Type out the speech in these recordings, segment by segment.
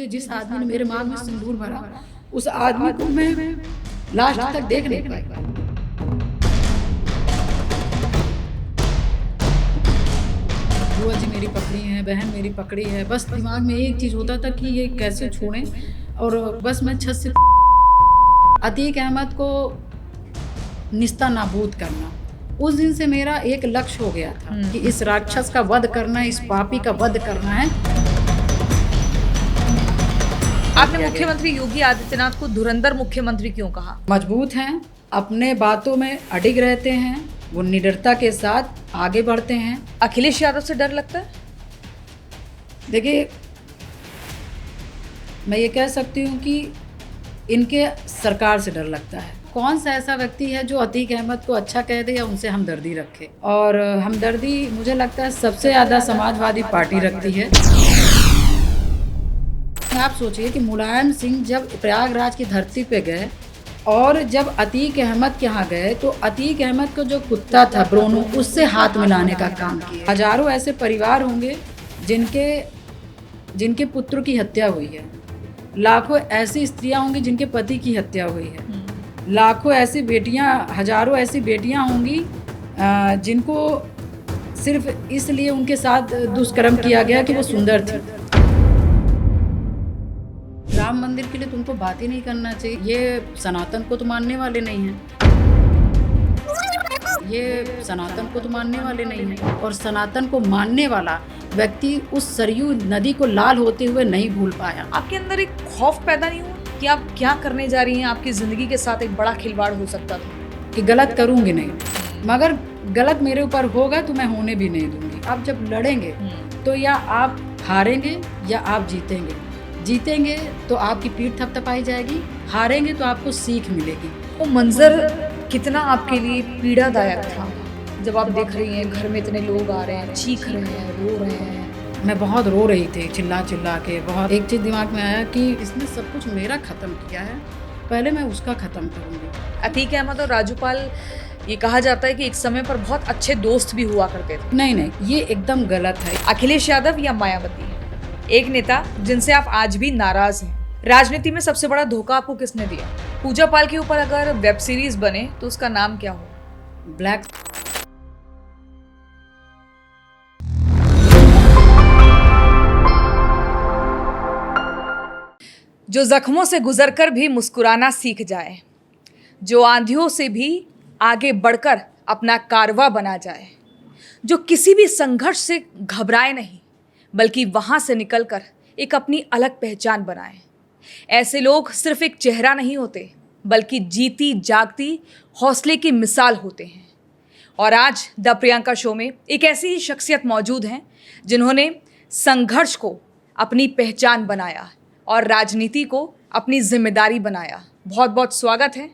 जिस आदमी ने मेरे मांग में सिंदूर भरा, उस आदमी को मैं लास्ट तक देख नहीं पाई। बुआ जी मेरी पकड़ी है, बहन मेरी पकड़ी है, बस दिमाग में एक चीज़ होता था कि ये कैसे छोड़ें, और बस मैं छत से अतीक अहमद को निस्ता नाबूद करना, उस दिन से मेरा एक लक्ष्य हो गया था कि इस राक्षस का वध करना, इस पापी का वध करना है। आपने मुख्यमंत्री योगी आदित्यनाथ को धुरंधर मुख्यमंत्री क्यों कहा? मजबूत हैं, अपने बातों में अडिग रहते हैं, वो निडरता के साथ आगे बढ़ते हैं। अखिलेश यादव से डर लगता है? देखिए, मैं ये कह सकती हूँ कि इनके सरकार से डर लगता है। कौन सा ऐसा व्यक्ति है जो अतीक अहमद को अच्छा कह दे या उनसे हमदर्दी रखे? और हमदर्दी मुझे लगता है सबसे ज़्यादा समाजवादी पार्टी रखती है। आप सोचिए कि मुलायम सिंह जब प्रयागराज की धरती पे गए और जब अतीक अहमद के यहाँ गए, तो अतीक अहमद को जो कुत्ता था ब्रोनो, उससे हाथ मिलाने का काम किया। हजारों ऐसे परिवार होंगे जिनके पुत्र की हत्या हुई है, लाखों ऐसी स्त्रियां होंगी जिनके पति की हत्या हुई है, लाखों ऐसी बेटियां, हजारों ऐसी बेटियां होंगी जिनको सिर्फ इसलिए उनके साथ दुष्कर्म किया गया कि वो सुंदर थी। राम मंदिर के लिए तुमको बात ही नहीं करना चाहिए। ये सनातन को तो मानने वाले नहीं हैं, ये सनातन को तो मानने वाले नहीं हैं। और सनातन को मानने वाला व्यक्ति उस सरयू नदी को लाल होते हुए नहीं भूल पाया। आपके अंदर एक खौफ पैदा नहीं हुआ कि आप क्या करने जा रही हैं? आपकी जिंदगी के साथ एक बड़ा खिलवाड़ हो सकता था। कि गलत करूंगी नहीं, मगर गलत मेरे ऊपर होगा तो मैं होने भी नहीं दूंगी। आप जब लड़ेंगे तो या आप हारेंगे या आप जीतेंगे। जीतेंगे तो आपकी पीठ थपथपाई जाएगी, हारेंगे तो आपको सीख मिलेगी। वो मंजर कितना आपके लिए पीड़ादायक था जब आप देख रही हैं घर में इतने लोग आ रहे हैं, चीख रहे हैं, रो रहे हैं? मैं बहुत रो रही थी, चिल्ला चिल्ला के। बहुत एक चीज़ दिमाग में आया कि इसने सब कुछ मेरा ख़त्म किया है, पहले मैं उसका ख़त्म करूँगी। अतीक अहमद और राजूपाल, ये कहा जाता है कि एक समय पर बहुत अच्छे दोस्त भी हुआ करते थे। नहीं, ये एकदम गलत है। अखिलेश यादव या मायावती, एक नेता जिनसे आप आज भी नाराज हैं। राजनीति में सबसे बड़ा धोखा आपको किसने दिया? पूजा पाल के ऊपर अगर वेब सीरीज बने तो उसका नाम क्या हो? ब्लैक। जो जख्मों से गुजरकर भी मुस्कुराना सीख जाए, जो आंधियों से भी आगे बढ़कर अपना कारवां बना जाए, जो किसी भी संघर्ष से घबराए नहीं बल्कि वहां से निकलकर एक अपनी अलग पहचान बनाए। ऐसे लोग सिर्फ एक चेहरा नहीं होते बल्कि जीती जागती हौसले की मिसाल होते हैं। और आज द प्रियंका शो में एक ऐसी ही शख्सियत मौजूद हैं जिन्होंने संघर्ष को अपनी पहचान बनाया और राजनीति को अपनी जिम्मेदारी बनाया। बहुत बहुत स्वागत है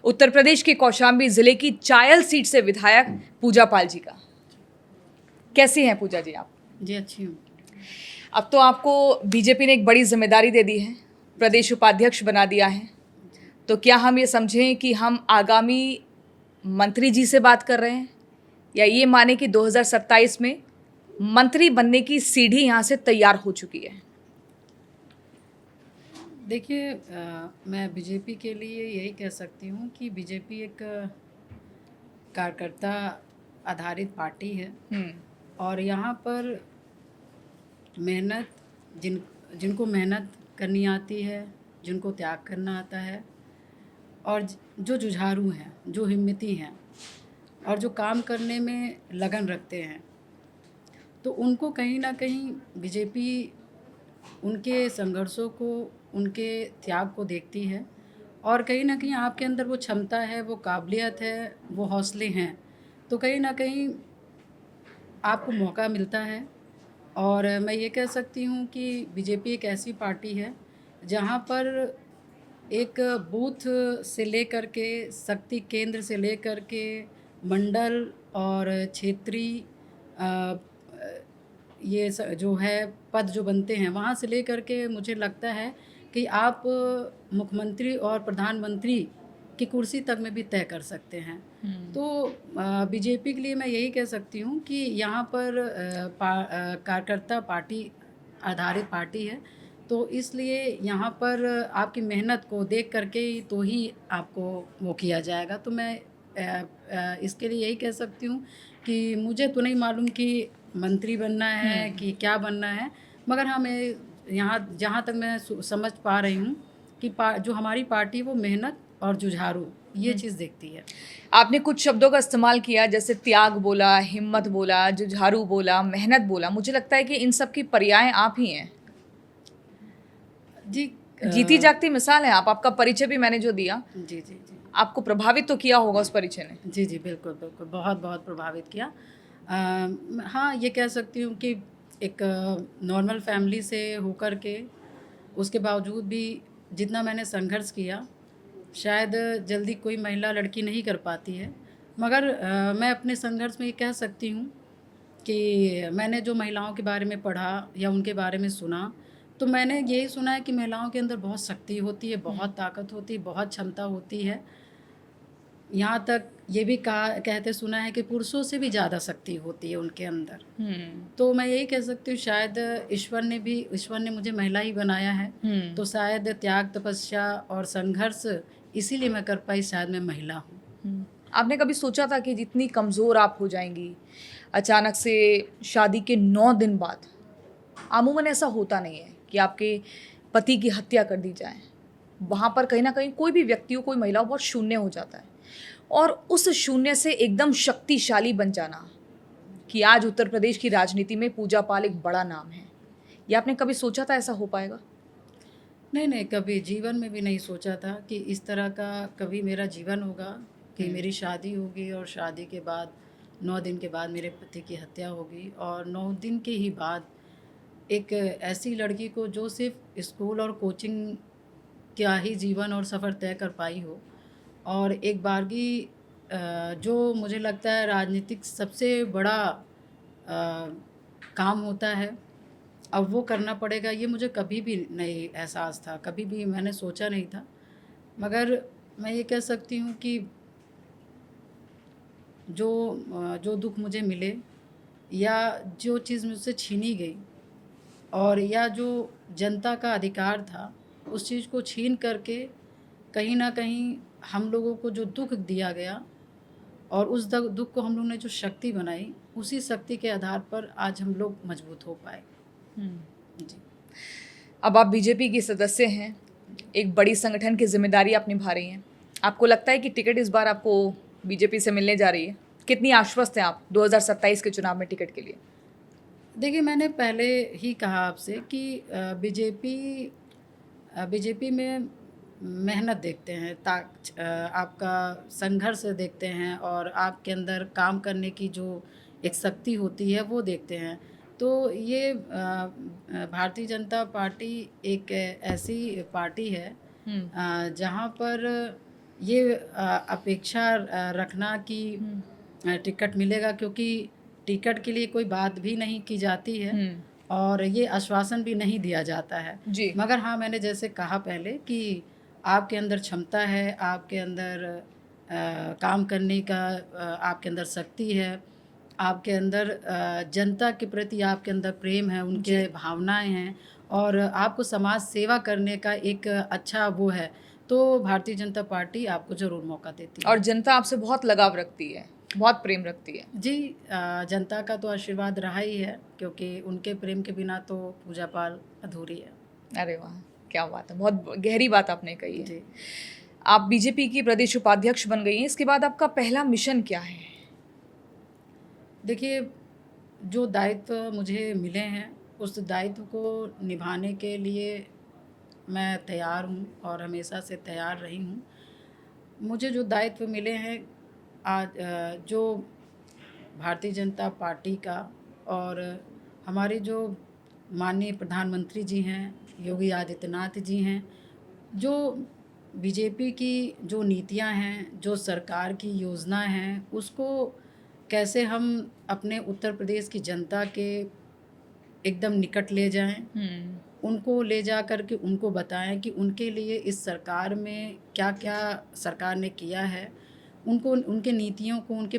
उत्तर प्रदेश के कौशाम्बी जिले की चायल सीट से विधायक पूजा पाल जी का। कैसी हैं पूजा जी आप? जी अच्छी हूँ। अब तो आपको बीजेपी ने एक बड़ी जिम्मेदारी दे दी है, प्रदेश उपाध्यक्ष बना दिया है, तो क्या हम ये समझें कि हम आगामी मंत्री जी से बात कर रहे हैं, या ये माने कि 2027 में मंत्री बनने की सीढ़ी यहाँ से तैयार हो चुकी है? देखिए, मैं बीजेपी के लिए यही कह सकती हूँ कि बीजेपी एक कार्यकर्ता आधारित पार्टी है और यहाँ पर मेहनत जिनको मेहनत करनी आती है, जिनको त्याग करना आता है, और जो जुझारू हैं, जो हिम्मती हैं और जो काम करने में लगन रखते हैं, तो उनको कहीं ना कहीं बीजेपी उनके संघर्षों को, उनके त्याग को देखती है। और कहीं ना कहीं आपके अंदर वो क्षमता है, वो काबिलियत है, वो हौसले हैं, तो कहीं ना कहीं आपको मौका मिलता है। और मैं ये कह सकती हूँ कि बीजेपी एक ऐसी पार्टी है जहाँ पर एक बूथ से लेकर के, शक्ति केंद्र से लेकर के, मंडल और क्षेत्रीय ये जो है पद जो बनते हैं, वहाँ से लेकर के मुझे लगता है कि आप मुख्यमंत्री और प्रधानमंत्री की कुर्सी तक में भी तय कर सकते हैं। तो बीजेपी के लिए मैं यही कह सकती हूँ कि यहाँ पर कार्यकर्ता पार्टी आधारित पार्टी है, तो इसलिए यहाँ पर आपकी मेहनत को देख करके ही तो ही आपको वो किया जाएगा। तो मैं इसके लिए यही कह सकती हूँ कि मुझे तो नहीं मालूम कि मंत्री बनना है कि क्या बनना है, मगर हाँ, मैं यहाँ जहाँ तक मैं समझ पा रही हूँ कि जो हमारी पार्टी वो मेहनत और जुझारू ये चीज़ देखती है। आपने कुछ शब्दों का इस्तेमाल किया, जैसे त्याग बोला, हिम्मत बोला, जुझारू बोला, मेहनत बोला। मुझे लगता है कि इन सब की पर्याय आप ही हैं। जी। जीती जागती मिसाल है आप। आपका परिचय भी मैंने जो दिया, जी जी जी आपको प्रभावित तो किया होगा उस परिचय ने। जी जी, बिल्कुल बिल्कुल, बहुत बहुत प्रभावित किया। हाँ, ये कह सकती हूँ कि एक नॉर्मल फैमिली से होकर के उसके बावजूद भी जितना मैंने संघर्ष किया, शायद जल्दी कोई महिला लड़की नहीं कर पाती है। मगर मैं अपने संघर्ष में ये कह सकती हूँ कि मैंने जो महिलाओं के बारे में पढ़ा या उनके बारे में सुना, तो मैंने यही सुना है कि महिलाओं के अंदर बहुत शक्ति होती है, बहुत ताकत होती है, बहुत क्षमता होती है। यहाँ तक ये भी कहा कहते सुना है कि पुरुषों से भी ज़्यादा शक्ति होती है उनके अंदर। तो मैं यही कह सकती हूँ, शायद ईश्वर ने मुझे महिला ही बनाया है, तो शायद त्याग, तपस्या और संघर्ष इसीलिए मैं कर पाई, शायद मैं महिला हूँ। आपने कभी सोचा था कि जितनी कमज़ोर आप हो जाएंगी, अचानक से शादी के 9 दिन बाद, अमूमन ऐसा होता नहीं है कि आपके पति की हत्या कर दी जाए, वहाँ पर कहीं ना कहीं कोई भी व्यक्ति हो, कोई महिला हो, बहुत शून्य हो जाता है, और उस शून्य से एकदम शक्तिशाली बन जाना, कि आज उत्तर प्रदेश की राजनीति में पूजा पाल एक बड़ा नाम है। ये आपने कभी सोचा था ऐसा हो पाएगा? नहीं नहीं, कभी जीवन में भी नहीं सोचा था कि इस तरह का कभी मेरा जीवन होगा, कि मेरी शादी होगी और शादी के बाद 9 दिन के बाद मेरे पति की हत्या होगी, और 9 दिन के ही बाद एक ऐसी लड़की को जो सिर्फ स्कूल और कोचिंग का ही जीवन और सफ़र तय कर पाई हो, और एक बारगी जो मुझे लगता है राजनीतिक सबसे बड़ा काम होता है, अब वो करना पड़ेगा, ये मुझे कभी भी नहीं एहसास था, कभी भी मैंने सोचा नहीं था। मगर मैं ये कह सकती हूँ कि जो दुख मुझे मिले या जो चीज़ मुझसे छीनी गई, और या जो जनता का अधिकार था उस चीज़ को छीन करके कहीं ना कहीं हम लोगों को जो दुख दिया गया, और उस दुख को हम लोग ने जो शक्ति बनाई, उसी शक्ति के आधार पर आज हम लोग मजबूत हो पाए। जी। अब आप बीजेपी की सदस्य हैं, एक बड़ी संगठन की जिम्मेदारी आप निभा रही हैं। आपको लगता है कि टिकट इस बार आपको बीजेपी से मिलने जा रही है? कितनी आश्वस्त हैं आप 2027 के चुनाव में टिकट के लिए? देखिए, मैंने पहले ही कहा आपसे कि बीजेपी में मेहनत देखते हैं, आपका संघर्ष देखते हैं, और आपके अंदर काम करने की जो एक शक्ति होती है वो देखते हैं। तो ये भारतीय जनता पार्टी एक ऐसी पार्टी है जहाँ पर ये अपेक्षा रखना कि टिकट मिलेगा, क्योंकि टिकट के लिए कोई बात भी नहीं की जाती है और ये आश्वासन भी नहीं दिया जाता है जी। मगर हाँ, मैंने जैसे कहा पहले कि आपके अंदर क्षमता है, आपके अंदर काम करने का आपके अंदर शक्ति है, आपके अंदर जनता के प्रति आपके अंदर प्रेम है, उनके भावनाएं हैं, और आपको समाज सेवा करने का एक अच्छा वो है, तो भारतीय जनता पार्टी आपको ज़रूर मौका देती है। और जनता आपसे बहुत लगाव रखती है, बहुत प्रेम रखती है। जी, जनता का तो आशीर्वाद रहा ही है, क्योंकि उनके प्रेम के बिना तो पूजा पाल अधूरी है। अरे वाह, क्या बात है, बहुत गहरी बात आपने कही है। जी। आप बीजेपी की प्रदेश उपाध्यक्ष बन गई हैं, इसके बाद आपका पहला मिशन क्या है? देखिए, जो दायित्व मुझे मिले हैं उस दायित्व को निभाने के लिए मैं तैयार हूँ और हमेशा से तैयार रही हूँ। मुझे जो दायित्व मिले हैं आज, जो भारतीय जनता पार्टी का, और हमारे जो माननीय प्रधानमंत्री जी हैं, योगी आदित्यनाथ जी हैं, जो बीजेपी की जो नीतियां हैं, जो सरकार की योजना हैं, उसको कैसे हम अपने उत्तर प्रदेश की जनता के एकदम निकट ले जाएं, उनको ले जा कर के उनको बताएं कि उनके लिए इस सरकार में क्या क्या सरकार ने किया है, उनको उनके नीतियों को, उनके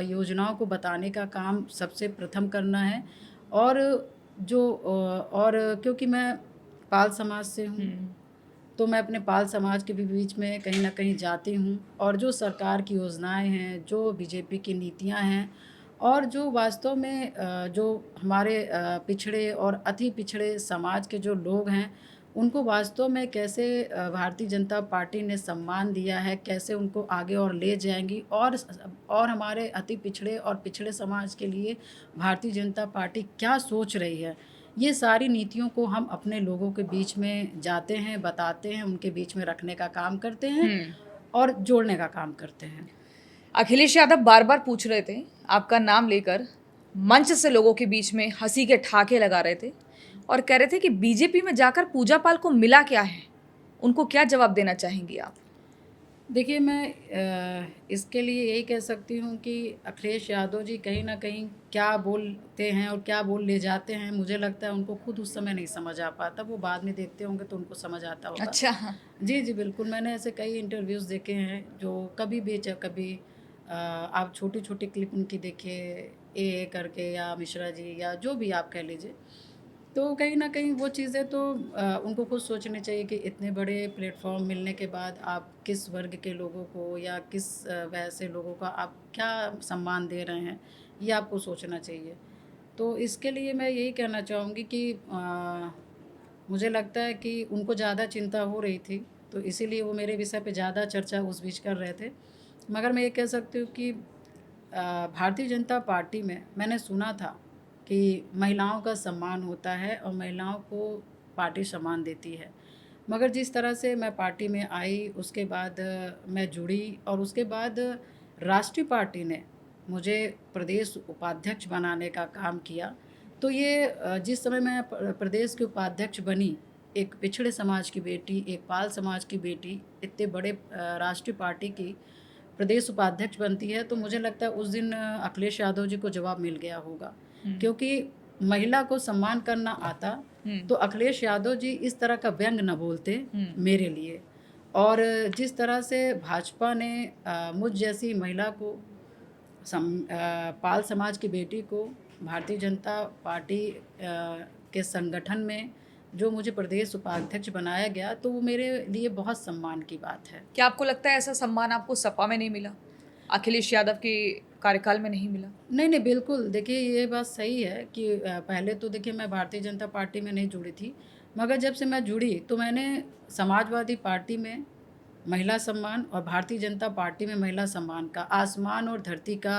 योजनाओं को बताने का काम सबसे प्रथम करना है। और जो और क्योंकि मैं पाल समाज से हूँ, तो मैं अपने पाल समाज के भी बीच में कहीं ना कहीं जाती हूँ, और जो सरकार की योजनाएं हैं, जो बीजेपी की नीतियां हैं, और जो वास्तव में जो हमारे पिछड़े और अति पिछड़े समाज के जो लोग हैं, उनको वास्तव में कैसे भारतीय जनता पार्टी ने सम्मान दिया है, कैसे उनको आगे और ले जाएंगी, और हमारे अति पिछड़े और पिछड़े समाज के लिए भारतीय जनता पार्टी क्या सोच रही है, ये सारी नीतियों को हम अपने लोगों के बीच में जाते हैं, बताते हैं, उनके बीच में रखने का काम करते हैं और जोड़ने का काम करते हैं। अखिलेश यादव बार बार पूछ रहे थे, आपका नाम लेकर मंच से लोगों के बीच में हंसी के ठहाके लगा रहे थे और कह रहे थे कि बीजेपी में जाकर पूजा पाल को मिला क्या है, उनको क्या जवाब देना चाहेंगी आप? देखिए, मैं इसके लिए यही कह सकती हूँ कि अखिलेश यादव जी कहीं ना कहीं क्या बोलते हैं और क्या बोल ले जाते हैं, मुझे लगता है उनको खुद उस समय नहीं समझ आ पाता, वो बाद में देखते होंगे तो उनको समझ आता होगा। अच्छा, हाँ। जी जी बिल्कुल, मैंने ऐसे कई इंटरव्यूज़ देखे हैं जो कभी भी कभी आप छोटी छोटी क्लिप उनकी देखिए, ए करके, या मिश्रा जी, या जो भी आप कह लीजिए, तो कहीं न कहीं वो चीज़ें तो उनको खुद सोचनी चाहिए कि इतने बड़े प्लेटफ़ॉर्म मिलने के बाद आप किस वर्ग के लोगों को या किस वैसे लोगों का आप क्या सम्मान दे रहे हैं, ये आपको सोचना चाहिए। तो इसके लिए मैं यही कहना चाहूँगी कि मुझे लगता है कि उनको ज़्यादा चिंता हो रही थी, तो इसीलिए वो मेरे विषय पे ज़्यादा चर्चा उस बीच कर रहे थे। मगर मैं ये कह सकती हूँ कि भारतीय जनता पार्टी में मैंने सुना था कि महिलाओं का सम्मान होता है और महिलाओं को पार्टी सम्मान देती है। मगर जिस तरह से मैं पार्टी में आई, उसके बाद मैं जुड़ी, और उसके बाद राष्ट्रीय पार्टी ने मुझे प्रदेश उपाध्यक्ष बनाने का काम किया। तो ये जिस समय मैं प्रदेश की उपाध्यक्ष बनी, एक पिछड़े समाज की बेटी, एक पाल समाज की बेटी, इतने बड़े राष्ट्रीय पार्टी की प्रदेश उपाध्यक्ष बनती है, तो मुझे लगता है उस दिन अखिलेश यादव जी को जवाब मिल गया होगा, क्योंकि महिला को सम्मान करना आता तो अखिलेश यादव जी इस तरह का व्यंग न बोलते मेरे लिए। और जिस तरह से भाजपा ने मुझ जैसी महिला को पाल समाज की बेटी को भारतीय जनता पार्टी के संगठन में जो मुझे प्रदेश उपाध्यक्ष बनाया गया, तो वो मेरे लिए बहुत सम्मान की बात है। क्या आपको लगता है ऐसा सम्मान आपको सपा में नहीं मिला, अखिलेश यादव के कार्यकाल में नहीं मिला? नहीं नहीं बिल्कुल, देखिए ये बात सही है कि पहले तो देखिए मैं भारतीय जनता पार्टी में नहीं जुड़ी थी, मगर जब से मैं जुड़ी तो मैंने समाजवादी पार्टी में महिला सम्मान और भारतीय जनता पार्टी में महिला सम्मान का आसमान और धरती का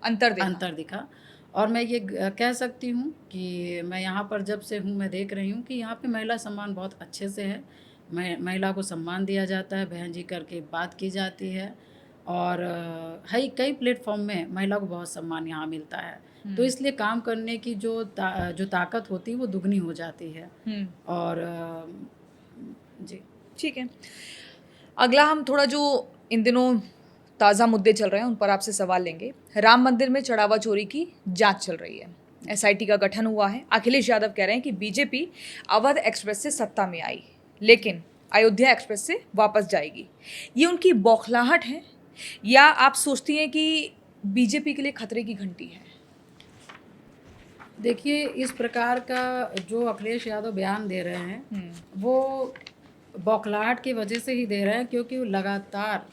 अंतर दिखा। और मैं ये कह सकती हूँ कि मैं यहाँ पर जब से हूँ, मैं देख रही हूँ कि यहाँ पे महिला सम्मान बहुत अच्छे से है। महिला को सम्मान दिया जाता है, बहन जी करके बात की जाती है, और है कई प्लेटफॉर्म में महिला को बहुत सम्मान यहाँ मिलता है। तो इसलिए काम करने की जो ताकत होती है वो दुगनी हो जाती है। और जी ठीक है। अगला हम थोड़ा जो इन दिनों ताज़ा मुद्दे चल रहे हैं उन पर आपसे सवाल लेंगे। राम मंदिर में चढ़ावा चोरी की जांच चल रही है, एसआईटी का गठन हुआ है। अखिलेश यादव कह रहे हैं कि बीजेपी अवध एक्सप्रेस से सत्ता में आई, लेकिन अयोध्या एक्सप्रेस से वापस जाएगी। ये उनकी बौखलाहट है, या आप सोचती हैं कि बीजेपी के लिए खतरे की घंटी है? देखिए, इस प्रकार का जो अखिलेश यादव बयान दे रहे हैं वो बौखलाहट की वजह से ही दे रहे हैं, क्योंकि वो लगातार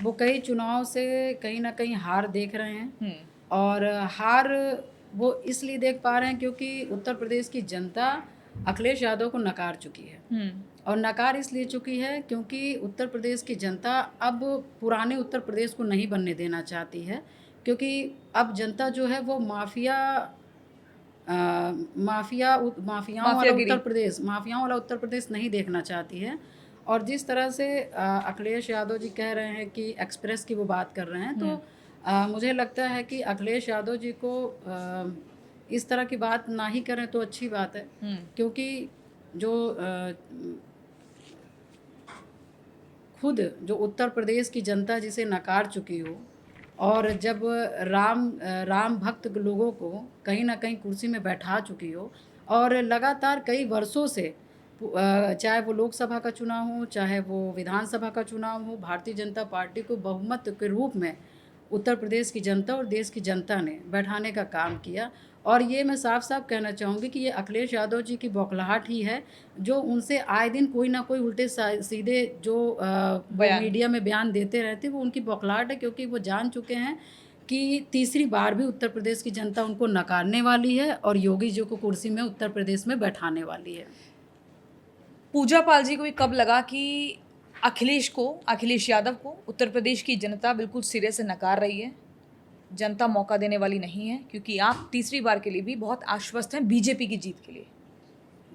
वो कई चुनाव से कहीं ना कहीं हार देख रहे हैं। और हार वो इसलिए देख पा रहे हैं क्योंकि उत्तर प्रदेश की जनता अखिलेश यादव को नकार चुकी है। और नकार इसलिए चुकी है क्योंकि उत्तर प्रदेश की जनता अब पुराने उत्तर प्रदेश को नहीं बनने देना चाहती है, क्योंकि अब जनता जो है वो माफियाओं वाला उत्तर प्रदेश नहीं देखना चाहती है। और जिस तरह से अखिलेश यादव जी कह रहे हैं कि एक्सप्रेस की वो बात कर रहे हैं, तो मुझे लगता है कि अखिलेश यादव जी को इस तरह की बात ना ही करें तो अच्छी बात है, क्योंकि जो खुद जो उत्तर प्रदेश की जनता जिसे नकार चुकी हो, और जब राम भक्त लोगों को कहीं ना कहीं कुर्सी में बैठा चुकी हो, और लगातार कई वर्षों से चाहे वो लोकसभा का चुनाव हो, चाहे वो विधानसभा का चुनाव हो, भारतीय जनता पार्टी को बहुमत के रूप में उत्तर प्रदेश की जनता और देश की जनता ने बैठाने का काम किया। और ये मैं साफ साफ कहना चाहूँगी कि ये अखिलेश यादव जी की बौखलाहट ही है, जो उनसे आए दिन कोई ना कोई उल्टे सीधे जो वो बयान। मीडिया में बयान देते रहते हैं, वो उनकी बौखलाहट है, क्योंकि वो जान चुके हैं कि तीसरी बार भी उत्तर प्रदेश की जनता उनको नकारने वाली है और योगी जी को कुर्सी में उत्तर प्रदेश में बैठाने वाली है। पूजा पाल जी को भी कब लगा कि अखिलेश यादव को उत्तर प्रदेश की जनता बिल्कुल सिरे से नकार रही है, जनता मौका देने वाली नहीं है, क्योंकि आप तीसरी बार के लिए भी बहुत आश्वस्त हैं बीजेपी की जीत के लिए?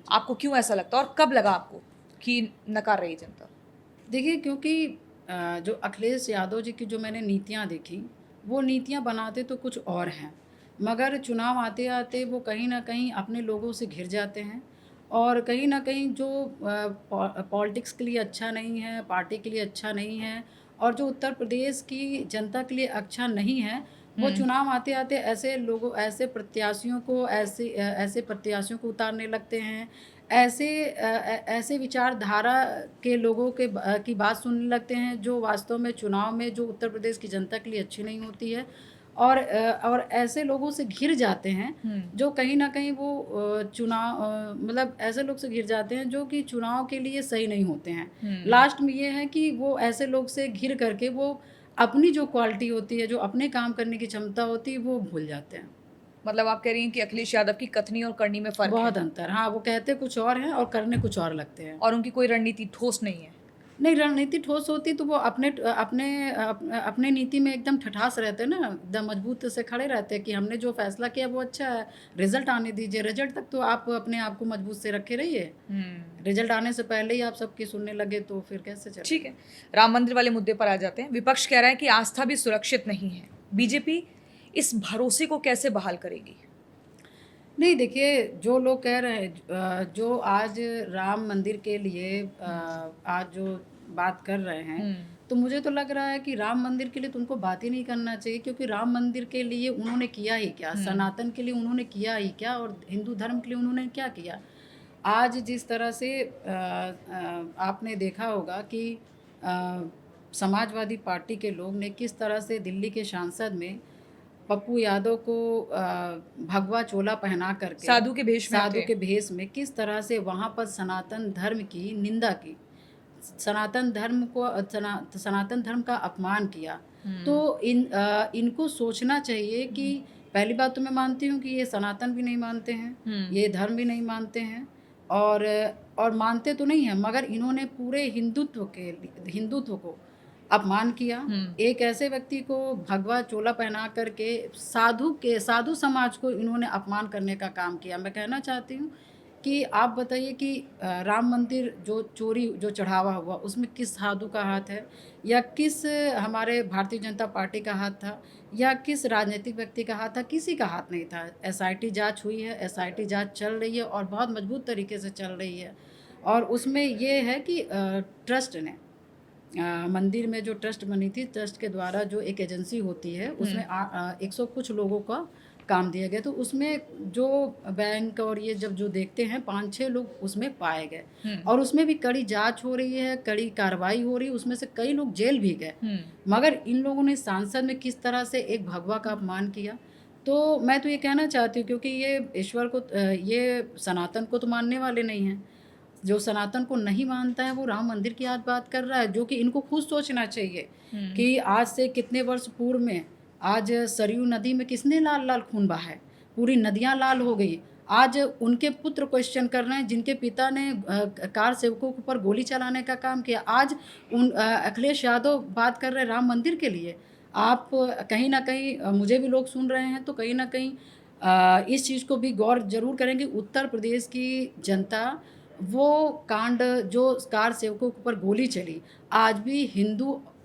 आपको क्यों ऐसा लगता है और कब लगा आपको कि नकार रही है जनता? देखिए, क्योंकि जो अखिलेश यादव जी की जो मैंने नीतियाँ देखी, वो नीतियाँ बनाते तो कुछ और हैं, मगर चुनाव आते आते वो कहीं ना कहीं अपने लोगों से घिर जाते हैं, और कहीं ना कहीं जो पॉलिटिक्स के लिए अच्छा नहीं है, पार्टी के लिए अच्छा नहीं है, और जो उत्तर प्रदेश की जनता के लिए अच्छा नहीं है, वो चुनाव आते आते ऐसे लोगों, ऐसे प्रत्याशियों को उतारने लगते हैं, ऐसे विचारधारा के लोगों की बात सुनने लगते हैं, जो वास्तव में चुनाव में जो उत्तर प्रदेश की जनता के लिए अच्छी नहीं होती है, और ऐसे लोगों से घिर जाते हैं, जो कहीं ना कहीं वो मतलब ऐसे लोग से घिर जाते हैं जो कि चुनाव के लिए सही नहीं होते हैं। लास्ट में ये है कि वो ऐसे लोग से घिर करके वो अपनी जो क्वालिटी होती है, जो अपने काम करने की क्षमता होती है, वो भूल जाते हैं। मतलब आप कह रही हैं कि अखिलेश यादव की कथनी और करनी में फर्क है बहुत अंतर, हाँ, वो कहते कुछ और हैं और करने कुछ और लगते हैं। और उनकी कोई रणनीति ठोस नहीं है। नहीं, रणनीति ठोस होती तो वो अपने नीति में एकदम ठठास रहते ना, एकदम मजबूत से खड़े रहते हैं कि हमने जो फैसला किया वो अच्छा है, रिजल्ट आने दीजिए। रिजल्ट तक तो आप अपने आप को मजबूत से रखे रहिए, रिजल्ट आने से पहले ही आप सबकी सुनने लगे तो फिर कैसे चले? ठीक है, राम मंदिर वाले मुद्दे पर आ जाते हैं। विपक्ष कह रहा है कि आस्था भी सुरक्षित नहीं है, बीजेपी इस भरोसे को कैसे बहाल करेगी? नहीं, देखिए, जो लोग कह रहे हैं, जो आज राम मंदिर के लिए आज जो बात कर रहे हैं, तो मुझे तो लग रहा है कि राम मंदिर के लिए तो उनको बात ही नहीं करना चाहिए, क्योंकि राम मंदिर के लिए उन्होंने किया ही क्या, सनातन के लिए उन्होंने किया ही क्या, और हिंदू धर्म के लिए उन्होंने क्या किया। आज जिस तरह से आपने देखा होगा कि समाजवादी पार्टी के लोग ने किस तरह से दिल्ली के सांसद में पप्पू यादव को भगवा चोला पहना करके साधु के भेष में साधु थे। के भेष में किस तरह से वहाँ पर सनातन धर्म की निंदा की, सनातन धर्म का अपमान किया। तो इनको सोचना चाहिए कि पहली बात तो मैं मानती हूँ कि ये सनातन भी नहीं मानते हैं, ये धर्म भी नहीं मानते हैं, और मानते तो नहीं हैं, मगर इन्होंने पूरे हिंदुत्व को अपमान किया। एक ऐसे व्यक्ति को भगवा चोला पहना करके साधु समाज को इन्होंने अपमान करने का काम किया। मैं कहना चाहती हूँ कि आप बताइए कि राम मंदिर जो चढ़ावा हुआ, उसमें किस साधु का हाथ है, या किस हमारे भारतीय जनता पार्टी का हाथ था, या किस राजनीतिक व्यक्ति का हाथ था? किसी का हाथ नहीं था। एसआईटी जांच हुई है, एसआईटी जांच चल रही है और बहुत मजबूत तरीके से चल रही है, और उसमें ये है कि ट्रस्ट ने मंदिर में जो ट्रस्ट बनी थी, ट्रस्ट के द्वारा जो एक एजेंसी होती है, उसमें 100 कुछ लोगों का काम दिया गया, तो उसमें जो बैंक और ये जब जो देखते हैं 5-6 लोग उसमें पाए गए, और उसमें भी कड़ी जांच हो रही है, कड़ी कार्रवाई हो रही है, उसमें से कई लोग जेल भी गए, मगर इन लोगों ने सांसद में किस तरह से एक भगवा का अपमान किया। तो मैं तो ये कहना चाहती हूँ, क्योंकि ये ईश्वर को, ये सनातन को तो मानने वाले नहीं हैं, जो सनातन को नहीं मानता है वो राम मंदिर की आज बात कर रहा है, जो कि इनको खुद सोचना चाहिए कि आज से कितने वर्ष पूर्व में आज सरयू नदी में किसने लाल लाल खून बहा है, पूरी नदियां लाल हो गई। आज उनके पुत्र क्वेश्चन कर रहे हैं, जिनके पिता ने कार सेवकों के ऊपर गोली चलाने का काम किया। आज अखिलेश यादव बात कर रहे हैं राम मंदिर के लिए। आप कहीं ना कहीं, मुझे भी लोग सुन रहे हैं, तो कहीं ना कहीं इस चीज़ को भी गौर जरूर करेंगे। उत्तर प्रदेश की जनता, वो कांड जो कार सेवकों के ऊपर गोली चली, आज भी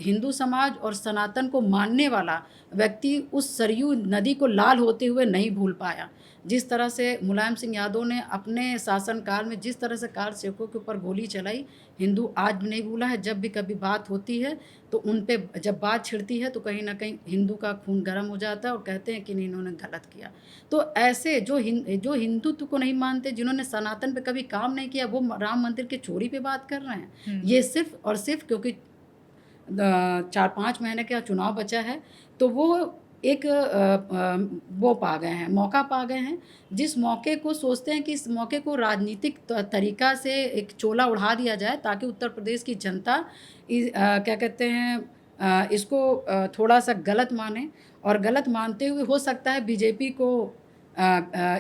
हिंदू समाज और सनातन को मानने वाला व्यक्ति उस सरयू नदी को लाल होते हुए नहीं भूल पाया। जिस तरह से मुलायम सिंह यादव ने अपने शासनकाल में जिस तरह से कार सेवकों के ऊपर गोली चलाई, हिंदू आज भी नहीं भूला है। जब भी कभी बात होती है तो उन पे जब बात छिड़ती है तो कहीं ना कहीं हिंदू का खून गर्म हो जाता है और कहते हैं कि नहीं, इन्होंने गलत किया। तो ऐसे जो हिंदुत्व को नहीं मानते, जिन्होंने सनातन पे कभी काम नहीं किया, वो राम मंदिर के चोरी पे बात कर रहे हैं। ये सिर्फ और सिर्फ क्योंकि 4-5 महीने का चुनाव बचा है, तो वो एक वो पा गए हैं, मौका पा गए हैं, जिस मौके को सोचते हैं कि इस मौके को राजनीतिक तरीका से एक चोला उड़ा दिया जाए ताकि उत्तर प्रदेश की जनता क्या कहते हैं इसको थोड़ा सा गलत माने, और गलत मानते हुए हो सकता है बीजेपी को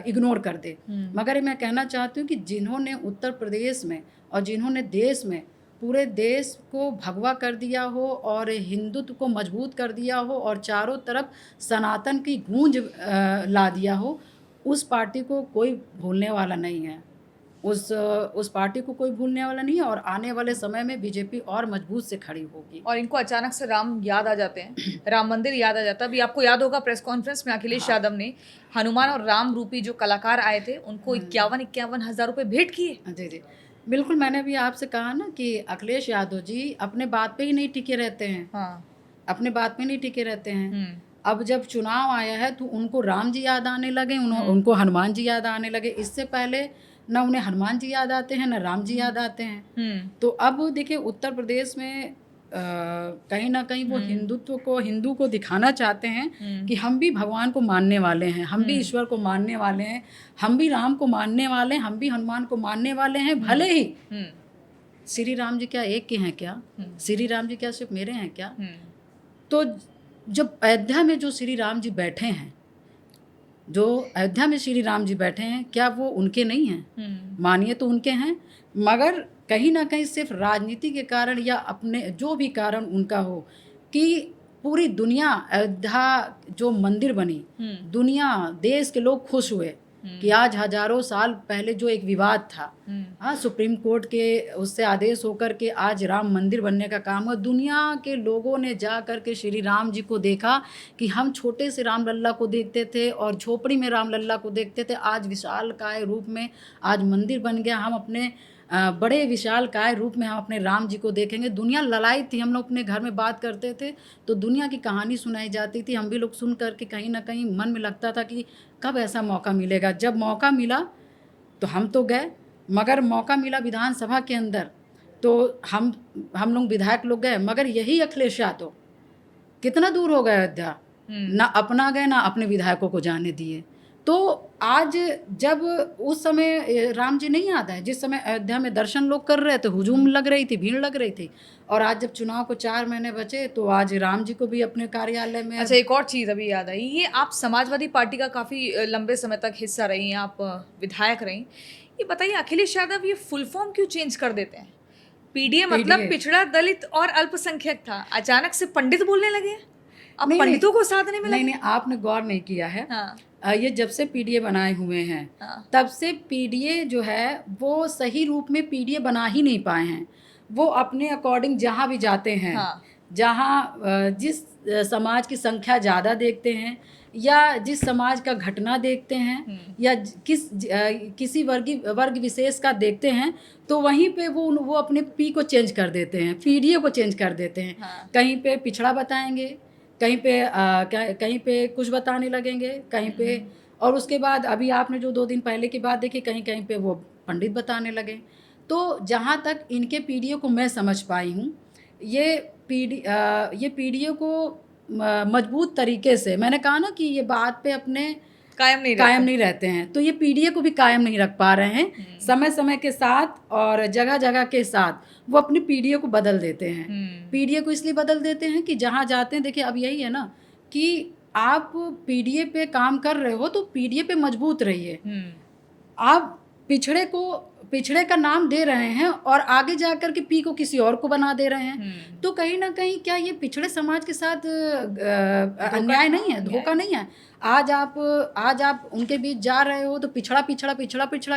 इग्नोर कर दे। मगर मैं कहना चाहती हूँ कि जिन्होंने उत्तर प्रदेश में और जिन्होंने देश में पूरे देश को भगवा कर दिया हो और हिंदुत्व को मजबूत कर दिया हो और चारों तरफ सनातन की गूंज ला दिया हो, उस पार्टी को कोई भूलने वाला नहीं है। उस पार्टी को कोई भूलने वाला नहीं है, और आने वाले समय में बीजेपी और मजबूत से खड़ी होगी। और इनको अचानक से राम याद आ जाते हैं, राम मंदिर याद आ जाता है। अभी आपको याद होगा प्रेस कॉन्फ्रेंस में अखिलेश यादव ने हनुमान और राम रूपी जो कलाकार आए थे उनको 51 हज़ार रुपये भेंट किए। जी जी, बिल्कुल। मैंने भी आपसे कहा ना कि अखिलेश यादव जी अपने बात पे ही नहीं टिके रहते हैं। हाँ, अपने बात पे नहीं टिके रहते हैं। अब जब चुनाव आया है तो उनको राम जी याद आने लगे, उनको हनुमान जी याद आने लगे। इससे पहले ना उन्हें हनुमान जी याद आते हैं, ना राम जी याद आते हैं। तो अब देखिए उत्तर प्रदेश में कहीं ना कहीं वो हिंदू को दिखाना चाहते हैं कि हम भी भगवान को मानने वाले हैं, हम भी ईश्वर को मानने वाले हैं, हम भी राम को मानने वाले हैं, हम भी हनुमान को मानने वाले हैं। भले ही श्री राम जी क्या एक के हैं क्या? श्री राम जी क्या सिर्फ मेरे हैं क्या? तो जब अयोध्या में जो श्री राम जी बैठे हैं, जो अयोध्या में श्री राम जी बैठे हैं, क्या वो उनके नहीं हैं? मानिए तो उनके हैं, मगर कहीं ना कहीं सिर्फ राजनीति के कारण या अपने जो भी कारण उनका हो कि पूरी दुनिया, अयोध्या जो मंदिर बनी, दुनिया देश के लोग खुश हुए कि आज हजारों साल पहले जो एक विवाद था, हाँ, सुप्रीम कोर्ट के उससे आदेश होकर के आज राम मंदिर बनने का काम हुआ। दुनिया के लोगों ने जा कर के श्री राम जी को देखा कि हम छोटे से राम लल्ला को देखते थे और झोपड़ी में राम लल्ला को देखते थे, आज विशालकाय रूप में आज मंदिर बन गया। हम अपने बड़े विशालकाय रूप में हम अपने राम जी को देखेंगे। दुनिया ललाई थी, हम लोग अपने घर में बात करते थे तो दुनिया की कहानी सुनाई जाती थी, हम भी लोग सुन करके कहीं ना कहीं मन में लगता था कि कब ऐसा मौका मिलेगा। जब मौका मिला तो हम तो गए, मगर मौका मिला विधानसभा के अंदर तो हम लोग विधायक लोग गए, मगर यही अखिलेश यादव कितना दूर हो गए अयोध्या, ना अपना गए ना अपने विधायकों को जाने दिए। तो आज जब उस समय राम जी नहीं याद है, जिस समय अयोध्या में दर्शन लोग कर रहे थे, हुजूम लग रही थी, भीड़ लग रही थी, और आज जब चुनाव को 4 महीने बचे तो आज राम जी को भी अपने कार्यालय में। अच्छा, एक और चीज़ अभी याद आई, ये आप समाजवादी पार्टी का काफ़ी लंबे समय तक हिस्सा रही हैं, आप विधायक रही, ये बताइए अखिलेश यादव ये फुल फॉर्म क्यों चेंज कर देते हैं? पीडीए मतलब पिछड़ा दलित और अल्पसंख्यक था, अचानक से पंडित बोलने लगे। अब पंडितों को साधने में नहीं, आपने गौर नहीं किया है। हाँ। ये जब से पीडीए बनाए हुए हैं, हाँ, तब से पीडीए जो है वो सही रूप में पीडीए बना ही नहीं पाए हैं। वो अपने अकॉर्डिंग जहाँ भी जाते हैं, हाँ, जहाँ जिस समाज की संख्या ज़्यादा देखते हैं या जिस समाज का घटना देखते हैं या किसी वर्ग विशेष का देखते हैं, तो वहीं पे वो अपने पी को चेंज कर देते हैं, पीडीए को चेंज कर देते हैं। हाँ। कहीं पे पिछड़ा बताएंगे, कहीं पे कुछ बताने लगेंगे, कहीं पे, और उसके बाद अभी आपने जो 2 दिन पहले की बात देखी, कहीं कहीं पे वो पंडित बताने लगे। तो जहाँ तक इनके पीडीए को मैं समझ पाई हूँ, ये पीडीए को मजबूत तरीके से, मैंने कहा ना कि ये बात पे अपने कायम नहीं रहते हैं, तो ये पीडीए को भी कायम नहीं रख पा रहे हैं। समय समय के साथ और जगह जगह के साथ वो अपने पीडीए को बदल देते हैं। पीडीए को इसलिए बदल देते हैं कि जहाँ जाते हैं, देखिए अब यही है ना कि आप पीडीए पे काम कर रहे हो तो पीडीए पे मजबूत रहिए। आप पिछड़े का नाम दे रहे हैं और आगे जाकर के पी को किसी और को बना दे रहे हैं, तो कहीं ना कहीं क्या ये पिछड़े समाज के साथ अन्याय नहीं है, धोखा नहीं है? आज आप उनके बीच जा रहे हो तो पिछड़ा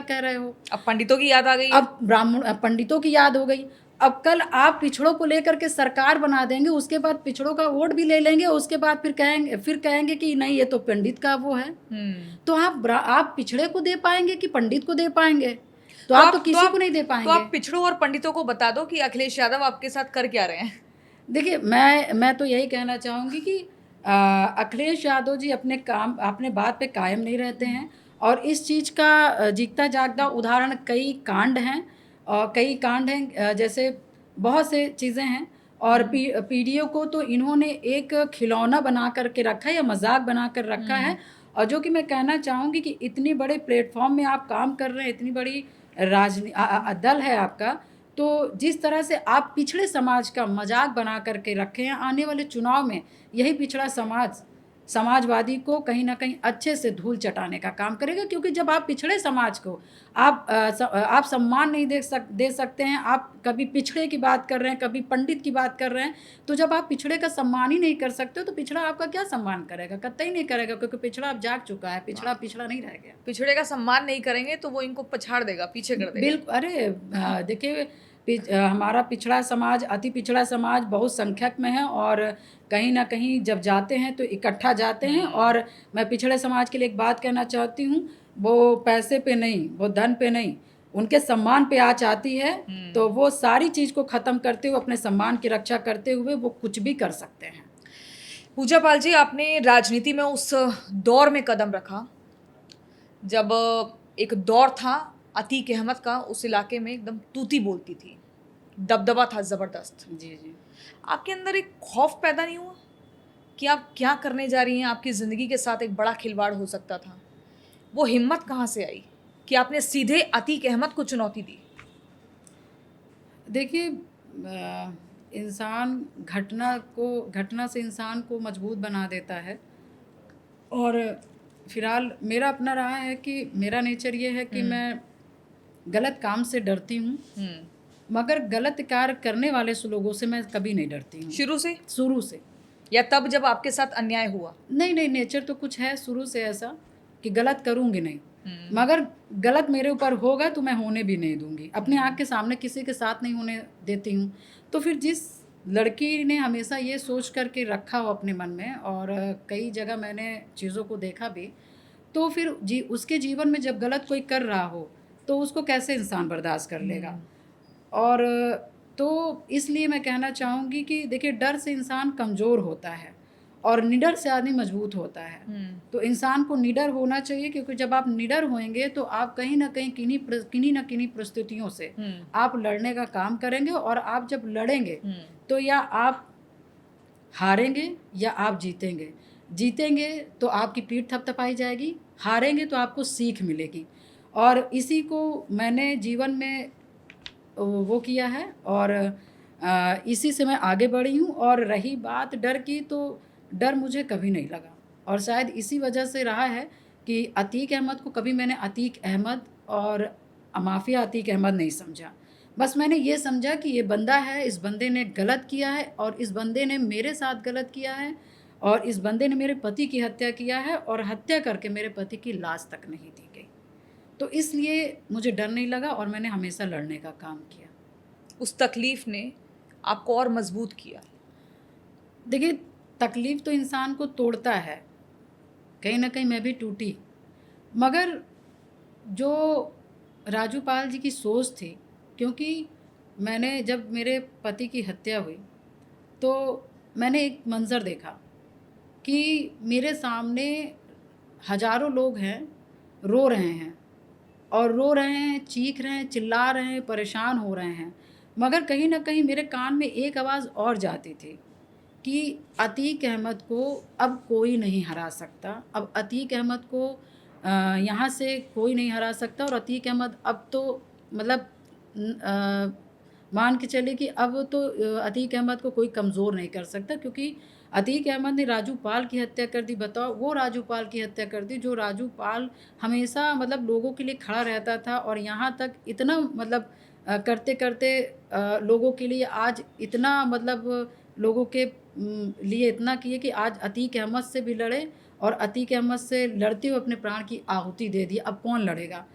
कह रहे हो। अब पंडितों की याद आ गई, अब पंडितों की याद हो गई। अब कल आप पिछड़ों को लेकर के सरकार बना देंगे, उसके बाद पिछड़ों का वोट भी ले लेंगे, उसके बाद फिर कहेंगे कि नहीं ये तो पंडित का वो है। तो आप पिछड़े को दे पाएंगे कि पंडित को दे पाएंगे? तो आप किसी को नहीं दे पाएंगे। तो आप पिछड़ों और पंडितों को बता दो कि अखिलेश यादव आपके साथ कर क्या रहे हैं। देखिए मैं तो यही कहना चाहूँगी कि अखिलेश यादव जी अपने बात पे कायम नहीं रहते हैं, और इस चीज़ का जीता जागता उदाहरण कई कांड हैं, जैसे बहुत से चीज़ें हैं। और पीडीओ को तो इन्होंने एक खिलौना बना करके रखा है या मजाक बना कर रखा है। और जो कि मैं कहना चाहूँगी कि इतनी बड़े प्लेटफॉर्म में आप काम कर रहे हैं, इतनी बड़ी दल है आपका, तो जिस तरह से आप पिछड़े समाज का मजाक बना करके रखे हैं, आने वाले चुनाव में यही पिछड़ा समाजवादी को कहीं ना कहीं अच्छे से धूल चटाने का काम करेगा। क्योंकि जब आप पिछड़े समाज को आप सम्मान नहीं दे सकते हैं, आप कभी पिछड़े की बात कर रहे हैं, कभी पंडित की बात कर रहे हैं, तो जब आप पिछड़े का सम्मान ही नहीं कर सकते हो तो पिछड़ा आपका क्या सम्मान करेगा? कतई नहीं करेगा, क्योंकि पिछड़ा अब जाग चुका है, पिछड़ा पिछड़ा नहीं रह गया। पिछड़े का सम्मान नहीं करेंगे तो वो इनको पछाड़ देगा, पीछे कर देगा। बिल्कुल। अरे देखिए, हमारा पिछड़ा समाज, अति पिछड़ा समाज बहुत संख्यक में है, और कहीं ना कहीं जब जाते हैं तो इकट्ठा जाते हैं। और मैं पिछड़े समाज के लिए एक बात कहना चाहती हूँ, वो पैसे पे नहीं, वो धन पे नहीं, उनके सम्मान पे आँच आती है तो वो सारी चीज़ को ख़त्म करते हुए, अपने सम्मान की रक्षा करते हुए वो कुछ भी कर सकते हैं। पूजा पाल जी, आपने राजनीति में उस दौर में कदम रखा जब एक दौर था अतीक अहमद का, उस इलाके में एकदम तूती बोलती थी, दबदबा था ज़बरदस्त। जी जी। आपके अंदर एक खौफ पैदा नहीं हुआ कि आप क्या करने जा रही हैं? आपकी ज़िंदगी के साथ एक बड़ा खिलवाड़ हो सकता था। वो हिम्मत कहाँ से आई कि आपने सीधे अतीक अहमद को चुनौती दी? देखिए, इंसान घटना से इंसान को मजबूत बना देता है। और फिलहाल मेरा अपना रहा है कि मेरा नेचर ये है कि मैं गलत काम से डरती हूँ, मगर गलत कार्य करने वाले लोगों से मैं कभी नहीं डरती हूँ। शुरू से या तब जब आपके साथ अन्याय हुआ? नहीं, नेचर तो कुछ है शुरू से ऐसा कि गलत करूँगी नहीं, मगर गलत मेरे ऊपर होगा तो मैं होने भी नहीं दूंगी। अपने आँख के सामने किसी के साथ नहीं होने देती हूँ। तो फिर जिस लड़की ने हमेशा ये सोच करके रखा हो अपने मन में, और कई जगह मैंने चीज़ों को देखा भी, तो फिर उसके जीवन में जब गलत कोई कर रहा हो तो उसको कैसे इंसान बर्दाश्त कर लेगा। और तो इसलिए मैं कहना चाहूँगी कि देखिए, डर से इंसान कमज़ोर होता है और निडर से आदमी मजबूत होता है। तो इंसान को निडर होना चाहिए, क्योंकि जब आप निडर होंगे तो आप कहीं ना कहीं किन्हीं न किन्हीं परिस्थितियों से आप लड़ने का काम करेंगे। और आप जब लड़ेंगे तो या आप हारेंगे या आप जीतेंगे तो आपकी पीठ थपथपाई जाएगी, हारेंगे तो आपको सीख मिलेगी। और इसी को मैंने जीवन में वो किया है, और इसी से मैं आगे बढ़ी हूँ। और रही बात डर की, तो डर मुझे कभी नहीं लगा, और शायद इसी वजह से रहा है कि अतीक अहमद को कभी मैंने अतीक अहमद और माफिया अतीक अहमद नहीं समझा। बस मैंने ये समझा कि ये बंदा है, इस बंदे ने गलत किया है, और इस बंदे ने मेरे साथ गलत किया है, और इस बंदे ने मेरे पति की हत्या किया है, और हत्या करके मेरे पति की लाश तक नहीं दी गई। तो इसलिए मुझे डर नहीं लगा और मैंने हमेशा लड़ने का काम किया। उस तकलीफ़ ने आपको और मजबूत किया? देखिए, तकलीफ़ तो इंसान को तोड़ता है, कहीं ना कहीं मैं भी टूटी, मगर जो राजू पाल जी की सोच थी, क्योंकि मैंने जब मेरे पति की हत्या हुई तो मैंने एक मंज़र देखा कि मेरे सामने हज़ारों लोग हैं, रो रहे हैं, और रो रहे हैं, चीख रहे हैं, चिल्ला रहे हैं, परेशान हो रहे हैं, मगर कहीं ना कहीं मेरे कान में एक आवाज़ और जाती थी कि अतीक अहमद को अब कोई नहीं हरा सकता, अब अतीक अहमद को यहाँ से कोई नहीं हरा सकता। और अतीक अहमद अब तो मतलब मान के चले कि अब तो अतीक अहमद को कोई कमज़ोर नहीं कर सकता, क्योंकि अतीक अहमद ने राजू पाल की हत्या कर दी। बताओ, वो राजू पाल की हत्या कर दी जो राजू पाल हमेशा मतलब लोगों के लिए खड़ा रहता था, और यहाँ तक इतना मतलब करते करते लोगों के लिए आज इतना मतलब लोगों के लिए इतना किए कि आज अतीक अहमद से भी लड़े, और अतीक अहमद से लड़ते हुए अपने प्राण की आहुति दे दी। अब कौन लड़ेगा?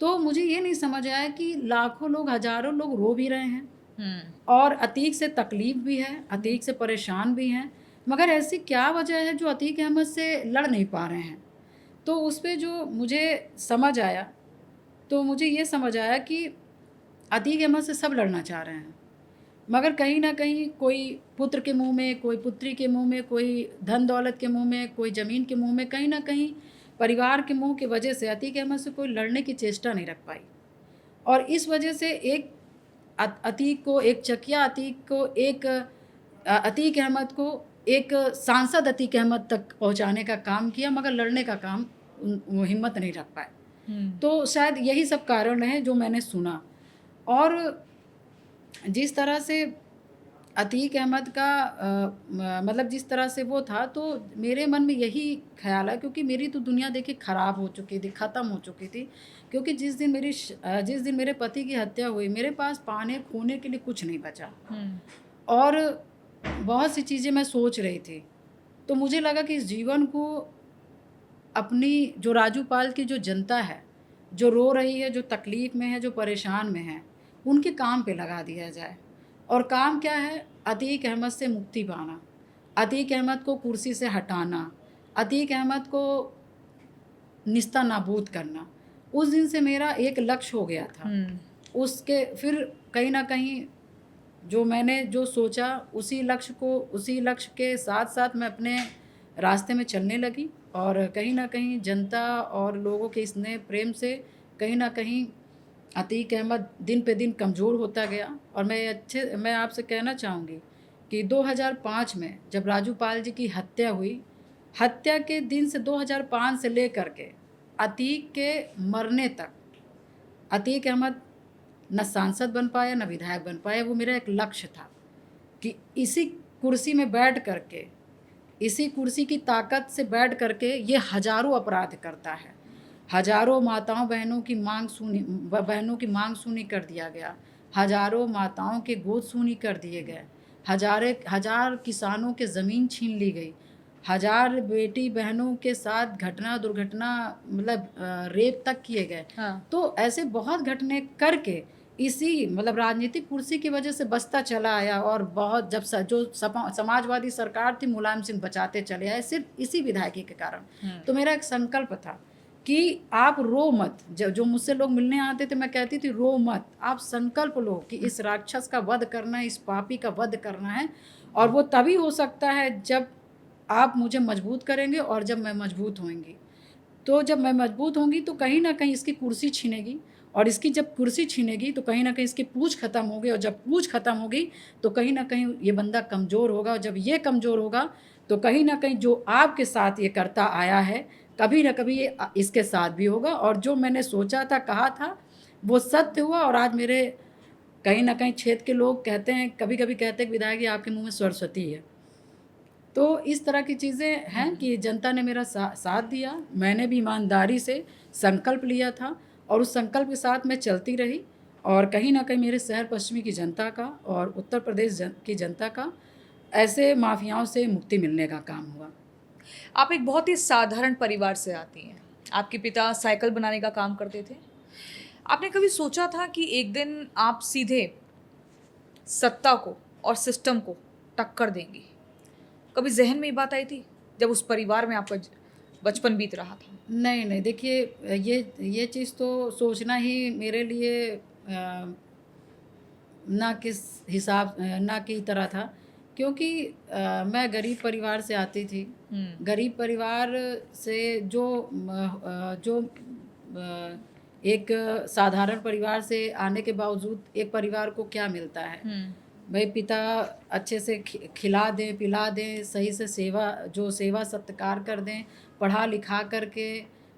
तो मुझे ये नहीं समझ आया कि लाखों लोग, हज़ारों लोग रो भी रहे हैं, और अतीक से तकलीफ़ भी है, अतीक से परेशान भी हैं, मगर ऐसी क्या वजह है जो अतीक अहमद से लड़ नहीं पा रहे हैं? तो उस पे जो मुझे समझ आया, तो मुझे ये समझ आया कि अतीक अहमद से सब लड़ना चाह रहे हैं, मगर कहीं ना कहीं कोई पुत्र के मुंह में, कोई पुत्री के मुंह में, कोई धन दौलत के मुंह में, कोई ज़मीन के मुंह में, कहीं ना कहीं परिवार के मुंह की वजह से अतीक अहमद से कोई लड़ने की चेष्टा नहीं रख पाई। और इस वजह से एक अतीक को, एक चकिया अतीक को, एक अतीक अहमद को एक सांसद अतीक अहमद तक पहुंचाने का काम किया, मगर लड़ने का काम वो हिम्मत नहीं रख पाए। तो शायद यही सब कारण है जो मैंने सुना। और जिस तरह से अतीक अहमद का मतलब जिस तरह से वो था, तो मेरे मन में यही ख्याल है, क्योंकि मेरी तो दुनिया देखिए ख़राब हो चुकी थी, ख़त्म हो चुकी थी। क्योंकि जिस दिन मेरे पति की हत्या हुई, मेरे पास पाने खोने के लिए कुछ नहीं बचा। और बहुत सी चीज़ें मैं सोच रही थी। तो मुझे लगा कि इस जीवन को अपनी जो राजूपाल की जो जनता है, जो रो रही है, जो तकलीफ़ में है, जो परेशान में है, उनके काम पे लगा दिया जाए। और काम क्या है? अतीक अहमद से मुक्ति पाना, अतीक अहमद को कुर्सी से हटाना, अतीक अहमद को निस्ता नाबूद करना। उस दिन से मेरा एक लक्ष्य हो गया था। उसके फिर कहीं न कहीं जो मैंने जो सोचा, उसी लक्ष्य के साथ-साथ मैं अपने रास्ते में चलने लगी। और कहीं न कहीं जनता और लोगों के स्नेह प्रेम से कहीं न कहीं अतीक अहमद दिन पे दिन कमज़ोर होता गया। और मैं आपसे कहना चाहूँगी कि 2005 में जब राजूपाल जी की हत्या हुई, हत्या के दिन से 2005 से लेकर के अतीक के मरने तक अतीक अहमद न सांसद बन पाया, न विधायक बन पाया। वो मेरा एक लक्ष्य था कि इसी कुर्सी में बैठ करके, इसी कुर्सी की ताकत से बैठ करके ये हज़ारों अपराध करता है। हज़ारों माताओं बहनों की मांग सूनी कर दिया गया। हज़ारों माताओं के गोद सूनी कर दिए गए। हजार किसानों के ज़मीन छीन ली गई। हजार बेटी बहनों के साथ दुर्घटना मतलब रेप तक किए गए। तो ऐसे बहुत घटने करके इसी मतलब राजनीतिक कुर्सी की वजह से बचता चला आया। और बहुत जब जो समाजवादी सरकार थी, मुलायम सिंह बचाते चले आए, सिर्फ इसी विधायकी के कारण। तो मेरा एक संकल्प था कि आप रो मत। जो मुझसे लोग मिलने आते थे, मैं कहती थी रो मत, आप संकल्प लो कि इस राक्षस का वध करना है, इस पापी का वध करना है। और वो तभी हो सकता है जब आप मुझे मजबूत करेंगे और जब मैं मजबूत होंगी। तो जब मैं मजबूत होंगी तो कहीं ना कहीं इसकी कुर्सी छीनेगी, और इसकी जब कुर्सी छीनेगी तो कहीं ना कहीं इसकी पूंछ ख़त्म होगी, और जब पूंछ ख़त्म होगी तो कहीं ना कहीं ये बंदा कमज़ोर होगा। और जब ये कमज़ोर होगा तो कहीं ना कहीं जो आपके साथ ये करता आया है, कभी ना कभी ये इसके साथ भी होगा। और जो मैंने सोचा था, कहा था, वो सत्य हुआ। और आज मेरे कहीं ना कहीं क्षेत्र के लोग कहते हैं, कभी कभी कहते हैं कि विधायक जी आपके मुँह में सरस्वती है। तो इस तरह की चीज़ें हैं कि जनता ने मेरा साथ दिया। मैंने भी ईमानदारी से संकल्प लिया था और उस संकल्प के साथ मैं चलती रही। और कहीं ना कहीं मेरे शहर पश्चिमी की जनता का और उत्तर प्रदेश की जनता का ऐसे माफियाओं से मुक्ति मिलने का काम हुआ। आप एक बहुत ही साधारण परिवार से आती हैं। आपके पिता साइकिल बनाने का काम करते थे। आपने कभी सोचा था कि एक दिन आप सीधे सत्ता को और सिस्टम को टक्कर देंगी? कभी जहन में ये बात आई थी जब उस परिवार में आपका बचपन बीत रहा था? नहीं, देखिए ये चीज़ तो सोचना ही मेरे लिए ना किस हिसाब ना की तरह था। क्योंकि मैं गरीब परिवार से आती थी। गरीब परिवार से जो एक साधारण परिवार से आने के बावजूद एक परिवार को क्या मिलता है? भाई पिता अच्छे से खिला दें, पिला दें, सही से सेवा सत्कार कर दें, पढ़ा लिखा करके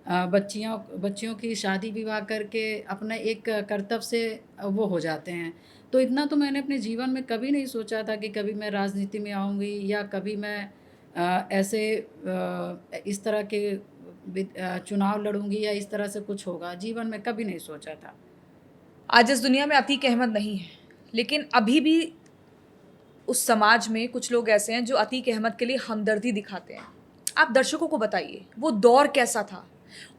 बच्चियों की शादी विवाह करके अपना एक कर्तव्य से वो हो जाते हैं। तो इतना तो मैंने अपने जीवन में कभी नहीं सोचा था कि कभी मैं राजनीति में आऊँगी या कभी मैं ऐसे इस तरह के चुनाव लड़ूंगी या इस तरह से कुछ होगा। जीवन में कभी नहीं सोचा था। आज इस दुनिया में अतीक अहमद नहीं है, लेकिन अभी भी उस समाज में कुछ लोग ऐसे हैं जो अतीक अहमद के लिए हमदर्दी दिखाते हैं। आप दर्शकों को बताइए वो दौर कैसा था,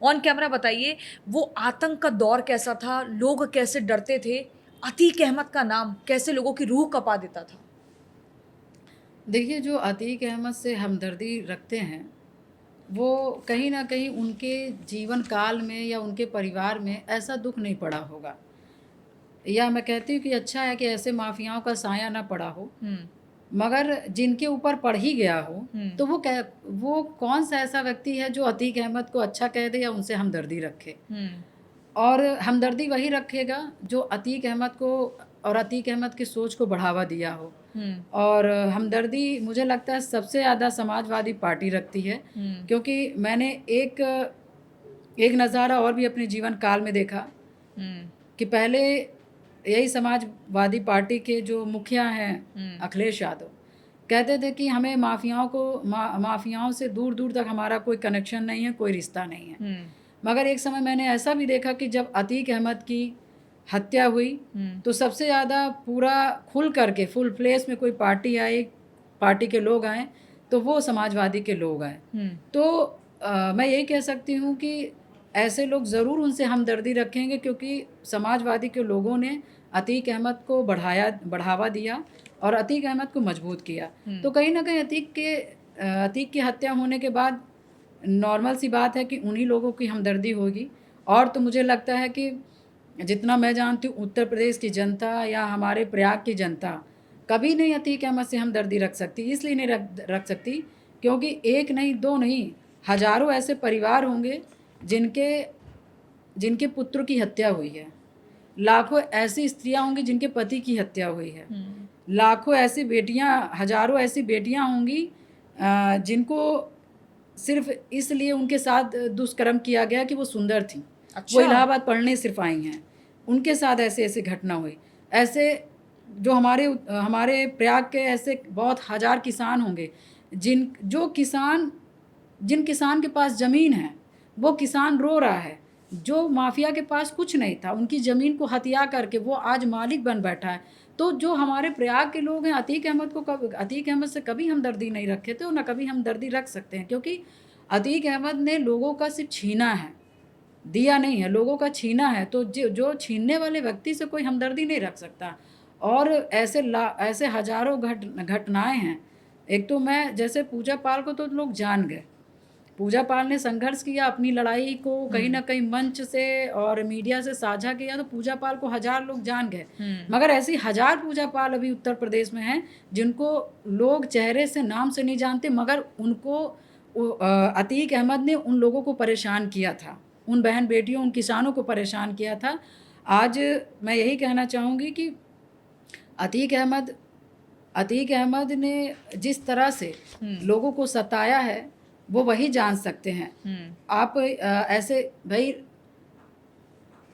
ऑन कैमरा बताइए वो आतंक का दौर कैसा था, लोग कैसे डरते थे, अतीक अहमद का नाम कैसे लोगों की रूह कपा देता था। देखिए, जो अतीक अहमद से हमदर्दी रखते हैं, वो कहीं ना कहीं उनके जीवन काल में या उनके परिवार में ऐसा दुख नहीं पड़ा होगा। या मैं कहती हूँ कि अच्छा है कि ऐसे माफियाओं का साया ना पड़ा हो। मगर जिनके ऊपर पड़ ही गया हो, तो वो कौन सा ऐसा व्यक्ति है जो अतीक अहमद को अच्छा कह दे या उनसे हमदर्दी रखे। और हमदर्दी वही रखेगा जो अतीक अहमद को और अतीक अहमद की सोच को बढ़ावा दिया हो। और हमदर्दी मुझे लगता है सबसे ज़्यादा समाजवादी पार्टी रखती है, क्योंकि मैंने एक नज़ारा और भी अपने जीवन काल में देखा कि पहले यही समाजवादी पार्टी के जो मुखिया हैं अखिलेश यादव कहते थे कि हमें माफियाओं से दूर दूर तक हमारा कोई कनेक्शन नहीं है, कोई रिश्ता नहीं है। मगर एक समय मैंने ऐसा भी देखा कि जब अतीक अहमद की हत्या हुई तो सबसे ज़्यादा पूरा खुल करके फुल प्लेस में कोई पार्टी आई, पार्टी के लोग आए तो वो समाजवादी के लोग आए। तो मैं यही कह सकती हूँ कि ऐसे लोग ज़रूर उनसे हमदर्दी रखेंगे, क्योंकि समाजवादी के लोगों ने अतीक अहमद को बढ़ावा दिया और अतीक अहमद को मजबूत किया। तो कहीं ना कहीं अतीक की हत्या होने के बाद नॉर्मल सी बात है कि उन्हीं लोगों की हमदर्दी होगी। और तो मुझे लगता है कि जितना मैं जानती हूँ उत्तर प्रदेश की जनता या हमारे प्रयाग की जनता कभी नहीं अतीक अहमद से हमदर्दी रख सकती। इसलिए नहीं रख सकती क्योंकि एक नहीं, दो नहीं, हजारों ऐसे परिवार होंगे जिनके पुत्र की हत्या हुई है। लाखों ऐसी स्त्रियां होंगी जिनके पति की हत्या हुई है। लाखों ऐसी बेटियां, हजारों ऐसी बेटियां होंगी जिनको सिर्फ इसलिए उनके साथ दुष्कर्म किया गया कि वो सुंदर थी। अच्छा। वो इलाहाबाद पढ़ने सिर्फ आई हैं, उनके साथ ऐसे ऐसे घटना हुई। ऐसे जो हमारे प्रयाग के ऐसे बहुत हजार किसान होंगे जिन किसान के पास ज़मीन है वो किसान रो रहा है। जो माफिया के पास कुछ नहीं था उनकी ज़मीन को हथिया करके वो आज मालिक बन बैठा है। तो जो हमारे प्रयाग के लोग हैं अतीक अहमद से कभी हमदर्दी नहीं रखे थे और ना कभी हमदर्दी रख सकते हैं, क्योंकि अतीक अहमद ने लोगों का सिर्फ छीना है, दिया नहीं है, लोगों का छीना है। तो जो छीनने वाले व्यक्ति से कोई हमदर्दी नहीं रख सकता। और ऐसे हजारों घटनाएं हैं। एक तो मैं जैसे पूजा पाल को तो लोग जान गए, पूजा पाल ने संघर्ष किया, अपनी लड़ाई को कहीं ना कहीं मंच से और मीडिया से साझा किया, तो पूजा पाल को हजार लोग जान गए। मगर ऐसी हजार पूजा पाल अभी उत्तर प्रदेश में हैं जिनको लोग चेहरे से, नाम से नहीं जानते, मगर उनको अतीक अहमद ने उन लोगों को परेशान किया था, उन बहन बेटियों, उन किसानों को परेशान किया था। आज मैं यही कहना चाहूँगी कि अतीक अहमद ने जिस तरह से लोगों को सताया है वो वही जान सकते हैं। आप ऐसे भाई,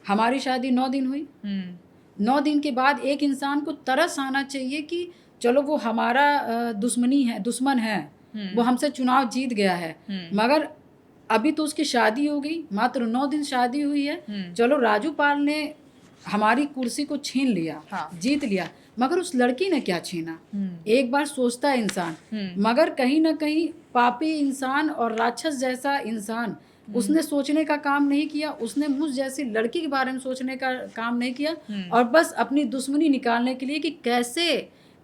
हमारी शादी 9 दिन हुई, 9 दिन के बाद एक इंसान को तरस आना चाहिए कि चलो वो हमारा दुश्मन है, वो हमसे चुनाव जीत गया है, मगर अभी तो उसकी शादी हो गई, मात्र 9 दिन शादी हुई है। चलो राजू पाल ने हमारी कुर्सी को छीन लिया, हाँ। जीत लिया, मगर उस लड़की ने क्या छीना? एक बार सोचता है इंसान। मगर कहीं ना कहीं पापी इंसान और राक्षस जैसा इंसान, उसने सोचने का काम नहीं किया, उसने मुझ जैसी लड़की के बारे में सोचने का काम नहीं किया, और बस अपनी दुश्मनी निकालने के लिए कि कैसे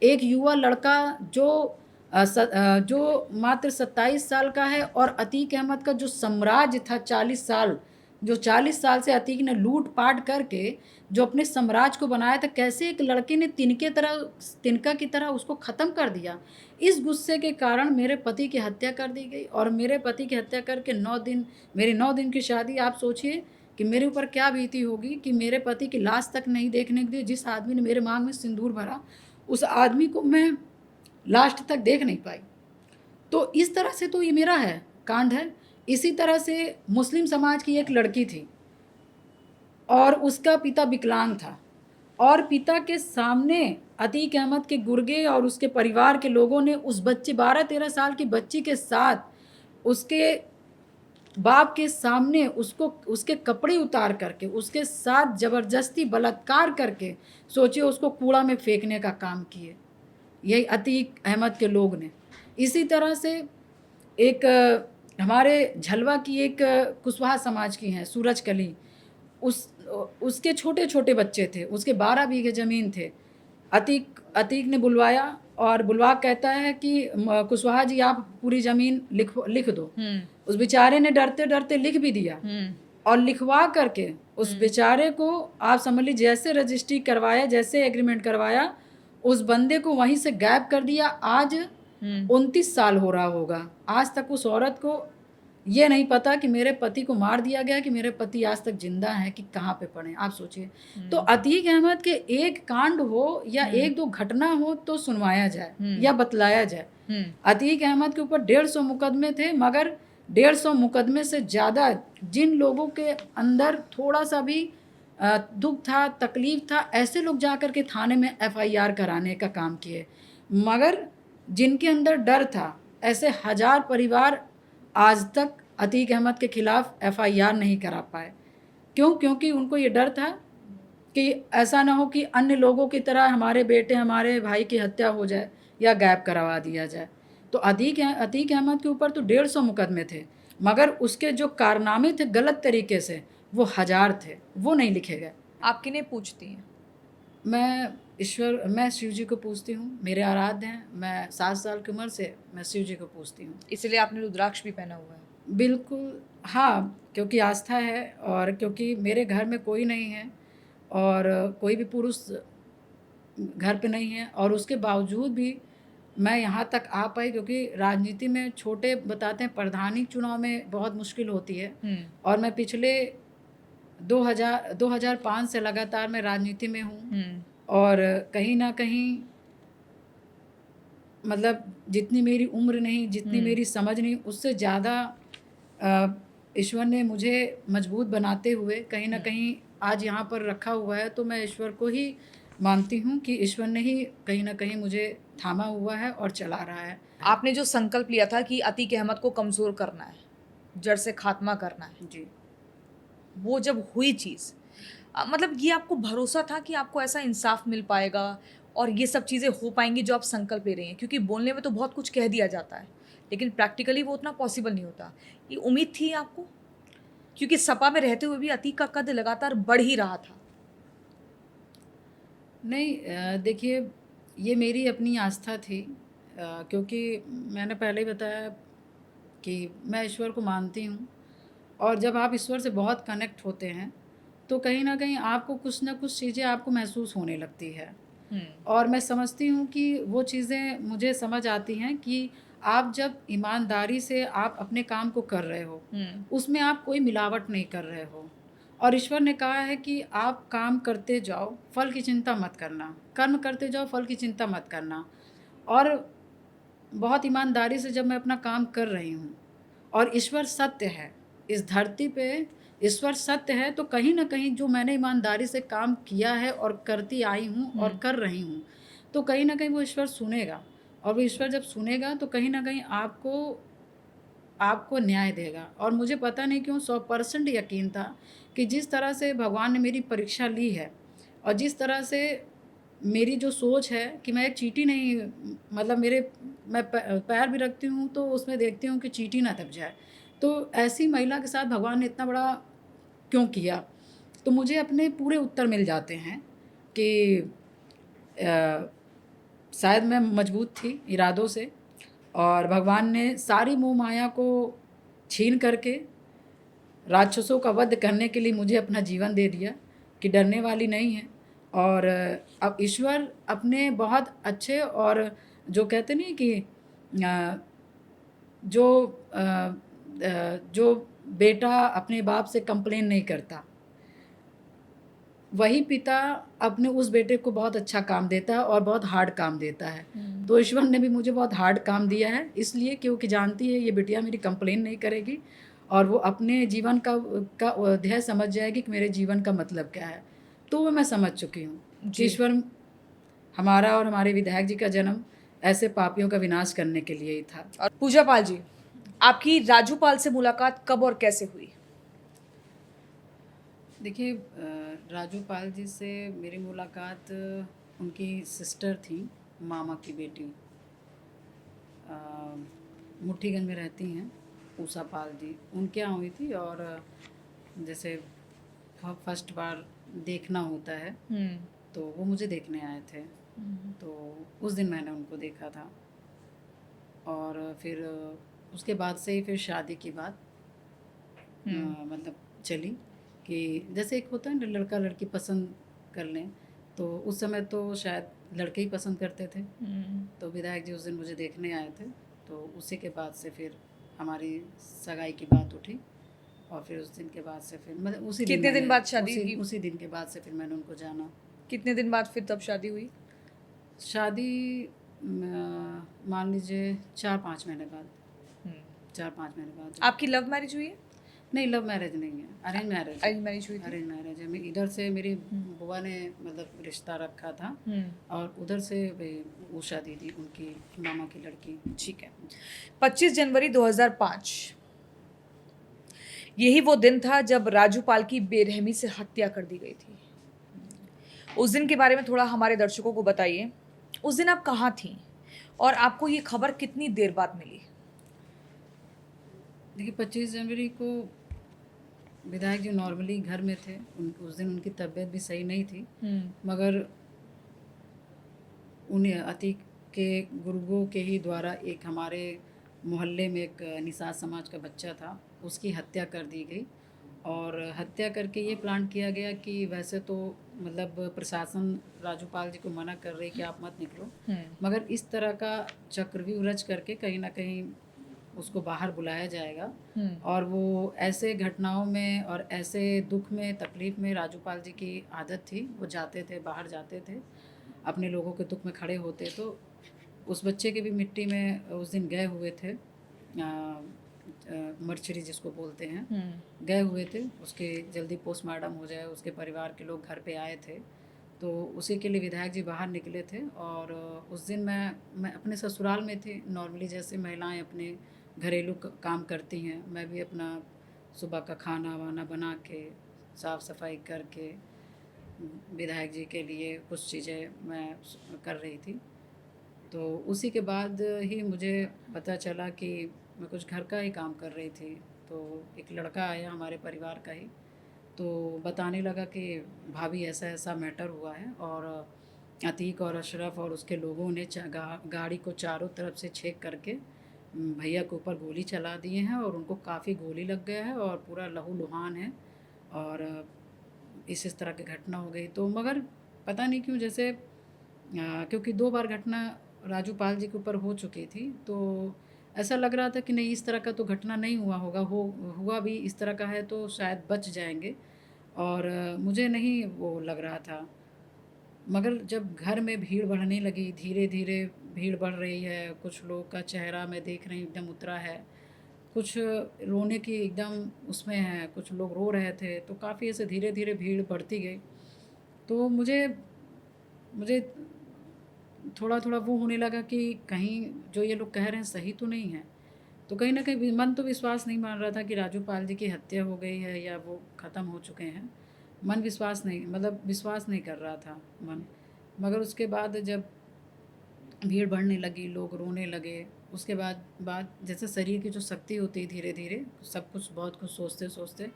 एक युवा लड़का जो मात्र 27 साल का है और अतीक अहमद का जो साम्राज्य था 40 साल से अतीक ने लूट पाट करके जो अपने साम्राज्य को बनाया था, कैसे एक लड़के ने तिनका की तरह उसको ख़त्म कर दिया। इस गुस्से के कारण मेरे पति की हत्या कर दी गई, और मेरे पति की हत्या करके 9 दिन, मेरी 9 दिन की शादी, आप सोचिए कि मेरे ऊपर क्या बीती होगी कि मेरे पति की लाश तक नहीं देखने के लिए जिस आदमी ने मेरे मांग में सिंदूर भरा, उस आदमी को मैं लास्ट तक देख नहीं पाई। तो इस तरह से तो ये मेरा है कांड है। इसी तरह से मुस्लिम समाज की एक लड़की थी और उसका पिता विकलांग था, और पिता के सामने अतीक अहमद के गुर्गे और उसके परिवार के लोगों ने उस बच्चे 12-13 साल की बच्ची के साथ उसके बाप के सामने उसके कपड़े उतार करके उसके साथ ज़बरदस्ती बलात्कार करके, सोचिए, उसको कूड़ा में फेंकने का काम किए यही अतीक अहमद के लोग ने। इसी तरह से एक हमारे झलवा की एक कुशवाहा समाज की हैं सूरजकली, उसके छोटे छोटे बच्चे थे, उसके 12 बीघे ज़मीन थे। अतीक ने बुलवाया और बुलवा कहता है कि कुशवाहा जी आप पूरी ज़मीन लिख दो। उस बेचारे ने डरते डरते लिख भी दिया, और लिखवा करके उस बेचारे को आप समझ लीजिए जैसे रजिस्ट्री करवाया, जैसे एग्रीमेंट करवाया, उस बंदे को वहीं से गायब कर दिया। आज 29 साल हो रहा होगा, आज तक उस औरत को ये नहीं पता कि मेरे पति को मार दिया गया कि मेरे पति आज तक जिंदा हैं कि कहाँ पे पड़े हैं। आप सोचिए। तो अतीक अहमद के एक कांड हो या एक दो घटना हो तो सुनवाया जाए या बतलाया जाए। अतीक अहमद के ऊपर 150 मुकदमे थे, मगर 150 मुकदमे से ज़्यादा जिन लोगों के अंदर थोड़ा सा भी दुख था, तकलीफ था, ऐसे लोग जा कर के थाने में FIR कराने का काम किए। मगर जिनके अंदर डर था, ऐसे 1000 परिवार आज तक अतीक अहमद के खिलाफ FIR नहीं करा पाए। क्यों? क्योंकि उनको ये डर था कि ऐसा ना हो कि अन्य लोगों की तरह हमारे बेटे, हमारे भाई की हत्या हो जाए या गायब करवा दिया जाए। तो अतीक अहमद के ऊपर तो 150 मुकदमे थे, मगर उसके जो कारनामे थे गलत तरीके से, वो 1000 थे, वो नहीं लिखे गए। आप किन्हें पूछती हैं? मैं शिव जी को पूछती हूँ, मेरे आराध्य हैं। मैं 7 साल की उम्र से मैं शिव जी को पूछती हूँ। इसलिए आपने रुद्राक्ष भी पहना हुआ है? बिल्कुल, हाँ, क्योंकि आस्था है और क्योंकि मेरे घर में कोई नहीं है और कोई भी पुरुष घर पे नहीं है, और उसके बावजूद भी मैं यहाँ तक आ पाई क्योंकि राजनीति में छोटे बताते हैं प्रधानी चुनाव में बहुत मुश्किल होती है। और मैं पिछले 2005 से लगातार मैं राजनीति में हूँ, और कहीं ना कहीं मतलब जितनी मेरी उम्र नहीं, जितनी मेरी समझ नहीं, उससे ज़्यादा ईश्वर ने मुझे मजबूत बनाते हुए कहीं ना कहीं आज यहाँ पर रखा हुआ है। तो मैं ईश्वर को ही मानती हूँ कि ईश्वर ने ही कहीं ना कहीं मुझे थामा हुआ है और चला रहा है। आपने जो संकल्प लिया था कि अतीक अहमद को कमज़ोर करना है, जड़ से खात्मा करना है, जी, वो जब हुई चीज़, मतलब ये आपको भरोसा था कि आपको ऐसा इंसाफ मिल पाएगा और ये सब चीज़ें हो पाएंगी जो आप संकल्प ले रही हैं? क्योंकि बोलने में तो बहुत कुछ कह दिया जाता है, लेकिन प्रैक्टिकली वो उतना पॉसिबल नहीं होता। ये उम्मीद थी आपको? क्योंकि सपा में रहते हुए भी अतीक का कद लगातार बढ़ ही रहा था। नहीं, देखिए, ये मेरी अपनी आस्था थी, क्योंकि मैंने पहले ही बताया कि मैं ईश्वर को मानती हूँ, और जब आप ईश्वर से बहुत कनेक्ट होते हैं तो कहीं ना कहीं आपको कुछ ना कुछ चीज़ें आपको महसूस होने लगती है। और मैं समझती हूँ कि वो चीज़ें मुझे समझ आती हैं कि आप जब ईमानदारी से आप अपने काम को कर रहे हो, उसमें आप कोई मिलावट नहीं कर रहे हो, और ईश्वर ने कहा है कि आप काम करते जाओ, फल की चिंता मत करना, कर्म करते जाओ, फल की चिंता मत करना। और बहुत ईमानदारी से जब मैं अपना काम कर रही हूँ और ईश्वर सत्य है, इस धरती पे ईश्वर सत्य है, तो कहीं ना कहीं जो मैंने ईमानदारी से काम किया है और करती आई हूँ और कर रही हूँ, तो कहीं ना कहीं वो ईश्वर सुनेगा। और वो ईश्वर जब सुनेगा तो कहीं ना कहीं आपको आपको न्याय देगा। और मुझे पता नहीं क्यों 100% यकीन था कि जिस तरह से भगवान ने मेरी परीक्षा ली है, और जिस तरह से मेरी जो सोच है कि मैं एक चींटी नहीं, मतलब मैं पैर भी रखती हूँ तो उसमें देखती हूँ कि चींटी ना दब जाए। तो ऐसी महिला के साथ भगवान ने इतना बड़ा क्यों किया? तो मुझे अपने पूरे उत्तर मिल जाते हैं कि शायद मैं मजबूत थी इरादों से, और भगवान ने सारी मोह माया को छीन करके राक्षसों का वध करने के लिए मुझे अपना जीवन दे दिया कि डरने वाली नहीं है। और अब ईश्वर अपने बहुत अच्छे, और जो कहते नहीं कि अ, जो जो बेटा अपने बाप से कंप्लेन नहीं करता, वही पिता अपने उस बेटे को बहुत अच्छा काम देता है और बहुत हार्ड काम देता है। तो ईश्वर ने भी मुझे बहुत हार्ड काम दिया है, इसलिए क्योंकि जानती है ये बिटिया मेरी कंप्लेन नहीं करेगी, और वो अपने जीवन का ध्येय समझ जाएगी कि मेरे जीवन का मतलब क्या है। तो वो मैं समझ चुकी हूँ कि जी। ईश्वर हमारा और हमारे विधायक जी का जन्म ऐसे पापियों का विनाश करने के लिए ही था। और पूजा पाल जी, आपकी राजू पाल से मुलाकात कब और कैसे हुई? देखिए, राजू पाल जी से मेरी मुलाकात उनकी सिस्टर थी, मामा की बेटी, मुठ्ठीगंज में रहती हैं, उषा पाल जी, उनके यहाँ हुई थी। और जैसे फर्स्ट बार देखना होता है, तो वो मुझे देखने आए थे, तो उस दिन मैंने उनको देखा था। और फिर उसके बाद से ही फिर शादी की बात मतलब चली, कि जैसे एक होता है ना लड़का लड़की पसंद कर लें, तो उस समय तो शायद लड़के ही पसंद करते थे। तो विधायक जी उस दिन मुझे देखने आए थे, तो उसी के बाद से फिर हमारी सगाई की बात उठी और फिर उस दिन के बाद से फिर मतलब उसी दिन कितने दिन मैंने- बाद शादी उसी की? उसी दिन के बाद से फिर मैंने उनको जाना। कितने दिन बाद फिर तब शादी हुई? शादी मान लीजिए 4-5 महीने बाद, हम्म। 4-5 महीने बाद। आपकी लव मैरिज हुई है? नहीं, लव मैरिज नहीं है, अरेंज मैरिज है। अरेंज मैरिज हुई थी? अरेंज मैरिज है। इधर से मेरी बुआ ने मतलब रिश्ता रखा था और उधर से उषा दीदी उनकी मामा की लड़की। ठीक है। 25 जनवरी 2005 यही वो दिन था जब राजू पाल की बेरहमी से हत्या कर दी गई थी। उस दिन के बारे में थोड़ा हमारे दर्शकों को बताइए। उस दिन आप कहाँ थी और आपको ये खबर कितनी देर बाद मिली? देखिए 25 जनवरी को विधायक जी नॉर्मली घर में थे। उस दिन उनकी तबीयत भी सही नहीं थी, मगर उन्हें अतीक के गुर्गों के ही द्वारा एक हमारे मोहल्ले में एक निषाद समाज का बच्चा था, उसकी हत्या कर दी गई। और हत्या करके ये प्लान किया गया कि वैसे तो मतलब प्रशासन राजूपाल जी को मना कर रही कि आप मत निकलो, मगर इस तरह का चक्रव्यूह रच करके कहीं ना कहीं उसको बाहर बुलाया जाएगा। और वो ऐसे घटनाओं में और ऐसे दुख में तकलीफ़ में राजूपाल जी की आदत थी, वो जाते थे, बाहर जाते थे, अपने लोगों के दुख में खड़े होते। तो उस बच्चे के भी मिट्टी में उस दिन गए हुए थे, मर्चरी जिसको बोलते हैं, गए हुए थे, उसके जल्दी पोस्टमार्टम हो जाए। उसके परिवार के लोग घर पे आए थे, तो उसी के लिए विधायक जी बाहर निकले थे। और उस दिन मैं अपने ससुराल में थी। नॉर्मली जैसे महिलाएं अपने घरेलू काम करती हैं, मैं भी अपना सुबह का खाना वाना बना के साफ़ सफाई करके विधायक जी के लिए कुछ चीज़ें मैं कर रही थी। तो उसी के बाद ही मुझे पता चला कि मैं कुछ घर का ही काम कर रही थी, तो एक लड़का आया हमारे परिवार का ही, तो बताने लगा कि भाभी ऐसा ऐसा मैटर हुआ है और अतीक और अशरफ और उसके लोगों ने गाड़ी को चारों तरफ से छेक करके भैया के ऊपर गोली चला दिए हैं और उनको काफ़ी गोली लग गया है और पूरा लहूलुहान है और इस तरह की घटना हो गई। तो मगर पता नहीं क्यों जैसे क्योंकि 2 बार घटना राजू पाल जी के ऊपर हो चुकी थी, तो ऐसा लग रहा था कि नहीं इस तरह का तो घटना नहीं हुआ होगा, हुआ भी इस तरह का है तो शायद बच जाएंगे। और मुझे नहीं वो लग रहा था। मगर जब घर में भीड़ बढ़ने लगी, धीरे धीरे भीड़ बढ़ रही है, कुछ लोग का चेहरा मैं देख रही हूँ एकदम उतरा है, कुछ रोने की एकदम उसमें है, कुछ लोग रो रहे थे, तो काफ़ी ऐसे धीरे धीरे भीड़ बढ़ती गई। तो मुझे मुझे थोड़ा थोड़ा वो होने लगा कि कहीं जो ये लोग कह रहे हैं सही तो नहीं है। तो कहीं ना कहीं मन तो विश्वास नहीं मान रहा था कि राजू पाल जी की हत्या हो गई है या वो ख़त्म हो चुके हैं। मन विश्वास नहीं, मतलब विश्वास नहीं कर रहा था मन। मगर उसके बाद जब भीड़ बढ़ने लगी, लोग रोने लगे, उसके बाद जैसे शरीर की जो शक्ति होती है धीरे धीरे सब कुछ बहुत कुछ सोचते सोचते,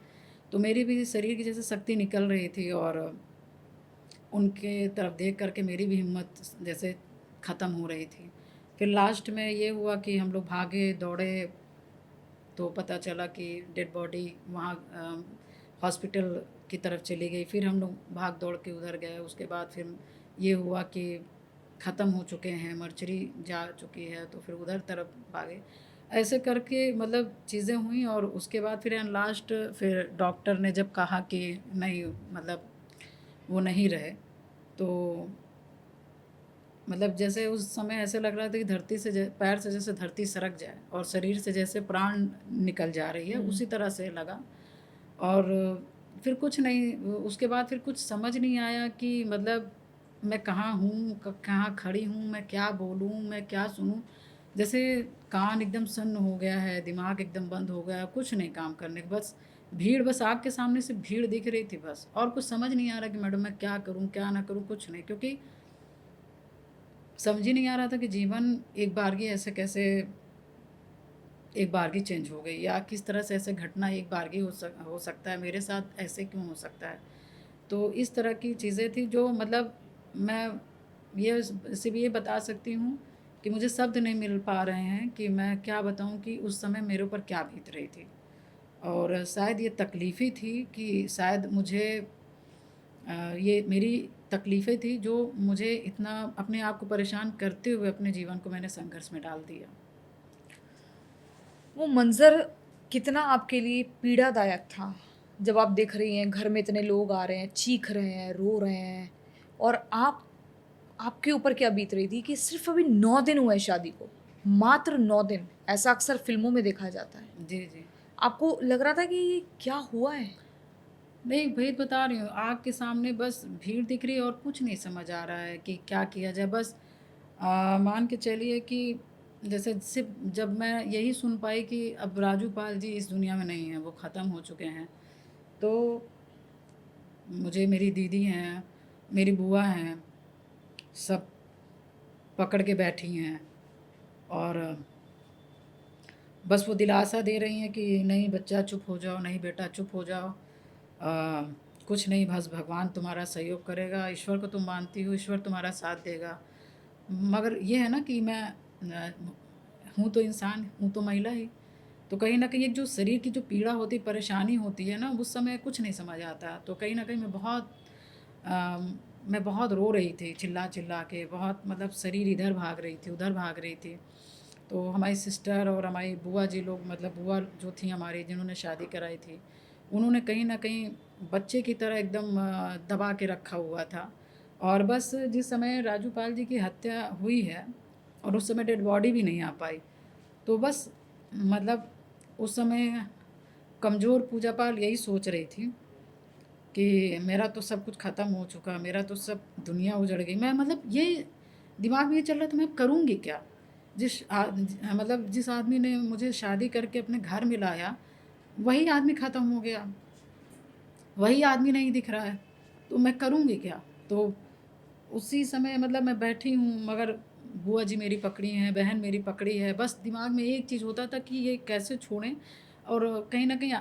तो मेरी भी शरीर की जैसे शक्ति निकल रही थी और उनके तरफ देख करके मेरी भी हिम्मत जैसे ख़त्म हो रही थी। फिर लास्ट में ये हुआ कि हम लोग भागे दौड़े, तो पता चला कि डेड बॉडी वहाँ हॉस्पिटल की तरफ चली गई। फिर हम लोग भाग दौड़ के उधर गए। उसके बाद फिर ये हुआ कि ख़त्म हो चुके हैं, मर्चरी जा चुकी है, तो फिर उधर तरफ भागे। ऐसे करके मतलब चीज़ें हुई और उसके बाद फिर लास्ट फिर डॉक्टर ने जब कहा कि नहीं मतलब वो नहीं रहे, तो मतलब जैसे उस समय ऐसे लग रहा था कि धरती से पैर से जैसे धरती सरक जाए और शरीर से जैसे प्राण निकल जा रही है, उसी तरह से लगा। और फिर कुछ नहीं, उसके बाद फिर कुछ समझ नहीं आया कि मतलब मैं कहाँ हूँ, कहाँ खड़ी हूँ, मैं क्या बोलूँ, मैं क्या सुनूँ। जैसे कान एकदम सुन्न हो गया है, दिमाग एकदम बंद हो गया, कुछ नहीं काम करने का, बस भीड़, बस आग के सामने से भीड़ दिख रही थी बस। और कुछ समझ नहीं आ रहा कि मैडम मैं क्या करूँ क्या ना करूँ, कुछ नहीं, क्योंकि समझ ही नहीं आ रहा था कि जीवन एक बारगी ऐसे कैसे एक बारगी चेंज हो गई, या किस तरह से ऐसे घटना एक बारगी हो सकता है, मेरे साथ ऐसे क्यों हो सकता है। तो इस तरह की चीज़ें थी जो मतलब मैं ये सिर्फ ये बता सकती हूँ कि मुझे शब्द नहीं मिल पा रहे हैं कि मैं क्या बताऊँ कि उस समय मेरे ऊपर क्या बीत रही थी। और शायद ये तकलीफ़ी थी कि शायद मुझे ये मेरी तकलीफ़ें थी जो मुझे इतना अपने आप को परेशान करते हुए अपने जीवन को मैंने संघर्ष में डाल दिया। वो मंज़र कितना आपके लिए पीड़ादायक था? जब आप देख रही हैं घर में इतने लोग आ रहे हैं, चीख रहे हैं, रो रहे हैं और आपके ऊपर क्या बीत रही थी कि सिर्फ़ अभी 9 दिन हुए हैं शादी को, मात्र 9 दिन, ऐसा अक्सर फ़िल्मों में देखा जाता है। जी, जी। आपको लग रहा था कि ये क्या हुआ है? नहीं, वही बता रही हूँ, आँख के सामने बस भीड़ दिख रही है और कुछ नहीं समझ आ रहा है कि क्या किया जाए। बस मान के चलिए कि जैसे सिर्फ़ जब मैं यही सुन पाई कि अब राजू पाल जी इस दुनिया में नहीं हैं, वो ख़त्म हो चुके हैं। तो मुझे मेरी दीदी हैं, मेरी बुआ हैं, सब पकड़ के बैठी हैं और बस वो दिलासा दे रही हैं कि नहीं बच्चा चुप हो जाओ, नहीं बेटा चुप हो जाओ। कुछ नहीं, बस भगवान तुम्हारा सहयोग करेगा, ईश्वर को तुम मानती हो, ईश्वर तुम्हारा साथ देगा। मगर ये है ना कि मैं हूँ तो इंसान, हूँ तो महिला ही। तो कहीं न कहीं एक जो शरीर की जो पीड़ा होती है, परेशानी होती है ना, उस समय कुछ नहीं समझ आता। तो कहीं न कहीं मैं बहुत रो रही थी चिल्ला-चिल्ला के, बहुत मतलब शरीर इधर भाग रही थी, उधर भाग रही थी। तो हमारी सिस्टर और हमारी बुआ जी लोग, मतलब बुआ जो थी हमारी, जिन्होंने शादी कराई थी, उन्होंने कहीं न कहीं बच्चे की तरह एकदम दबा के रखा हुआ था। और बस जिस समय राजू पाल जी की हत्या हुई है और उस समय डेड बॉडी भी नहीं आ पाई, तो बस मतलब उस समय कमज़ोर पूजा पाल यही सोच रही थी कि मेरा तो सब कुछ ख़त्म हो चुका, मेरा तो सब दुनिया उजड़ गई। मैं मतलब ये दिमाग में ये चल रहा था, मैं करूँगी क्या? मतलब जिस आदमी ने मुझे शादी करके अपने घर में लाया, वही आदमी ख़त्म हो गया, वही आदमी नहीं दिख रहा है, तो मैं करूँगी क्या? तो उसी समय मतलब मैं बैठी हूँ, मगर बुआ जी मेरी पकड़ी हैं, बहन मेरी पकड़ी है। बस दिमाग में एक चीज़ होता था कि ये कैसे छोड़ें। और कहीं न कहीं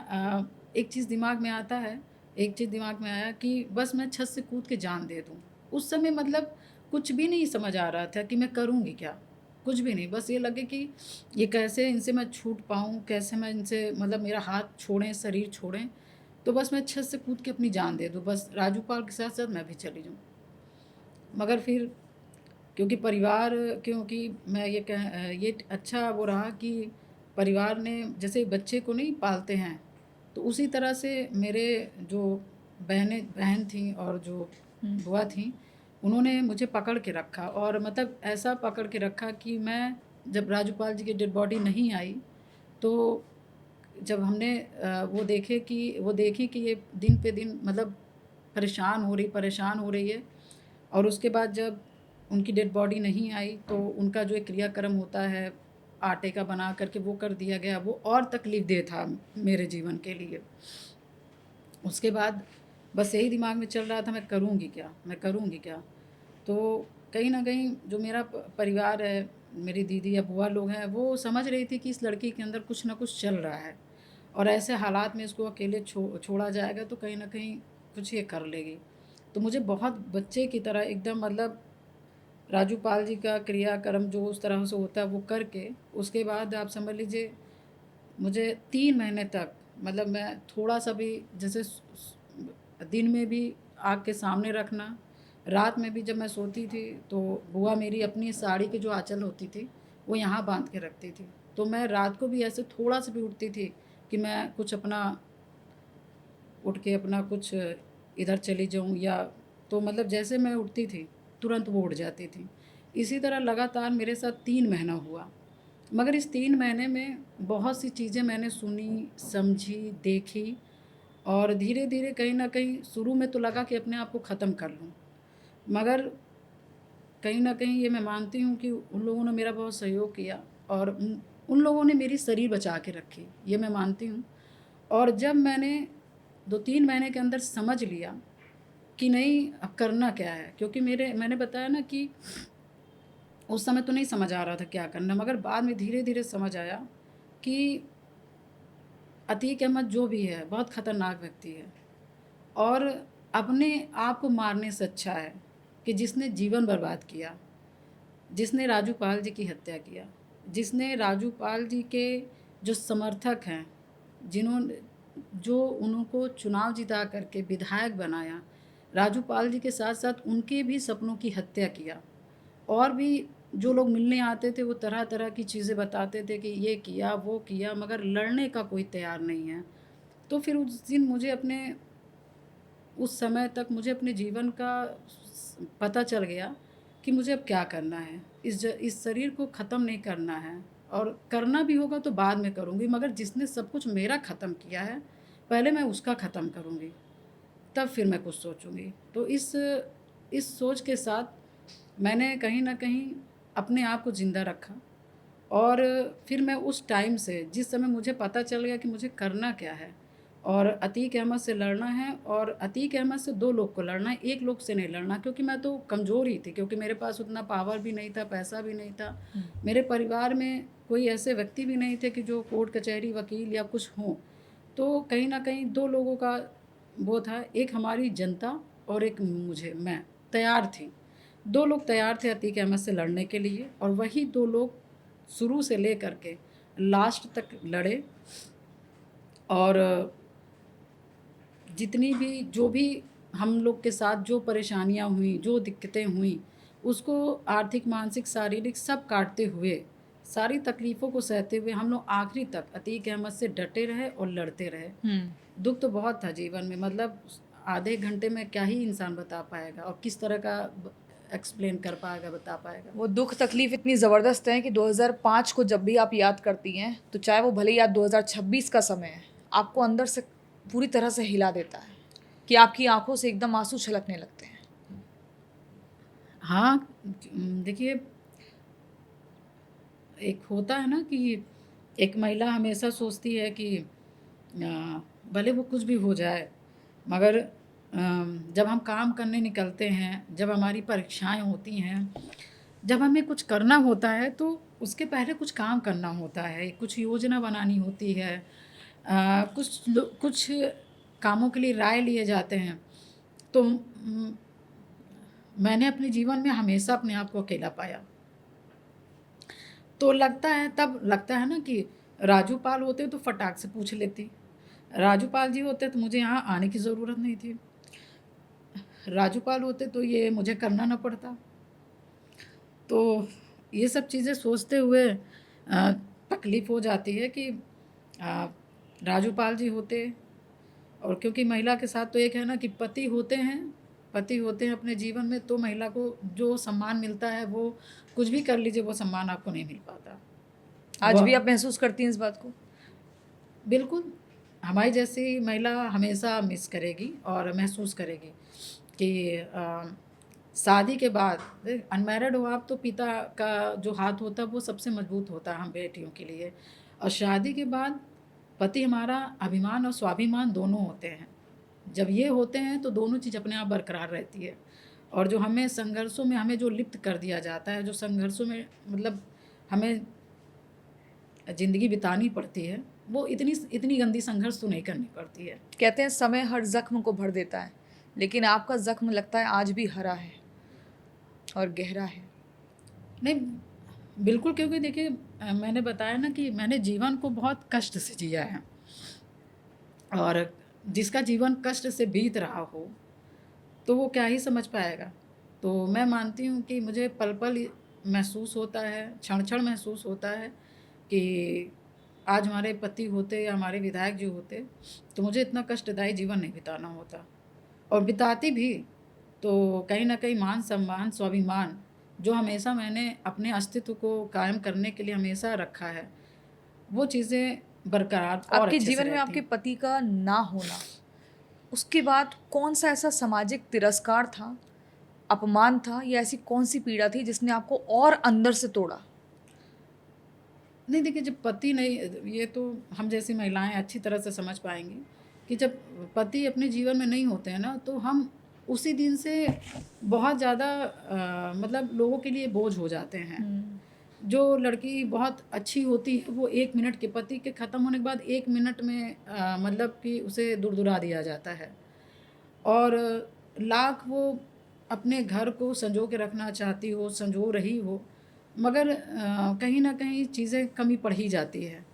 एक चीज़ दिमाग में आता है, एक चीज़ दिमाग में आया कि बस मैं छत से कूद के जान दे दूँ। उस समय मतलब कुछ भी नहीं समझ आ रहा था कि मैं करूँगी क्या? कुछ भी नहीं, बस ये लगे कि ये कैसे इनसे मैं छूट पाऊँ, कैसे मैं इनसे मतलब मेरा हाथ छोड़ें, शरीर छोड़ें। तो बस मैं छत से कूद के अपनी जान दे दूँ, बस राजू पाल के साथ-साथ मैं भी चली जाऊँ। मगर फिर क्योंकि मैं ये अच्छा वो रहा कि परिवार ने जैसे बच्चे को नहीं पालते हैं, तो उसी तरह से मेरे जो बहन थीं और जो हुँ। बुआ थीं, उन्होंने मुझे पकड़ के रखा और मतलब ऐसा पकड़ के रखा कि मैं जब राजूपाल जी की डेड बॉडी नहीं आई, तो जब हमने वो देखी कि ये दिन पे दिन मतलब परेशान हो रही है। और उसके बाद जब उनकी डेड बॉडी नहीं आई, तो उनका जो एक क्रियाक्रम होता है आटे का बना करके वो कर दिया गया, वो और तकलीफ़ देह था मेरे जीवन के लिए। उसके बाद बस यही दिमाग में चल रहा था, मैं करूँगी क्या, मैं करूँगी क्या? तो कहीं न कहीं जो मेरा परिवार है, मेरी दीदी या बुआ लोग हैं, वो समझ रही थी कि इस लड़की के अंदर कुछ न कुछ चल रहा है और ऐसे हालात में इसको अकेले छोड़ा जाएगा तो कहीं न कहीं कुछ ये कर लेगी। तो मुझे बहुत बच्चे की तरह एकदम मतलब राजू पाल जी का क्रियाक्रम जो उस तरह से होता है वो करके, उसके बाद आप समझ लीजिए मुझे 3 महीने तक मतलब मैं थोड़ा-सा भी जैसे दिन में भी आग के सामने रखना, रात में भी जब मैं सोती थी तो बुआ मेरी अपनी साड़ी की जो आँचल होती थी, वो यहाँ बाँध के रखती थी। तो मैं रात को भी ऐसे थोड़ा-सा भी उठती थी कि मैं कुछ अपना उठ के अपना कुछ इधर चली जाऊँ या तो मतलब जैसे मैं उठती थी, तुरंत वो उठ जाती थी। इसी तरह लगातार मेरे साथ 3 महीना हुआ। मगर इस 3 महीने में बहुत सी चीज़ें मैंने सुनी, समझी, देखी और धीरे-धीरे कहीं न कहीं शुरू में तो लगा कि अपने आप को ख़त्म कर लूँ। मगर कहीं न कहीं ये मैं मानती हूँ कि उन लोगों ने मेरा बहुत सहयोग किया और उन लोगों ने मेरी शरीर बचा के रखी, ये मैं मानती हूँ। और जब मैंने 2-3 महीने के अंदर समझ लिया कि नहीं अब करना क्या है, क्योंकि मैंने बताया ना कि उस समय तो नहीं समझ आ रहा था क्या करना, मगर बाद में धीरे-धीरे समझ आया कि अतीक अहमद जो भी है बहुत ख़तरनाक व्यक्ति है और अपने आप को मारने से अच्छा है कि जिसने जीवन बर्बाद किया, जिसने राजू पाल जी की हत्या किया, जिसने राजू पाल जी के जो समर्थक हैं, जिन्होंने जो उनको चुनाव जिता करके विधायक बनाया, राजू पाल जी के साथ-साथ उनके भी सपनों की हत्या किया और भी जो लोग मिलने आते थे वो तरह तरह की चीज़ें बताते थे कि ये किया वो किया, मगर लड़ने का कोई तैयार नहीं है। तो फिर उस दिन मुझे अपने उस समय तक मुझे अपने जीवन का पता चल गया कि मुझे अब क्या करना है। इस शरीर को ख़त्म नहीं करना है, और करना भी होगा तो बाद में करूँगी, मगर जिसने सब कुछ मेरा ख़त्म किया है पहले मैं उसका ख़त्म करूँगी, तब फिर मैं कुछ सोचूँगी। तो इस सोच के साथ मैंने कहीं न कहीं अपने आप को ज़िंदा रखा, और फिर मैं उस टाइम से, जिस समय मुझे पता चल गया कि मुझे करना क्या है और अतीक अहमद से लड़ना है, और अतीक अहमद से 2 लोग को लड़ना है, 1 लोग से नहीं लड़ना, क्योंकि मैं तो कमज़ोर ही थी, क्योंकि मेरे पास उतना पावर भी नहीं था, पैसा भी नहीं था। मेरे परिवार में कोई ऐसे व्यक्ति भी नहीं थे कि जो कोर्ट कचहरी वकील या कुछ हों। तो कहीं न कहीं 2 लोगों का वो था, एक हमारी जनता और एक मैं तैयार थी। 2 लोग तैयार थे अतीक अहमद से लड़ने के लिए, और वही 2 लोग शुरू से लेकर के लास्ट तक लड़े। और जितनी भी जो भी हम लोग के साथ जो परेशानियां हुई, जो दिक्कतें हुई, उसको आर्थिक, मानसिक, शारीरिक सब काटते हुए, सारी तकलीफ़ों को सहते हुए हम लोग आखिरी तक अतीक अहमद से डटे रहे और लड़ते रहे। दुख तो बहुत था जीवन में, मतलब आधे घंटे में क्या ही इंसान बता पाएगा, और किस तरह का एक्सप्लेन कर पाएगा, बता पाएगा। वो दुख तकलीफ इतनी ज़बरदस्त है कि 2005 को जब भी आप याद करती हैं तो चाहे वो भले ही आज 2026 का समय है, आपको अंदर से पूरी तरह से हिला देता है कि आपकी आंखों से एकदम आंसू छलकने लगते हैं। हाँ, देखिए, एक होता है ना कि एक महिला हमेशा सोचती है कि भले वो कुछ भी हो जाए, मगर जब हम काम करने निकलते हैं, जब हमारी परीक्षाएं होती हैं, जब हमें कुछ करना होता है, तो उसके पहले कुछ काम करना होता है, कुछ योजना बनानी होती है, कुछ कामों के लिए राय लिए जाते हैं। तो मैंने अपने जीवन में हमेशा अपने आप को अकेला पाया। तो तब लगता है ना कि राजू पाल होते तो फटाक से पूछ लेती, राजू पाल जी होते तो मुझे यहाँ आने की ज़रूरत नहीं थी, राजू पाल होते तो ये मुझे करना ना पड़ता। तो ये सब चीज़ें सोचते हुए तकलीफ़ हो जाती है कि राजू पाल जी होते। और क्योंकि महिला के साथ तो एक है ना कि पति होते हैं अपने जीवन में, तो महिला को जो सम्मान मिलता है, वो कुछ भी कर लीजिए, वो सम्मान आपको नहीं मिल पाता। आज भी वह आप महसूस करती हैं इस बात को? बिल्कुल, हमारी जैसी महिला हमेशा मिस करेगी और महसूस करेगी कि शादी के बाद अनमैरिड हो आप, तो पिता का जो हाथ होता है वो सबसे मजबूत होता है हम बेटियों के लिए, और शादी के बाद पति हमारा अभिमान और स्वाभिमान दोनों होते हैं। जब ये होते हैं तो दोनों चीज़ अपने आप बरकरार रहती है। और जो हमें संघर्षों में हमें जो लिप्त कर दिया जाता है, जो संघर्षों में मतलब हमें ज़िंदगी बितानी पड़ती है, वो इतनी इतनी गंदी संघर्ष तो नहीं करनी पड़ती है। कहते हैं समय हर जख्म को भर देता है, लेकिन आपका जख्म लगता है आज भी हरा है और गहरा है। नहीं, बिल्कुल, क्योंकि देखिए मैंने बताया ना कि मैंने जीवन को बहुत कष्ट से जिया है, और जिसका जीवन कष्ट से बीत रहा हो तो वो क्या ही समझ पाएगा। तो मैं मानती हूँ कि मुझे पल पल महसूस होता है, क्षण क्षण महसूस होता है कि आज हमारे पति होते या हमारे विधायक जी होते तो मुझे इतना कष्टदायी जीवन नहीं बिताना होता, और बिताती भी तो कहीं ना कहीं मान सम्मान स्वाभिमान जो हमेशा मैंने अपने अस्तित्व को कायम करने के लिए हमेशा रखा है, वो चीज़ें बरकरार और आपके अच्छे से जीवन में रहती आपके हैं। पति का ना होना, उसके बाद कौन सा ऐसा सामाजिक तिरस्कार था, अपमान था, या ऐसी कौन सी पीड़ा थी जिसने आपको और अंदर से तोड़ा? नहीं, देखिए, जब पति नहीं, ये तो हम जैसी महिलाएं अच्छी तरह से समझ पाएंगी कि जब पति अपने जीवन में नहीं होते हैं ना, तो हम उसी दिन से बहुत ज़्यादा मतलब लोगों के लिए बोझ हो जाते हैं। जो लड़की बहुत अच्छी होती है वो 1 मिनट के पति के ख़त्म होने के बाद 1 मिनट में मतलब कि उसे दुरदुरा दिया जाता है, और लाख वो अपने घर को संजो के रखना चाहती हो, संजो रही हो, मगर कहीं न कहीं चीज़ें कमी पड़ ही जाती है।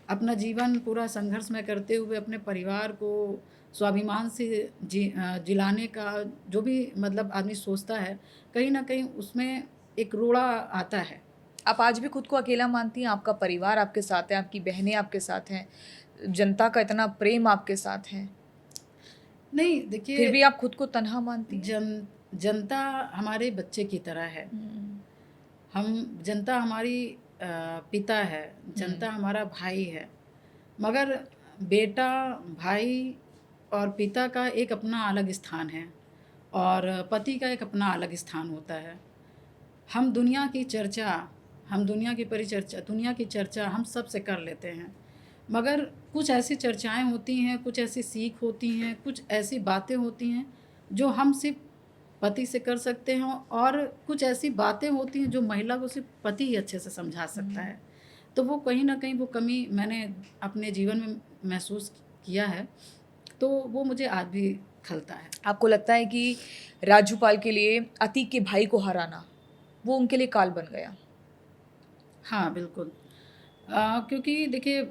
अपना जीवन पूरा संघर्ष में करते हुए अपने परिवार को स्वाभिमान से जिलाने का जो भी मतलब आदमी सोचता है, कहीं न कहीं उसमें एक रोड़ा आता है। आप आज भी खुद को अकेला मानती हैं? आपका परिवार आपके साथ है, आपकी बहनें आपके साथ हैं, जनता का इतना प्रेम आपके साथ है, नहीं फिर देखिए, भी आप खुद को तन्हा मानती हैं? जनता हमारे बच्चे की तरह है। हम जनता हमारी पिता है, जनता हमारा भाई है। मगर बेटा, भाई और पिता का एक अपना अलग स्थान है और पति का एक अपना अलग स्थान होता है। हम दुनिया की चर्चा, हम दुनिया की परिचर्चा, दुनिया की चर्चा हम सब से कर लेते हैं, मगर कुछ ऐसी चर्चाएं होती हैं, कुछ ऐसी सीख होती हैं, कुछ ऐसी बातें होती हैं जो हम सिर्फ पति से कर सकते हैं, और कुछ ऐसी बातें होती हैं जो महिला को सिर्फ पति ही अच्छे से समझा सकता है। तो वो कहीं ना कहीं वो कमी मैंने अपने जीवन में महसूस किया है, तो वो मुझे आज भी खलता है। आपको लगता है कि राजूपाल के लिए अतीक के भाई को हराना वो उनके लिए काल बन गया? हाँ बिल्कुल। क्योंकि देखिए,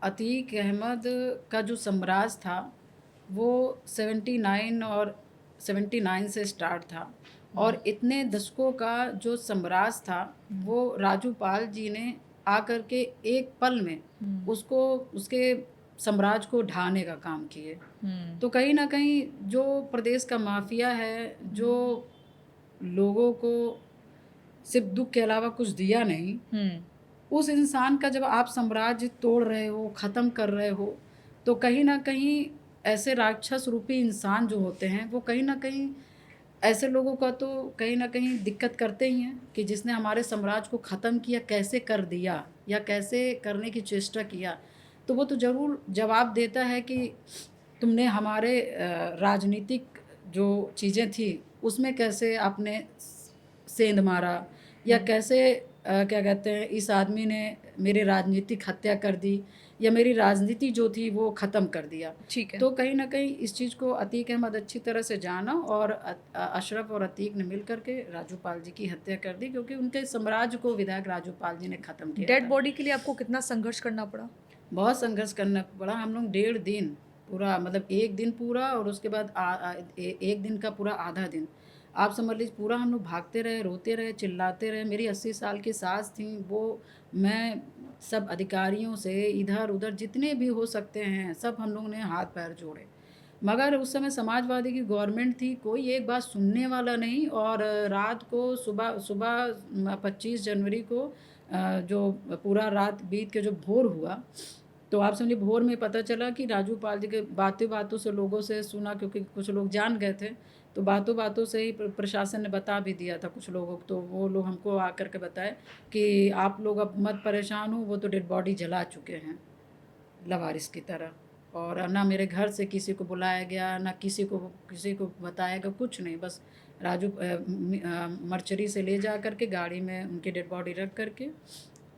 अतीक अहमद का जो साम्राज्य था वो 79 से स्टार्ट था, और इतने दशकों का जो साम्राज्य था वो राजूपाल जी ने आकर के एक पल में उसको, उसके साम्राज्य को ढाने का काम किए। तो कहीं ना कहीं जो प्रदेश का माफिया है, जो लोगों को सिर्फ दुख के अलावा कुछ दिया नहीं, उस इंसान का जब आप साम्राज्य तोड़ रहे हो, ख़त्म कर रहे हो, तो कहीं ना कहीं ऐसे राक्षस रूपी इंसान जो होते हैं वो कहीं ना कहीं ऐसे लोगों का तो कहीं ना कहीं दिक्कत करते ही हैं कि जिसने हमारे साम्राज्य को ख़त्म किया, कैसे कर दिया या कैसे करने की चेष्टा किया। तो वो तो ज़रूर जवाब देता है कि तुमने हमारे राजनीतिक जो चीज़ें थी उसमें कैसे आपने सेंध मारा, या कैसे क्या कहते हैं, इस आदमी ने मेरी राजनीतिक हत्या कर दी या मेरी राजनीति जो थी वो ख़त्म कर दिया। ठीक है। तो कहीं ना कहीं इस चीज़ को अतीक अहमद अच्छी तरह से जाना, और अशरफ और अतीक ने मिल करके राजूपाल जी की हत्या कर दी, क्योंकि उनके साम्राज्य को विधायक राजूपाल जी ने ख़त्म किया डेड था। बॉडी के लिए आपको कितना संघर्ष करना पड़ा? बहुत संघर्ष करना पड़ा। हम लोग 1.5 दिन पूरा, मतलब 1 दिन पूरा, और उसके बाद 1 दिन का पूरा आधा दिन, आप समझ लीजिए, पूरा हम लोग भागते रहे, रोते रहे, चिल्लाते रहे। मेरी 80 साल की सास थी, वो, मैं, सब अधिकारियों से इधर उधर जितने भी हो सकते हैं सब हम लोग ने हाथ पैर जोड़े, मगर उस समय समाजवादी की गवर्नमेंट थी, कोई एक बात सुनने वाला नहीं। और रात को, सुबह सुबह 25 जनवरी को जो पूरा रात बीत के जो भोर हुआ, तो आप समझिए भोर में पता चला कि राजूपाल जी के बातें बातों से लोगों से सुना, क्योंकि कुछ लोग जान गए थे, तो बातों बातों से ही प्रशासन ने बता भी दिया था कुछ लोगों को। तो वो लोग हमको आकर के बताए कि आप लोग अब मत परेशान हो, वो तो डेड बॉडी जला चुके हैं लवारिस की तरह। और ना मेरे घर से किसी को बुलाया गया, ना किसी को बताया गया, कुछ नहीं। बस मर्चरी से ले जा करके गाड़ी में उनकी डेड बॉडी रख करके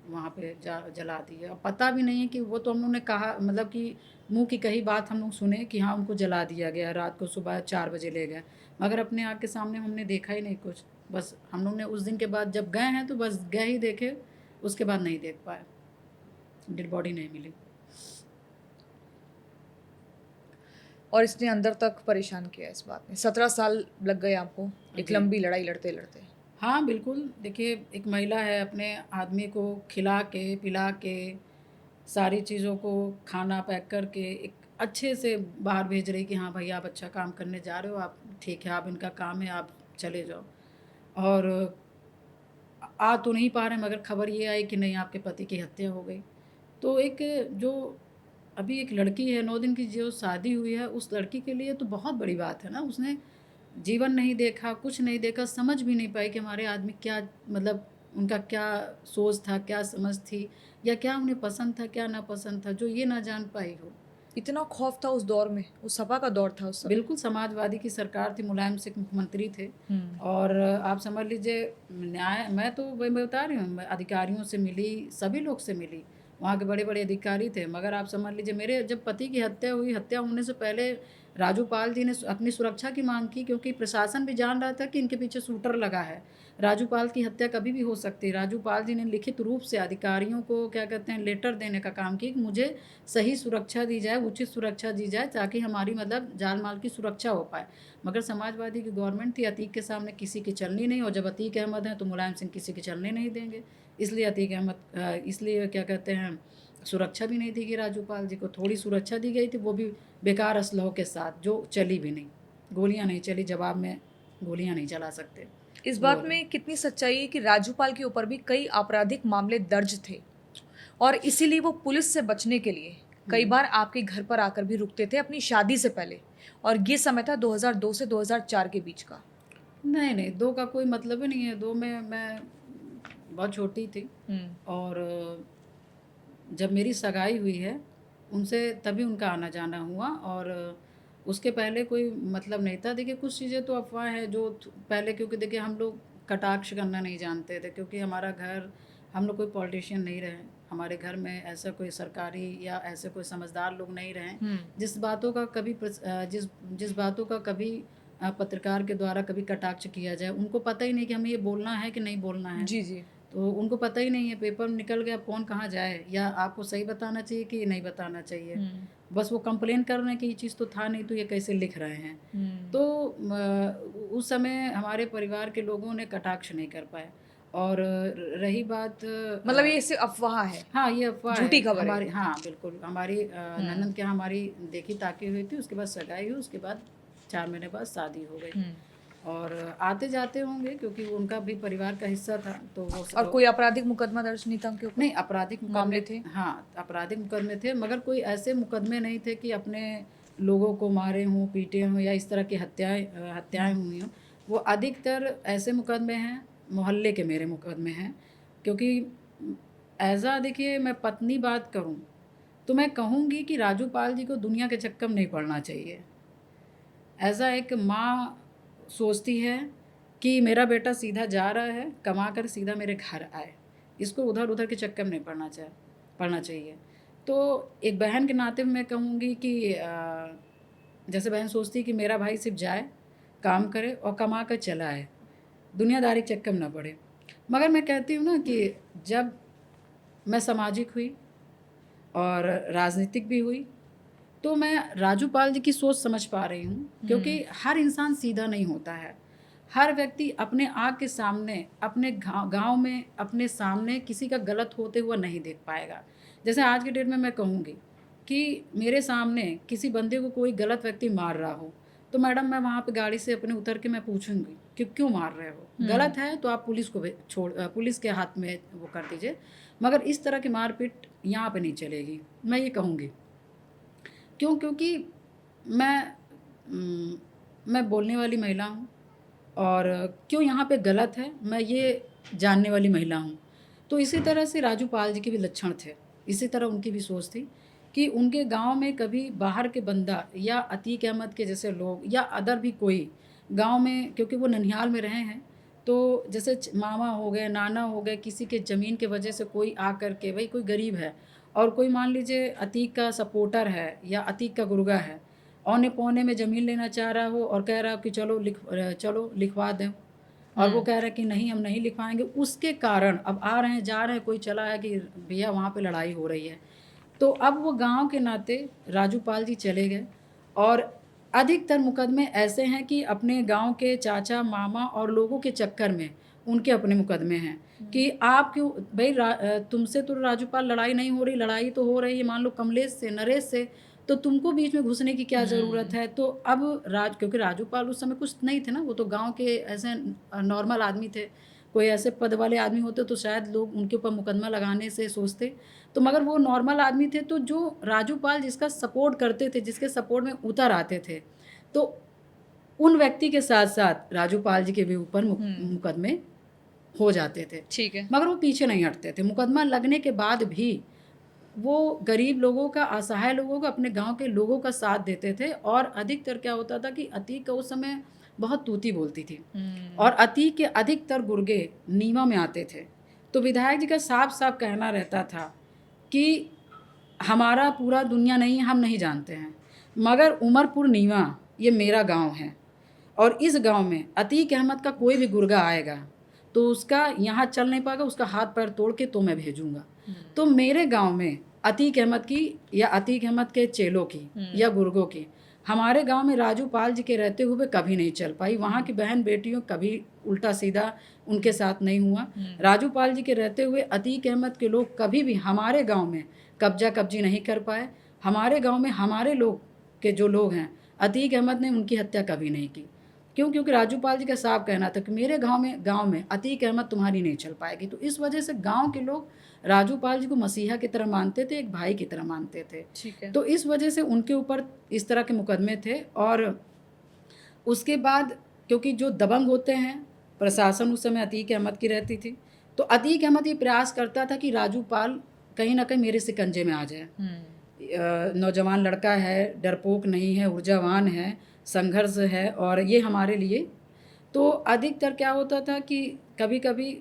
वहाँ पे जला दिए। अब पता भी नहीं है कि वो, तो हम लोग ने कहा, मतलब कि मुंह की कही बात हम लोग सुने कि हाँ उनको जला दिया गया, रात को सुबह 4 बजे ले गए, मगर अपने आँख के सामने हमने देखा ही नहीं कुछ। बस हम लोग ने उस दिन के बाद जब गए हैं तो बस गए ही देखे, उसके बाद नहीं देख पाए, डेड बॉडी नहीं मिली। और इसने अंदर तक परेशान किया इस बात ने। 17 साल लग गए आपको एक जी। लंबी लड़ाई लड़ते लड़ते। हाँ बिल्कुल। देखिए, एक महिला है, अपने आदमी को खिला के पिला के सारी चीज़ों को खाना पैक करके एक अच्छे से बाहर भेज रही कि हाँ भाई आप अच्छा काम करने जा रहे हो, आप ठीक है, आप इनका काम है, आप चले जाओ। और आ तो नहीं पा रहे, मगर खबर ये आई कि नहीं, आपके पति की हत्या हो गई। तो एक जो अभी एक लड़की है, 9 दिन की जो शादी हुई है, उस लड़की के लिए तो बहुत बड़ी बात है ना। उसने जीवन नहीं देखा, कुछ नहीं देखा, समझ भी नहीं पाई कि हमारे आदमी क्या, मतलब उनका क्या सोच था, क्या समझ थी, या क्या उन्हें पसंद था, क्या नापसंद था, जो ये ना जान पाई हो। इतना खौफ था उस दौर में, उस सपा का दौर था उस समय। बिल्कुल समाजवादी की सरकार थी, मुलायम सिंह मुख्यमंत्री थे। और आप समझ लीजिए, न्याय, मैं तो वही बता रही हूँ, मैं अधिकारियों से मिली, सभी लोग से मिली, वहाँ के बड़े बड़े अधिकारी थे, मगर आप समझ लीजिए मेरे जब पति की हत्या हुई, हत्या होने से पहले राजूपाल जी ने अपनी सुरक्षा की मांग की, क्योंकि प्रशासन भी जान रहा था कि इनके पीछे शूटर लगा है। राजूपाल की हत्या कभी भी हो सकती है। राजूपाल जी ने लिखित रूप से अधिकारियों को क्या कहते हैं लेटर देने का काम किया कि मुझे सही सुरक्षा दी जाए, उचित सुरक्षा दी जाए, ताकि हमारी मतलब जान माल की सुरक्षा हो पाए। मगर समाजवादी की गवर्नमेंट थी, अतीक के सामने किसी की चलनी नहीं, और जब अतीक अहमद हैं तो मुलायम सिंह किसी की चलने नहीं देंगे। इसलिए अतीक अहमद इसलिए क्या कहते हैं सुरक्षा भी नहीं दी गई राजूपाल जी को। थोड़ी सुरक्षा दी गई थी, वो भी बेकार असलहों के साथ, जो चली भी नहीं। गोलियां नहीं चली, जवाब में गोलियां नहीं चला सकते। इस बात में कितनी सच्चाई है कि राजूपाल के ऊपर भी कई आपराधिक मामले दर्ज थे और इसीलिए वो पुलिस से बचने के लिए कई बार आपके घर पर आकर भी रुकते थे अपनी शादी से पहले, और ये समय था 2002 से 2004 के बीच का। नहीं नहीं, 2 का कोई मतलब ही नहीं है। 2 में मैं बहुत छोटी थी, और जब मेरी सगाई हुई है उनसे, तभी उनका आना जाना हुआ, और उसके पहले कोई मतलब नहीं था। देखिए कुछ चीज़ें तो अफवाह है जो पहले, क्योंकि देखिए हम लोग कटाक्ष करना नहीं जानते थे, क्योंकि हमारा घर, हम लोग कोई पॉलिटिशियन नहीं रहे, हमारे घर में ऐसा कोई सरकारी या ऐसे कोई समझदार लोग नहीं रहे जिस बातों का कभी जिस जिस बातों का कभी पत्रकार के द्वारा कभी कटाक्ष किया जाए। उनको पता ही नहीं कि हमें ये बोलना है कि नहीं बोलना है। जी जी। तो उनको पता ही नहीं है, पेपर में निकल गया, कौन कहाँ जाए, या आपको सही बताना चाहिए कि नहीं बताना चाहिए। बस वो कंप्लेन कर रहे हैं कि ये चीज़ तो था नहीं, तो ये कैसे लिख रहे हैं। तो उस समय हमारे परिवार के लोगों ने कटाक्ष नहीं कर पाए। और रही बात मतलब ये सिर्फ अफवाह है, हाँ ये अफवाह है झूठी खबर है। हमारी। हाँ बिल्कुल, हमारी ननद के यहाँ हमारी देखी ताकी हुई थी, उसके बाद सगाई हुई, उसके बाद 4 महीने बाद शादी हो गई। और आते जाते होंगे, क्योंकि वो उनका भी परिवार का हिस्सा था, तो वो और कोई आपराधिक मुकदमा दर्ज नहीं था उनके ऊपर? नहीं, आपराधिक मामले मुकदमे थे? हाँ, आपराधिक मुकदमे थे, मगर कोई ऐसे मुकदमे नहीं थे कि अपने लोगों को मारे हों, पीटे हों, या इस तरह की हत्याएं हुई हों। वो अधिकतर ऐसे मुकदमे हैं, मोहल्ले के मेरे मुकदमे हैं। क्योंकि देखिए मैं पत्नी बात करूं तो मैं कहूंगी कि राजूपाल जी को दुनिया के चक्कर में नहीं पड़ना चाहिए। एक माँ सोचती है कि मेरा बेटा सीधा जा रहा है, कमा कर सीधा मेरे घर आए, इसको उधर उधर के चक्कर में नहीं पड़ना चाहिए। तो एक बहन के नाते मैं कहूँगी कि जैसे बहन सोचती है कि मेरा भाई सिर्फ जाए, काम करे और कमा कर चला आए, दुनियादारी के चक्कर में ना पड़े। मगर मैं कहती हूँ ना कि जब मैं सामाजिक हुई और राजनीतिक भी हुई, तो मैं राजूपाल जी की सोच समझ पा रही हूँ, क्योंकि हर इंसान सीधा नहीं होता है। हर व्यक्ति अपने आँख के सामने, अपने गांव में अपने सामने किसी का गलत होते हुआ नहीं देख पाएगा। जैसे आज के डेट में मैं कहूँगी कि मेरे सामने किसी बंदे को कोई गलत व्यक्ति मार रहा हो, तो मैडम मैं वहाँ पे गाड़ी से अपने उतर के मैं पूछूंगी कि क्यों मार रहे हो, गलत है तो आप पुलिस को पुलिस के हाथ में वो कर दीजिए, मगर इस तरह की मारपीट यहाँ पे नहीं चलेगी, मैं ये कहूँगी। क्यों? क्योंकि मैं बोलने वाली महिला हूँ, और क्यों यहाँ पे गलत है मैं ये जानने वाली महिला हूँ। तो इसी तरह से राजूपाल जी के भी लक्षण थे, इसी तरह उनकी भी सोच थी कि उनके गांव में कभी बाहर के बंदा या अतीक अहमद के जैसे लोग या अदर भी कोई गांव में, क्योंकि वो ननिहाल में रहे हैं, तो जैसे मामा हो गए, नाना हो गए, किसी के ज़मीन के वजह से कोई आ कर के, भाई कोई गरीब है और कोई मान लीजिए अतीक का सपोर्टर है या अतीक का गुर्गा है, औने पौने में ज़मीन लेना चाह रहा हो और कह रहा हो कि चलो लिखवा दें, और वो कह रहा है कि नहीं हम नहीं लिखवाएंगे, उसके कारण अब आ रहे हैं जा रहे हैं, कोई चला है कि भैया वहाँ पे लड़ाई हो रही है। तो अब वो गांव के नाते राजूपाल जी चले गए, और अधिकतर मुकदमे ऐसे हैं कि अपने गांव के चाचा मामा और लोगों के चक्कर में उनके अपने मुकदमे हैं कि आप क्यों भाई तुमसे तो राजूपाल लड़ाई नहीं हो रही, लड़ाई तो हो रही है मान लो कमलेश से, नरेश से, तो तुमको बीच में घुसने की क्या ज़रूरत है। तो अब क्योंकि राजूपाल उस समय कुछ नहीं थे ना, वो तो गांव के ऐसे नॉर्मल आदमी थे, कोई ऐसे पद वाले आदमी होते तो शायद लोग उनके ऊपर मुकदमा लगाने से सोचते, तो मगर वो नॉर्मल आदमी थे। तो जो राजूपाल जिसका सपोर्ट करते थे, जिसके सपोर्ट में उतर आते थे, तो उन व्यक्ति के साथ साथ राजूपाल जी के भी ऊपर मुकदमे हो जाते थे। ठीक है। मगर वो पीछे नहीं हटते थे, मुकदमा लगने के बाद भी वो गरीब लोगों का, असहाय लोगों का, अपने गांव के लोगों का साथ देते थे। और अधिकतर क्या होता था कि अतीक का उस समय बहुत तूती बोलती थी, और अतीक के अधिकतर गुर्गे नीमा में आते थे। तो विधायक जी का साफ साफ कहना रहता था कि हमारा पूरा दुनिया नहीं, हम नहीं जानते हैं, मगर उमरपुर नीवा ये मेरा गांव है, और इस गांव में अतीक अहमद का कोई भी गुर्गा आएगा तो उसका यहाँ चल नहीं पाएगा, उसका हाथ पैर तोड़ के तो मैं भेजूंगा। तो मेरे गांव में अतीक अहमद की या अतीक अहमद के चेलों की या गुर्गों की हमारे गांव में राजू पाल जी के रहते हुए कभी नहीं चल पाई। वहाँ की बहन बेटियों कभी उल्टा सीधा उनके साथ नहीं हुआ। राजू पाल जी के रहते हुए अतीक अहमद के लोग कभी भी हमारे गांव में कब्जी नहीं कर पाए। हमारे गांव में हमारे लोग के जो लोग हैं, अतीक अहमद ने उनकी हत्या कभी नहीं की। क्यों? क्योंकि राजू पाल जी का साफ कहना था कि मेरे गांव में अतीक अहमद तुम्हारी नहीं चल पाएगी। तो इस वजह से गांव के लोग राजू पाल जी को मसीहा की तरह मानते थे, एक भाई की तरह मानते थे। ठीक है। तो इस वजह से उनके ऊपर इस तरह के मुकदमे थे। और उसके बाद क्योंकि जो दबंग होते हैं, प्रशासन उस समय अतीक अहमद की रहती थी, तो अतीक अहमद ये प्रयास करता था कि राजू पाल कहीं ना कहीं मेरे शिकंजे में आ जाए। नौजवान लड़का है, डरपोक नहीं है, ऊर्जावान है, संघर्ष है, और ये हमारे लिए। तो अधिकतर क्या होता था कि कभी कभी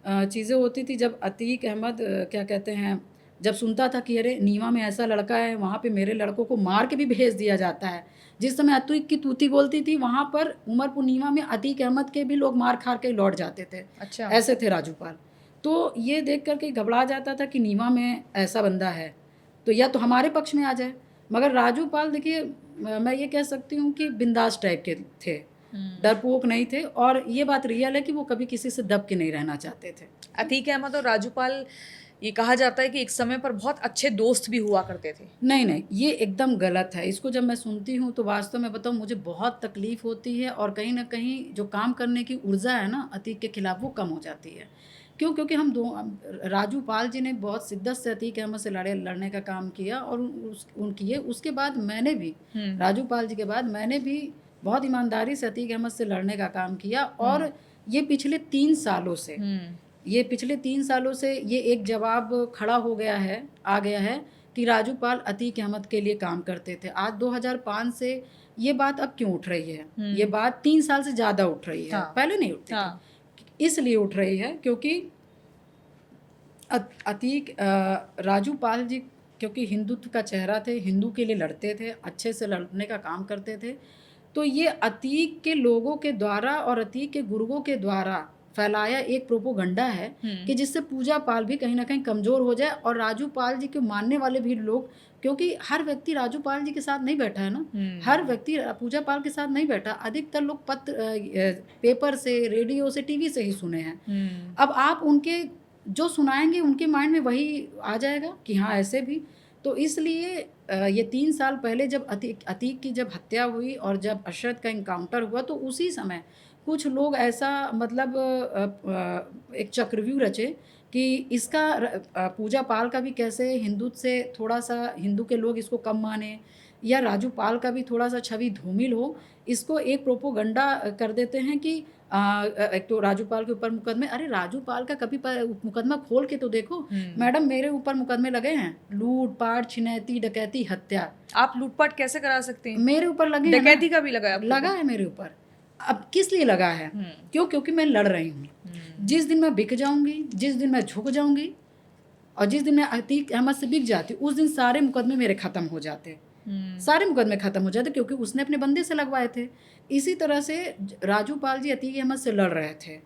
चीज़ें होती थी जब अतीक अहमद क्या कहते हैं, जब सुनता था कि अरे नीवा में ऐसा लड़का है, वहाँ पे मेरे लड़कों को मार के भी भेज दिया जाता है। जिस समय अतीक की तूती बोलती थी वहाँ पर उमरपुर नीवा में अतीक अहमद के भी लोग मार खा के लौट जाते थे। अच्छा। ऐसे थे राजू पाल। तो ये देख करके घबरा जाता था कि नीवा में ऐसा बंदा है तो या तो हमारे पक्ष में आ जाए। मगर राजू पाल देखिए, मैं ये कह सकती हूँ कि बिंदास टाइप के थे, डरपोक नहीं थे, और ये बात रियल है कि वो कभी किसी से दब के नहीं रहना चाहते थे। अतीक अहमद और राजू पाल, ये कहा जाता है कि एक समय पर बहुत अच्छे दोस्त भी हुआ करते थे। नहीं, ये एकदम गलत है। इसको जब मैं सुनती हूँ तो वास्तव में बताऊँ मुझे बहुत तकलीफ होती है, और कहीं ना कहीं जो काम करने की ऊर्जा है ना अतीक के खिलाफ, वो कम हो जाती है। क्यों? क्योंकि राजू पाल जी ने बहुत शिद्दत से अतीक अहमद से लड़ने का काम किया, और उसके बाद मैंने भी, राजू पाल जी के बाद मैंने भी बहुत ईमानदारी से अतीक अहमद से लड़ने का काम किया। और ये पिछले 3 सालों से ये एक जवाब खड़ा हो गया है, आ गया है कि राजू पाल अतीक अहमद के लिए काम करते थे। आज 2005 से ये बात अब क्यों उठ रही है? ये बात 3 साल से ज़्यादा उठ रही है। हाँ। पहले नहीं उठती थी। इसलिए उठ रही है क्योंकि राजू पाल जी क्योंकि हिंदुत्व का चेहरा थे, हिंदू के लिए लड़ते थे, अच्छे से लड़ने का काम करते थे। तो ये अतीक के लोगों के द्वारा और अतीक के गुर्गों के द्वारा फैलाया एक प्रोपोगंडा है कि जिससे पूजा पाल भी कहीं ना कहीं कमज़ोर हो जाए, और राजू पाल जी के मानने वाले भी लोग, क्योंकि हर व्यक्ति राजू पाल जी के साथ नहीं बैठा है ना, हर व्यक्ति पूजा पाल के साथ नहीं बैठा। अधिकतर लोग पेपर से, रेडियो से, टीवी से ही सुने हैं। अब आप उनके जो सुनाएंगे उनके माइंड में वही आ जाएगा कि हाँ ऐसे भी। तो इसलिए ये 3 साल पहले जब अतीक की जब हत्या हुई और जब अशरत का इनकाउंटर हुआ, तो उसी समय कुछ लोग ऐसा मतलब एक चक्रव्यूह रचे कि इसका पूजा पाल का भी कैसे हिंदुत्व से थोड़ा सा, हिंदू के लोग इसको कम माने, या राजू पाल का भी थोड़ा सा छवि धूमिल हो, इसको एक प्रोपोगंडा कर देते हैं कि एक तो राजू पाल के ऊपर मुकदमे। अरे राजू पाल का कभी मुकदमा खोल के तो देखो मैडम, मेरे ऊपर मुकदमे लगे हैं, लूट पाट, छिनैती, डकैती, हत्या। आप लूटपाट कैसे करा सकते हैं? मेरे ऊपर लगे हैं, डकैती का भी लगा है मेरे ऊपर। अब किस लिए लगा है? क्यों? क्योंकि मैं लड़ रही हूँ। जिस दिन मैं बिक जाऊंगी, जिस दिन मैं झुक जाऊंगी, और जिस दिन मैं अतीक अहमद से बिक जाती, उस दिन सारे मुकदमे मेरे खत्म हो जाते, सारे मुकदमे खत्म हो जाते, क्योंकि उसने अपने बंदे से लगवाए थे। इसी तरह से राजू पाल जी अतीक अहमद से लड़ रहे थे,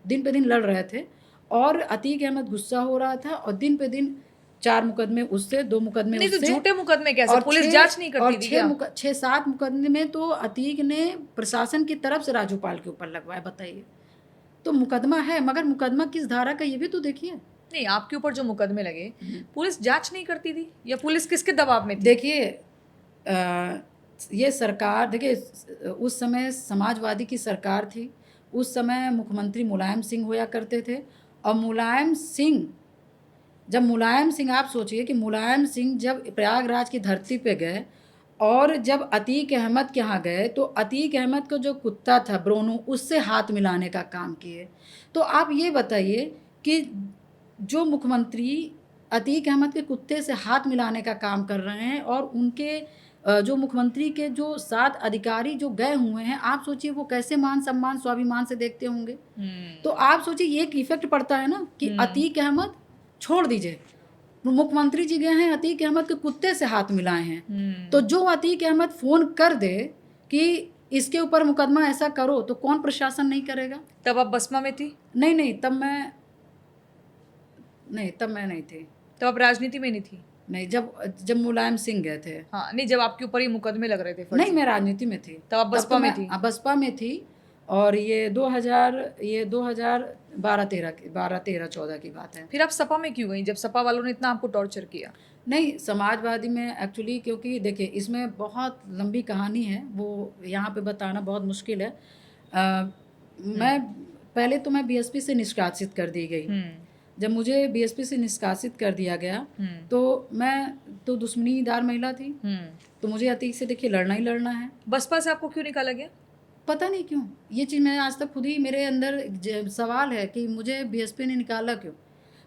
दिन पे दिन लड़ रहे थे, और अतीक अहमद गुस्सा हो रहा था, और दिन पे दिन 4 मुकदमे उससे, 2 मुकदमे नहीं, उससे। तो झूठे मुकदमे कैसे? पुलिस जांच नहीं करती थी क्या? 6-7 मुकदमे तो अतीक ने प्रशासन की तरफ से राजू पाल के ऊपर लगवाए। बताइए, तो मुकदमा है, मगर मुकदमा किस धारा का ये भी तो देखिए। नहीं, आपके ऊपर जो मुकदमे लगे, पुलिस जांच नहीं करती थी, या पुलिस किसके दबाव में थी? देखिए, ये सरकार, देखिए उस समय समाजवादी की सरकार थी, उस समय मुख्यमंत्री मुलायम सिंह होया करते थे, और मुलायम सिंह आप सोचिए कि मुलायम सिंह जब प्रयागराज की धरती पे गए और जब अतीक अहमद के यहाँ गए, तो अतीक अहमद का जो कुत्ता था ब्रोनू, उससे हाथ मिलाने का काम किए। तो आप ये बताइए कि जो मुख्यमंत्री अतीक अहमद के कुत्ते से हाथ मिलाने का काम कर रहे हैं, और उनके जो मुख्यमंत्री के जो 7 अधिकारी जो गए हुए हैं, आप सोचिए वो कैसे मान सम्मान स्वाभिमान से देखते होंगे। तो आप सोचिए ये एक इफेक्ट पड़ता है ना कि अतीक अहमद छोड़ दीजिए, मुख्यमंत्री जी गए हैं, अतीक अहमद के कुत्ते से हाथ मिलाए हैं। तो जो अतीक अहमद फ़ोन कर दे कि इसके ऊपर मुकदमा ऐसा करो, तो कौन प्रशासन नहीं करेगा? तब आप बसपा में थी? नहीं, तब मैं नहीं थी। तब आप राजनीति में नहीं थी? नहीं, जब मुलायम सिंह गए थे। हाँ, नहीं, जब आपके ऊपर ये मुकदमे लग रहे थे नहीं, मैं राजनीति में थी। तब आप बसपा में थी? बसपा में थी। और ये 2012-13 की बात है। फिर आप सपा में क्यों गई जब सपा वालों ने इतना आपको टॉर्चर किया? नहीं, समाजवादी में एक्चुअली, क्योंकि देखिए इसमें बहुत लंबी कहानी है, वो यहाँ पे बताना बहुत मुश्किल है। मैं पहले तो मैं बीएसपी से निष्कासित कर दी गई। जब मुझे बीएसपी से निष्कासित कर दिया गया तो मैं तो दुश्मनीदार महिला थी, तो मुझे अतीक से देखिए लड़ना ही लड़ना है। बसपा से आपको क्यों निकाला गया? पता नहीं क्यों, ये चीज़ मैं आज तक खुद ही, मेरे अंदर सवाल है कि मुझे बीएसपी ने निकाला क्यों।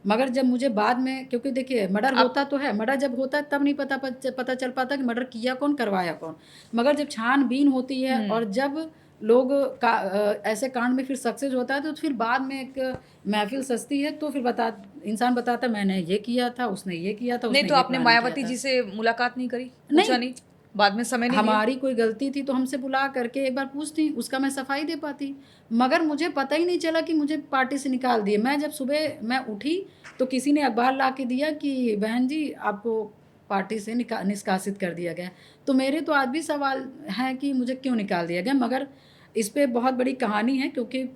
मगर जब मुझे बाद में, क्योंकि देखिए मर्डर होता तो है, मर्डर जब होता है तब नहीं पता चल पाता कि मर्डर किया कौन, करवाया कौन। मगर जब छानबीन होती है और जब लोग ऐसे कांड में फिर सक्सेस होता है, तो फिर बाद में एक महफिल सजती है, तो फिर इंसान बताता मैंने ये किया था, उसने ये किया था, नहीं, तो आपने मायावती जी से मुलाकात नहीं करी? नहीं, बाद में समय नहीं हमारी कोई गलती थी तो हमसे बुला करके एक बार पूछती, उसका मैं सफाई दे पाती। मगर मुझे पता ही नहीं चला कि मुझे पार्टी से निकाल दिए। मैं जब सुबह मैं उठी तो किसी ने अखबार ला के दिया कि बहन जी आपको पार्टी से निष्कासित कर दिया गया। तो मेरे तो आज भी सवाल है कि मुझे क्यों निकाल दिया गया। मगर इस पर बहुत बड़ी कहानी है, क्योंकि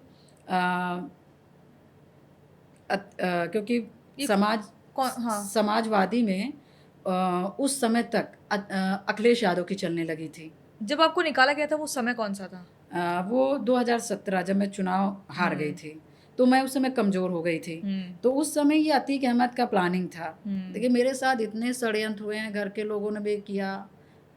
समाजवादी में उस समय तक अखिलेश यादव की चलने लगी थी। जब आपको निकाला गया था वो समय कौन सा था? वो 2017, जब मैं चुनाव हार गई थी, तो मैं उस समय कमज़ोर हो गई थी। तो उस समय ये अतीक अहमद का प्लानिंग था। देखिए मेरे साथ इतने षड्यंत्र हुए हैं, घर के लोगों ने भी किया,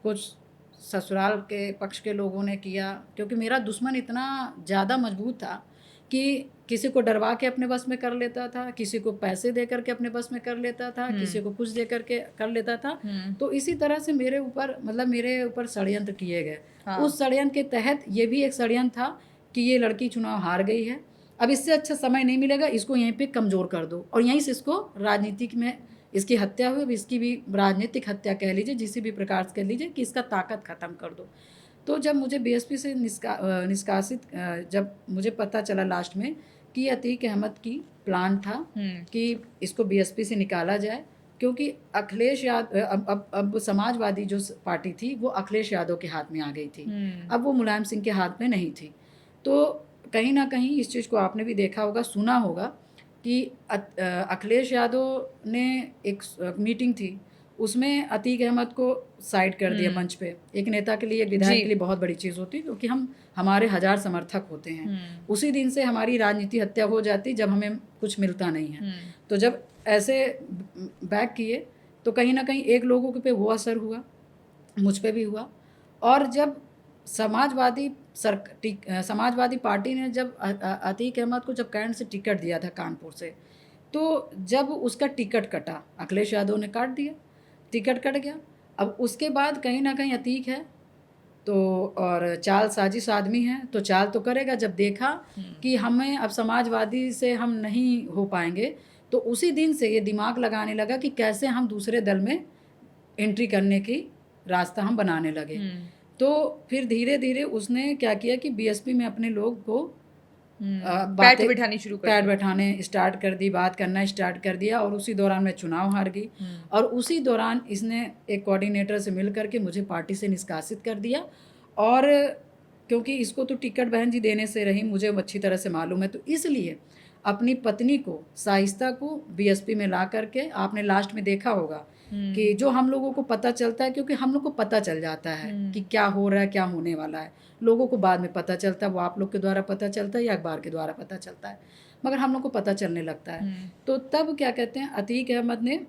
कुछ ससुराल के पक्ष के लोगों ने किया, क्योंकि मेरा दुश्मन इतना ज़्यादा मजबूत था कि किसी को डरवा के अपने बस में कर लेता था, किसी को पैसे दे करके अपने बस में कर लेता था, किसी को कुछ दे करके कर लेता था। तो इसी तरह से मेरे ऊपर षड्यंत्र किए गए। उस षड्यंत्र के तहत ये भी एक षड्यंत्र था कि ये लड़की चुनाव हार गई है, अब इससे अच्छा समय नहीं मिलेगा, इसको यहीं पे कमज़ोर कर दो, और यहीं से इसको राजनीतिक में इसकी हत्या हुई। अब इसकी भी राजनीतिक हत्या कह लीजिए, जिसी भी प्रकार से कह लीजिए, कि इसका ताकत ख़त्म कर दो। तो जब मुझे बीएसपी से निष्कासित, जब मुझे पता चला लास्ट में कि अतीक अहमद की प्लान था कि इसको बीएसपी से निकाला जाए, क्योंकि अखिलेश यादव अब समाजवादी जो पार्टी थी वो अखिलेश यादव के हाथ में आ गई थी, अब वो मुलायम सिंह के हाथ में नहीं थी। तो कहीं ना कहीं इस चीज़ को आपने भी देखा होगा, सुना होगा कि अखिलेश यादव ने एक मीटिंग थी, उसमें अतीक अहमद को साइड कर दिया मंच पे। एक नेता के लिए, एक विधायक के लिए बहुत बड़ी चीज़ होती है, क्योंकि हमारे 1000 समर्थक होते हैं। उसी दिन से हमारी राजनीति हत्या हो जाती जब हमें कुछ मिलता नहीं है। तो जब ऐसे बैक किए तो कहीं ना कहीं एक लोगों पे वो असर हुआ, मुझ पे भी हुआ। और जब समाजवादी पार्टी ने जब अतीक अहमद को जब कैंट से टिकट दिया था, कानपुर से, तो जब उसका टिकट कटा, अखिलेश यादव ने काट दिया, टिकट कट गया। अब उसके बाद कहीं ना कहीं अतीक है तो, और चाल साजिश आदमी है तो चाल तो करेगा। जब देखा कि हमें अब समाजवादी से हम नहीं हो पाएंगे, तो उसी दिन से ये दिमाग लगाने लगा कि कैसे हम दूसरे दल में एंट्री करने की रास्ता हम बनाने लगे। तो फिर धीरे धीरे उसने क्या किया कि बीएसपी में अपने लोग को पैठ बैठाने स्टार्ट कर दी, बात करना स्टार्ट कर दिया। और उसी दौरान मैं चुनाव हार गई, और उसी दौरान इसने एक कोऑर्डिनेटर से मिल करके मुझे पार्टी से निष्कासित कर दिया। और क्योंकि इसको तो टिकट बहन जी देने से रही, मुझे अच्छी तरह से मालूम है, तो इसलिए अपनी पत्नी को, शाइस्ता को बीएसपी में ला करके, आपने लास्ट में देखा होगा कि जो हम लोगों को पता चलता है, क्योंकि हम लोग को पता चल जाता है कि क्या हो रहा है, क्या होने वाला है, लोगों को बाद में पता चलता है, वो आप लोग के द्वारा पता चलता है या अखबार के द्वारा पता चलता है, मगर हम लोग को पता चलने लगता है। तो तब क्या कहते हैं, अतीक अहमद ने,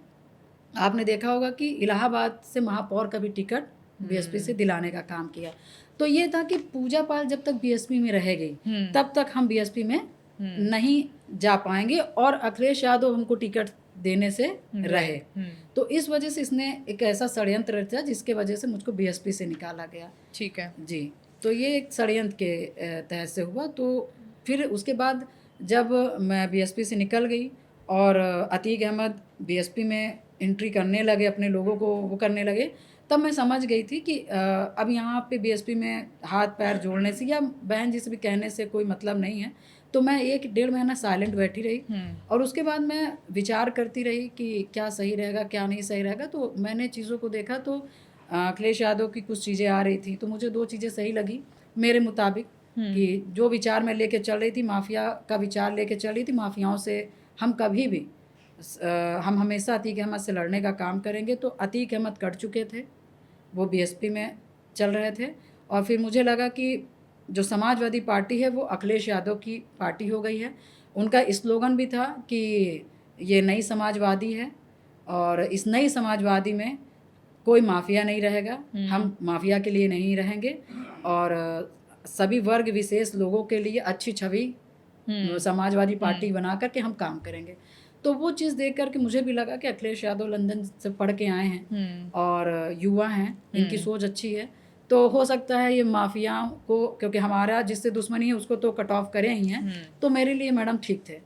आपने देखा होगा कि इलाहाबाद से महापौर का भी टिकट बीएसपी से दिलाने का काम किया। तो ये था कि पूजा पाल जब तक बीएसपी में रह गई तब तक हम बीएसपी में नहीं जा पाएंगे, और अखिलेश यादव हमको टिकट देने से रहे। तो इस वजह से इसने एक ऐसा षड्यंत्र रचा जिसके वजह से मुझको बीएसपी से निकाला गया। ठीक है जी, तो ये एक षड्यंत्र के तहत से हुआ। तो फिर उसके बाद जब मैं बीएसपी से निकल गई और अतीक अहमद बीएसपी में एंट्री करने लगे, अपने लोगों को वो करने लगे, तब मैं समझ गई थी कि अब यहाँ पे बीएसपी में हाथ पैर जोड़ने से या बहन जी से भी कहने से कोई मतलब नहीं है। तो मैं 1-1.5 महीना साइलेंट बैठी रही और उसके बाद मैं विचार करती रही कि क्या सही रहेगा क्या नहीं सही रहेगा। तो मैंने चीज़ों को देखा तो अखिलेश यादव की कुछ चीज़ें आ रही थी, तो मुझे 2 चीज़ें सही लगी मेरे मुताबिक कि जो विचार मैं लेके चल रही थी, माफिया का विचार लेके चल रही थी, माफियाओं से हम कभी भी हम हमेशा अतीक अहमद से लड़ने का काम करेंगे। तो अतीक अहमद कट चुके थे, वो बीएसपी में चल रहे थे और फिर मुझे लगा कि जो समाजवादी पार्टी है वो अखिलेश यादव की पार्टी हो गई है। उनका स्लोगन भी था कि ये नई समाजवादी है और इस नई समाजवादी में कोई माफिया नहीं रहेगा, हम माफिया के लिए नहीं रहेंगे और सभी वर्ग विशेष लोगों के लिए अच्छी छवि समाजवादी पार्टी बना करके हम काम करेंगे। तो वो चीज़ देख करके मुझे भी लगा कि अखिलेश यादव लंदन से पढ़ के आए हैं और युवा हैं, इनकी सोच अच्छी है, तो हो सकता है ये माफियाओं को, क्योंकि हमारा जिससे दुश्मनी है उसको तो कट ऑफ करे ही हैं। तो मेरे लिए मैडम ठीक थे।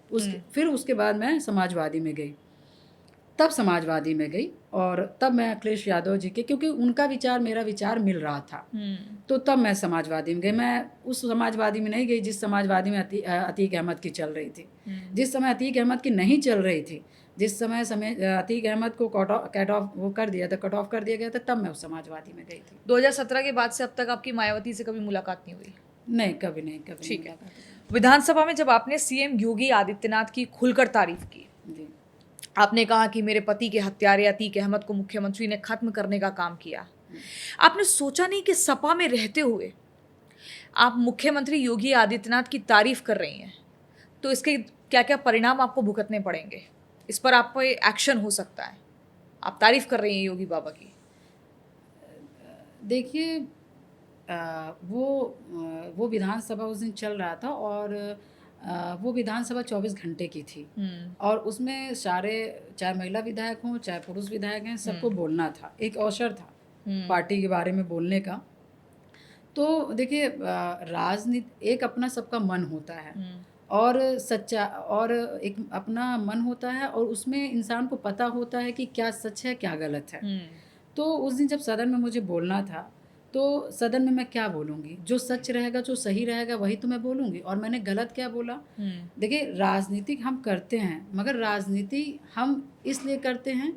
फिर उसके बाद मैं समाजवादी में गई, तब समाजवादी में गई और तब मैं अखिलेश यादव जी के, क्योंकि उनका विचार मेरा विचार मिल रहा था, तो तब मैं समाजवादी में गई। मैं उस समाजवादी में नहीं गई जिस समाजवादी में अतीक अहमद की चल रही थी। जिस समय अतीक अहमद की नहीं चल रही थी, जिस समय अतीक अहमद को कट ऑफ वो कर दिया था, कट ऑफ कर दिया गया था, तब मैं उस समाजवादी में गई थी। 2017 के बाद से अब तक आपकी मायावती से कभी मुलाकात नहीं हुई? नहीं, कभी नहीं, कभी। ठीक है। विधानसभा में जब आपने सीएम योगी आदित्यनाथ की खुलकर तारीफ की, जी, आपने कहा कि मेरे पति के हत्यारे अतीक अहमद को मुख्यमंत्री ने खत्म करने का काम किया, आपने सोचा नहीं कि सपा में रहते हुए आप मुख्यमंत्री योगी आदित्यनाथ की तारीफ कर रही हैं, तो इसके क्या क्या परिणाम आपको भुगतने पड़ेंगे, इस पर आप पे एक्शन हो सकता है? आप तारीफ कर रही हैं योगी बाबा की। देखिए वो विधानसभा उस दिन चल रहा था और वो विधानसभा 24 घंटे की थी और उसमें सारे, चाहे महिला विधायक हों चाहे पुरुष विधायक हैं, सबको बोलना था, एक अवसर था पार्टी के बारे में बोलने का। तो देखिए राजनीति एक अपना सबका मन होता है और सच्चा, और एक अपना मन होता है और उसमें इंसान को पता होता है कि क्या सच है क्या गलत है। तो उस दिन जब सदन में मुझे बोलना था, तो सदन में मैं क्या बोलूँगी, जो सच रहेगा जो सही रहेगा वही तो मैं बोलूँगी, और मैंने गलत क्या बोला। देखिए राजनीति हम करते हैं, मगर राजनीति हम इसलिए करते हैं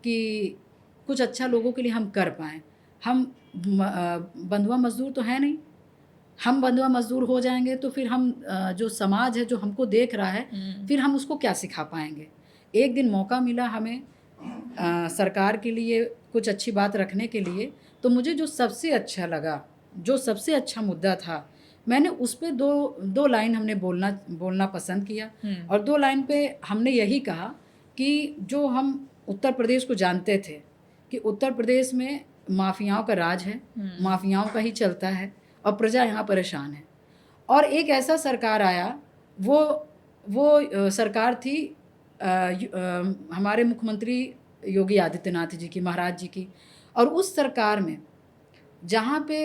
कि कुछ अच्छा लोगों के लिए हम कर पाएँ। हम बंधुआ मजदूर तो है नहीं, हम बंधुआ मजदूर हो जाएंगे तो फिर हम जो समाज है जो हमको देख रहा है, फिर हम उसको क्या सिखा पाएंगे। एक दिन मौका मिला हमें सरकार के लिए कुछ अच्छी बात रखने के लिए, तो मुझे जो सबसे अच्छा लगा, जो सबसे अच्छा मुद्दा था, मैंने उस पे दो लाइन हमने बोलना पसंद किया। और 2 लाइन पे हमने यही कहा कि जो हम उत्तर प्रदेश को जानते थे कि उत्तर प्रदेश में माफियाओं का राज है, माफियाओं का ही चलता है और प्रजा यहाँ परेशान है। और एक ऐसा सरकार आया, वो सरकार थी हमारे मुख्यमंत्री योगी आदित्यनाथ जी की, महाराज जी की। और उस सरकार में जहाँ पे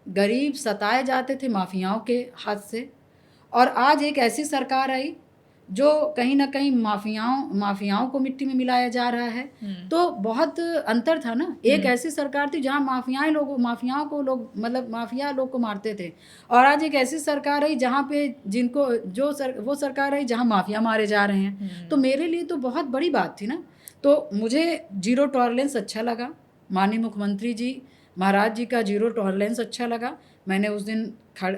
गरीब सताए जाते थे माफियाओं के हाथ से, और आज एक ऐसी सरकार आई जो कहीं ना कहीं माफियाओं को मिट्टी में मिलाया जा रहा है। तो बहुत अंतर था ना। एक ऐसी सरकार थी जहाँ माफियाओं को लोग, मतलब माफिया लोग को मारते थे, और आज एक ऐसी सरकार आई जहाँ पे वो सरकार आई जहाँ माफिया मारे जा रहे हैं। तो मेरे लिए तो बहुत बड़ी बात थी ना। तो मुझे जीरो टॉलरेंस अच्छा लगा, माननीय मुख्यमंत्री जी महाराज जी का जीरो टॉलरेंस अच्छा लगा। मैंने उस दिन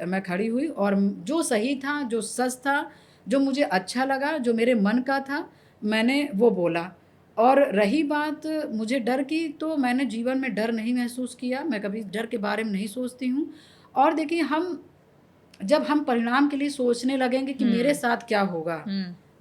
मैं खड़ी हुई और जो सही था, जो सच था, जो मुझे अच्छा लगा, जो मेरे मन का था, मैंने वो बोला। और रही बात मुझे डर की, तो मैंने जीवन में डर नहीं महसूस किया, मैं कभी डर के बारे में नहीं सोचती हूँ। और देखिए जब हम परिणाम के लिए सोचने लगेंगे कि मेरे साथ क्या होगा,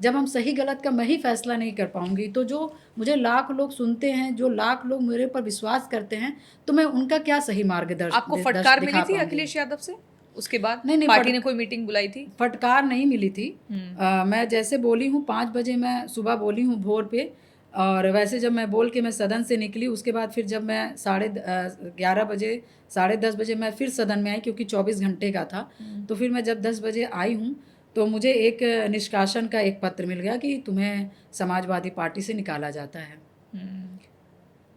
जब हम सही गलत का मैं ही फैसला नहीं कर पाऊंगी, तो जो मुझे लाख लोग सुनते हैं, जो लाख लोग मेरे पर विश्वास करते हैं, तो मैं उनका क्या सही मार्गदर्शन। आपको फटकार मिली थी अखिलेश यादव से उसके बाद? नहीं, पार्टी ने कोई मीटिंग बुलाई थी? फटकार नहीं मिली थी। मैं जैसे बोली हूँ 5 बजे मैं सुबह बोली हूँ भोर पे, और वैसे जब मैं बोल के मैं सदन से निकली, उसके बाद फिर जब मैं 11:30 बजे 10:30 बजे मैं फिर सदन में आई, क्योंकि 24 घंटे का था। तो फिर मैं जब 10 बजे आई हूँ, तो मुझे एक निष्कासन का एक पत्र मिल गया कि तुम्हें समाजवादी पार्टी से निकाला जाता है।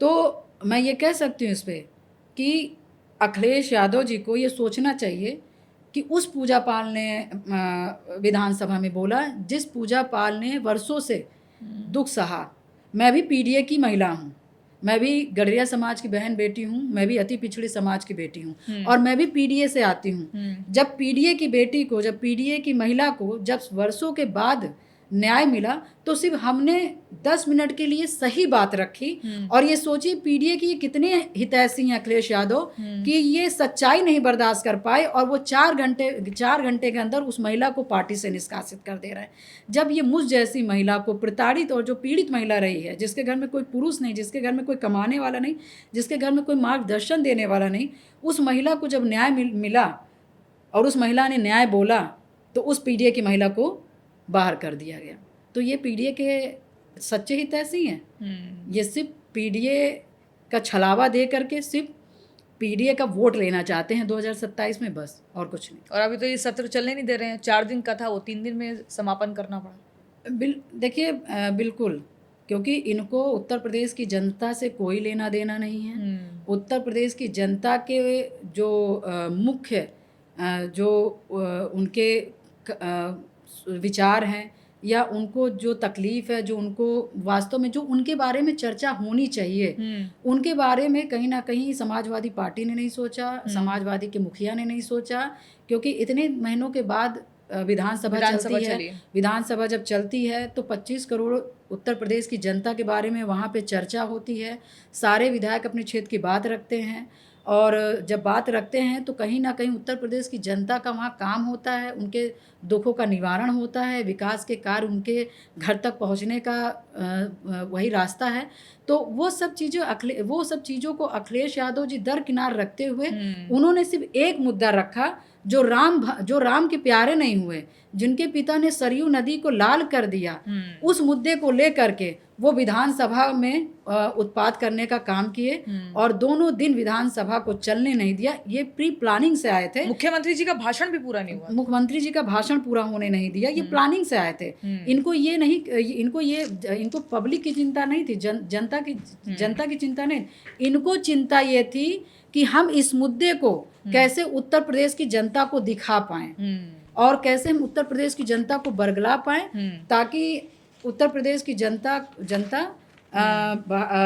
तो मैं ये कह सकती हूँ इस पे कि अखिलेश यादव जी को ये सोचना चाहिए कि उस पूजा पाल ने विधानसभा में बोला जिस पूजा पाल ने वर्षों से दुख सहा। मैं भी पीडीए की महिला हूँ, मैं भी गडरिया समाज की बहन बेटी हूँ, मैं भी अति पिछड़ी समाज की बेटी हूँ और मैं भी पीडीए से आती हूँ। जब पीडीए की बेटी को, जब पीडीए की महिला को जब वर्षों के बाद न्याय मिला तो सिर्फ हमने 10 मिनट के लिए सही बात रखी। और ये सोचिए पीडीए की कितने हितैषी हैं अखिलेश यादव कि ये सच्चाई नहीं बर्दाश्त कर पाए और वो 4 घंटे के अंदर उस महिला को पार्टी से निष्कासित कर दे रहे हैं। जब ये मुझ जैसी महिला को, प्रताड़ित और जो पीड़ित महिला रही है, जिसके घर में कोई पुरुष नहीं, जिसके घर में कोई कमाने वाला नहीं, जिसके घर में कोई मार्गदर्शन देने वाला नहीं, उस महिला को जब न्याय मिला और उस महिला ने न्याय बोला तो उस पीडीए की महिला को बाहर कर दिया गया। तो ये पीडीए के सच्चे हितैषी हैं। ये सिर्फ पीडीए का छलावा दे करके सिर्फ पीडीए का वोट लेना चाहते हैं 2027 में, बस और कुछ नहीं। और अभी तो ये सत्र चलने नहीं दे रहे हैं। 4 दिन का था, वो 3 दिन में समापन करना पड़ा। देखिए बिल्कुल, क्योंकि इनको उत्तर प्रदेश की जनता से कोई लेना देना नहीं है। उत्तर प्रदेश की जनता के जो मुख्य जो उनके विचार हैं या उनको जो तकलीफ़ है, जो उनको वास्तव में जो उनके बारे में चर्चा होनी चाहिए, उनके बारे में कहीं ना कहीं समाजवादी पार्टी ने नहीं सोचा, समाजवादी के मुखिया ने नहीं सोचा। क्योंकि इतने महीनों के बाद विधानसभा चलती है, विधानसभा जब चलती है तो 25 करोड़ उत्तर प्रदेश की जनता के बारे में वहाँ पे चर्चा होती है। सारे विधायक अपने क्षेत्र की बात रखते हैं और जब बात रखते हैं तो कहीं ना कहीं उत्तर प्रदेश की जनता का वहाँ काम होता है, उनके दुखों का निवारण होता है, विकास के कार्य उनके घर तक पहुँचने का वही रास्ता है। तो वो सब चीज़ों को अखिलेश यादव जी दरकिनार रखते हुए उन्होंने सिर्फ एक मुद्दा रखा जो राम के प्यारे नहीं हुए, जिनके पिता ने सरयू नदी को लाल कर दिया, उस मुद्दे को लेकर के वो विधानसभा में उत्पात करने का काम किए और दोनों दिन विधानसभा को चलने नहीं दिया। ये प्री प्लानिंग से आए थे। मुख्यमंत्री जी का भाषण भी पूरा नहीं हुआ, मुख्यमंत्री जी का भाषण पूरा होने नहीं दिया। ये प्लानिंग से आए थे। इनको पब्लिक की चिंता नहीं थी, जनता की चिंता नहीं। इनको चिंता ये थी कि हम इस मुद्दे को कैसे उत्तर प्रदेश की जनता को दिखा पाएं और कैसे हम उत्तर प्रदेश की जनता को बरगला पाएं, ताकि उत्तर प्रदेश की जनता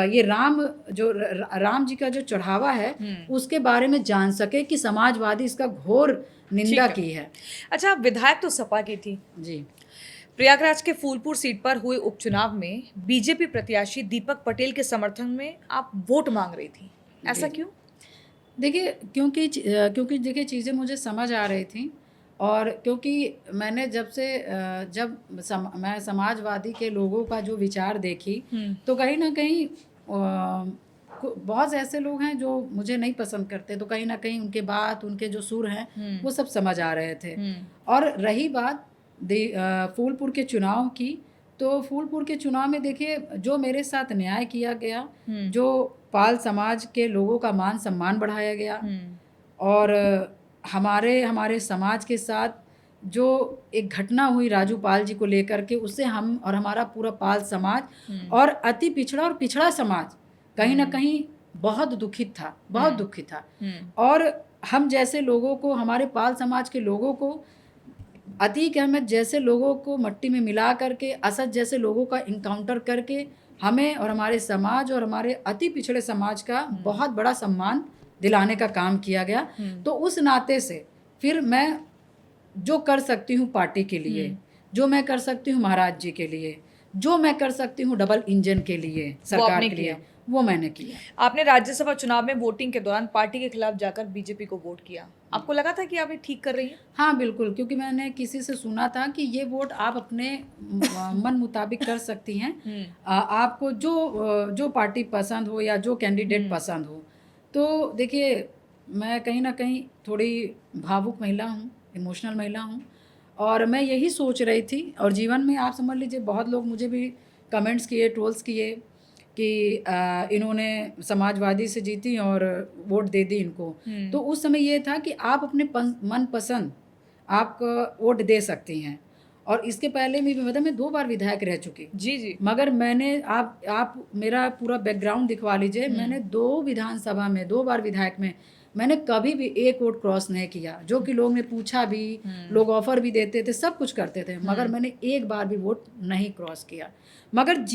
ये राम जी का जो चढ़ावा है उसके बारे में जान सके कि समाजवादी इसका घोर निंदा की है। अच्छा, विधायक तो सपा की थी जी। प्रयागराज के फूलपुर सीट पर हुए उपचुनाव में बीजेपी प्रत्याशी दीपक पटेल के समर्थन में आप वोट मांग रही थी, ऐसा क्यों? देखिए, क्योंकि देखिए चीज़ें मुझे समझ आ रही थी और क्योंकि मैंने मैं समाजवादी के लोगों का जो विचार देखी तो कहीं ना कहीं बहुत से ऐसे लोग हैं जो मुझे नहीं पसंद करते, तो कहीं ना कहीं उनके बात, उनके जो सुर हैं वो सब समझ आ रहे थे। और रही बात फूलपुर के चुनाव की, तो फूलपुर के चुनाव में देखिए जो मेरे साथ न्याय किया गया, जो पाल समाज के लोगों का मान सम्मान बढ़ाया गया और हमारे समाज के साथ जो एक घटना हुई राजू पाल जी को लेकर के, उससे हम और हमारा पूरा पाल समाज और अति पिछड़ा और पिछड़ा समाज कहीं ना कहीं बहुत दुखित था। और हम जैसे लोगों को, हमारे पाल समाज के लोगों को, अतीक अहमद जैसे लोगों को मट्टी में मिला करके, असद जैसे लोगों का इनकाउंटर करके हमें और हमारे समाज और हमारे अति पिछड़े समाज का बहुत बड़ा सम्मान दिलाने का काम किया गया। तो उस नाते से फिर मैं जो कर सकती हूँ पार्टी के लिए, जो मैं कर सकती हूँ महाराज जी के लिए, जो मैं कर सकती हूँ डबल इंजन के लिए, सरकार के लिए, वो मैंने किया। आपने राज्यसभा चुनाव में वोटिंग के दौरान पार्टी के खिलाफ जाकर बीजेपी को वोट किया, आपको लगा था कि आप ये ठीक कर रही हैं? हाँ बिल्कुल, क्योंकि मैंने किसी से सुना था कि ये वोट आप अपने मन मुताबिक कर सकती हैं, आपको जो पार्टी पसंद हो या जो कैंडिडेट पसंद हो। तो देखिए, मैं कहीं ना कहीं थोड़ी भावुक महिला हूँ, इमोशनल महिला हूँ और मैं यही सोच रही थी। और जीवन में आप समझ लीजिए बहुत लोग मुझे भी कमेंट्स किए, ट्रोल्स किए कि इन्होंने समाजवादी से जीती और वोट दे दी इनको। तो उस समय ये था कि आप अपने मनपसंद आप वोट दे सकती हैं। और इसके पहले भी मतलब मैं 2 बार विधायक रह चुकी। जी जी। मगर मैंने आप मेरा पूरा बैकग्राउंड दिखवा लीजिए। मैंने 2 विधानसभा में 2 बार विधायक में मैंने कभी भी एक वोट क्रॉस नहीं किया। जो कि लोग ने पूछा भी, लोग ऑफर भी देते थे, सब कुछ करते थे, मगर मैंने एक बार भी वोट नहीं क्रॉस किया। मगर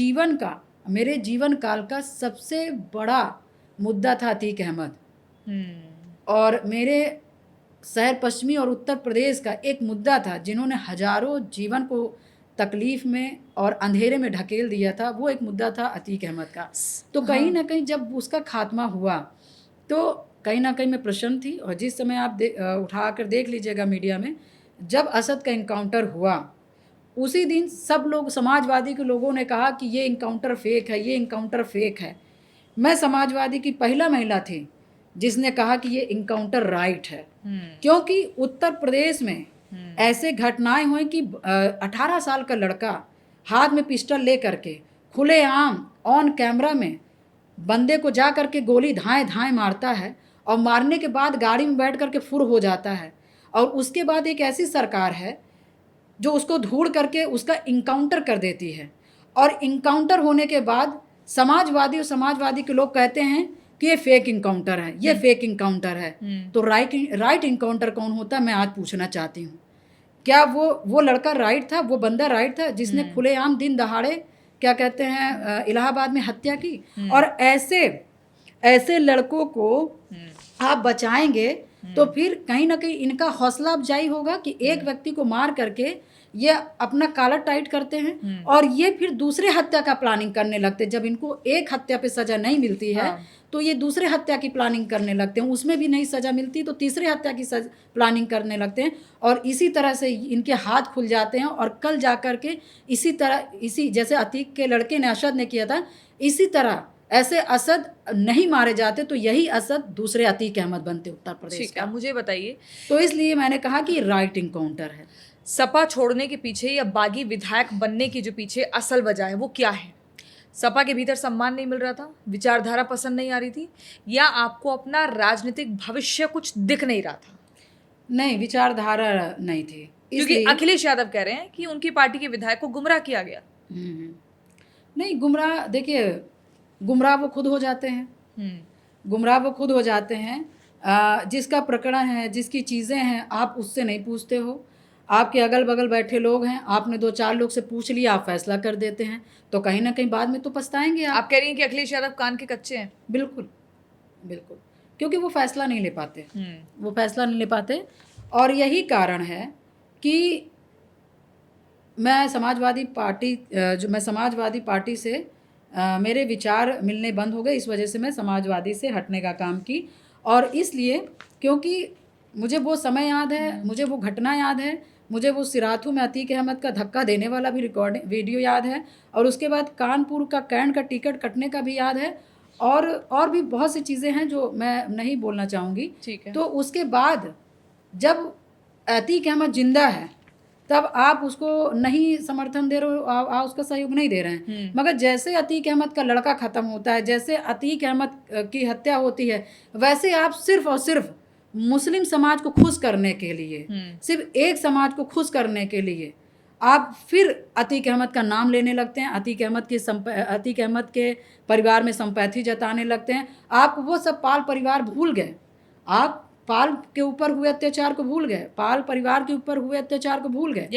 मेरे जीवन काल का सबसे बड़ा मुद्दा था अतीक अहमद। और मेरे शहर पश्चिमी और उत्तर प्रदेश का एक मुद्दा था जिन्होंने हजारों जीवन को तकलीफ में और अंधेरे में ढकेल दिया था, वो एक मुद्दा था अतीक अहमद का। तो कहीं ना कहीं जब उसका खात्मा हुआ तो कहीं ना कहीं मैं प्रसन्न थी। और जिस समय आप उठा कर देख लीजिएगा मीडिया में, जब असद का इनकाउंटर हुआ उसी दिन सब लोग, समाजवादी के लोगों ने कहा कि ये इनकाउंटर फेक है, ये इनकाउंटर फेक है। मैं समाजवादी की पहला महिला थी जिसने कहा कि ये इनकाउंटर राइट है। क्योंकि उत्तर प्रदेश में ऐसे घटनाएं हुई कि 18 साल का लड़का हाथ में पिस्टल ले करके खुलेआम ऑन कैमरा में बंदे को जा करके गोली धाएं धाएं मारता है, और मारने के बाद गाड़ी में बैठ करके फुर हो जाता है। और उसके बाद एक ऐसी सरकार है जो उसको ढूंढ करके उसका इनकाउंटर कर देती है। और इनकाउंटर होने के बाद समाजवादी के लोग कहते हैं कि ये फेक इनकाउंटर है, ये फेक इनकाउंटर है। तो राइट इनकाउंटर कौन होता है, मैं आज पूछना चाहती हूँ। क्या वो लड़का राइट था, वो बंदा राइट था जिसने खुलेआम दिन दहाड़े क्या कहते हैं इलाहाबाद में हत्या की? और ऐसे लड़कों को आप बचाएंगे तो फिर कहीं ना कहीं इनका हौसला अफजाई होगा कि एक व्यक्ति को मार करके ये अपना कालर टाइट करते हैं और ये फिर दूसरे हत्या का प्लानिंग करने लगते हैं। जब इनको एक हत्या पे सजा नहीं मिलती है तो ये दूसरे हत्या की प्लानिंग करने लगते हैं, उसमें भी नहीं सजा मिलती तो तीसरे हत्या की प्लानिंग करने लगते हैं। और इसी तरह से इनके हाथ खुल जाते हैं। और कल जा कर के इसी जैसे अतीक के लड़के ने, असद ने किया था, इसी तरह ऐसे असद नहीं मारे जाते तो यही असद दूसरे अतीक अहमद बनते उत्तर प्रदेश का। मुझे बताइए। तो इसलिए मैंने कहा कि राइट इनकाउंटर है। सपा छोड़ने के पीछे या बागी विधायक बनने की जो पीछे असल वजह है वो क्या है? सपा के भीतर सम्मान नहीं मिल रहा था, विचारधारा पसंद नहीं आ रही थी, या आपको अपना राजनीतिक भविष्य कुछ दिख नहीं रहा था? नहीं, विचारधारा नहीं थी। क्योंकि अखिलेश यादव कह रहे हैं कि उनकी पार्टी के विधायक को गुमराह किया गया। नहीं, गुमराह देखिए, गुमराह वो खुद हो जाते हैं। गुमराह वो खुद हो जाते हैं। जिसका प्रकरण है, जिसकी चीज़ें हैं, आप उससे नहीं पूछते हो। आपके अगल बगल बैठे लोग हैं, आपने 2-4 लोग से पूछ लिया, आप फैसला कर देते हैं, तो कहीं ना कहीं बाद में तो पछताएंगे आप कह रही हैं कि अखिलेश यादव कान के कच्चे हैं? बिल्कुल बिल्कुल, क्योंकि वो फैसला नहीं ले पाते, वो फैसला नहीं ले पाते। और यही कारण है कि मैं समाजवादी पार्टी से मेरे विचार मिलने बंद हो गए। इस वजह से मैं समाजवादी से हटने का काम की। और इसलिए क्योंकि मुझे वो समय याद है, मुझे वो घटना याद है, मुझे वो सिराथू में अतीक अहमद का धक्का देने वाला भी वीडियो याद है, और उसके बाद कानपुर का कैंट का टिकट कटने का भी याद है, और भी बहुत सी चीज़ें हैं जो मैं नहीं बोलना चाहूँगी। ठीक है। तो उसके बाद जब अतीक अहमद जिंदा है तब आप उसको नहीं समर्थन दे रहे हो, आप उसका सहयोग नहीं दे रहे हैं। मगर जैसे अतीक अहमद का लड़का ख़त्म होता है, जैसे अतीक अहमद की हत्या होती है, वैसे आप सिर्फ और सिर्फ मुस्लिम समाज को खुश करने के लिए, सिर्फ एक समाज को खुश करने के लिए आप फिर अतीक अहमद का नाम लेने लगते हैं। अतीक अहमद के परिवार में संपैथी जताने लगते हैं। आप वो सब पाल परिवार भूल गए। आप पाल के ऊपर हुए अत्याचार को भूल गए, पाल परिवार के ऊपर हुए अत्याचार को भूल गए।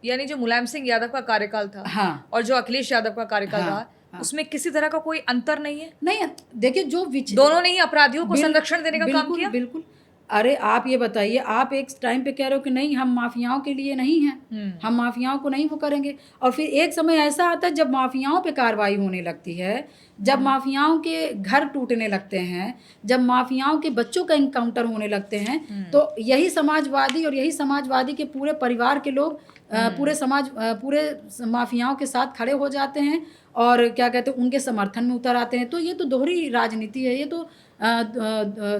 यानी जो मुलायम सिंह यादव का कार्यकाल था, हाँ, और जो अखिलेश यादव का कार्यकाल रहा, उसमें किसी तरह का कोई अंतर नहीं है? नहीं, देखिए, दोनों ने ही अपराधियों को संरक्षण देने का काम किया। बिल्कुल। अरे आप ये बताइए, आप एक टाइम पे कह रहे हो कि नहीं, हम माफियाओं के लिए नहीं हैं, हम माफियाओं को नहीं वो करेंगे, और फिर एक समय ऐसा आता है जब माफियाओं पे कार्रवाई होने लगती है, जब माफियाओं के घर टूटने लगते हैं, जब माफियाओं के बच्चों का इनकाउंटर होने लगते हैं, तो यही समाजवादी और यही समाजवादी के पूरे परिवार के लोग पूरे माफियाओं के साथ खड़े हो जाते हैं और क्या कहते हैं, उनके समर्थन में उतर आते हैं। तो ये तो दोहरी राजनीति है, ये तो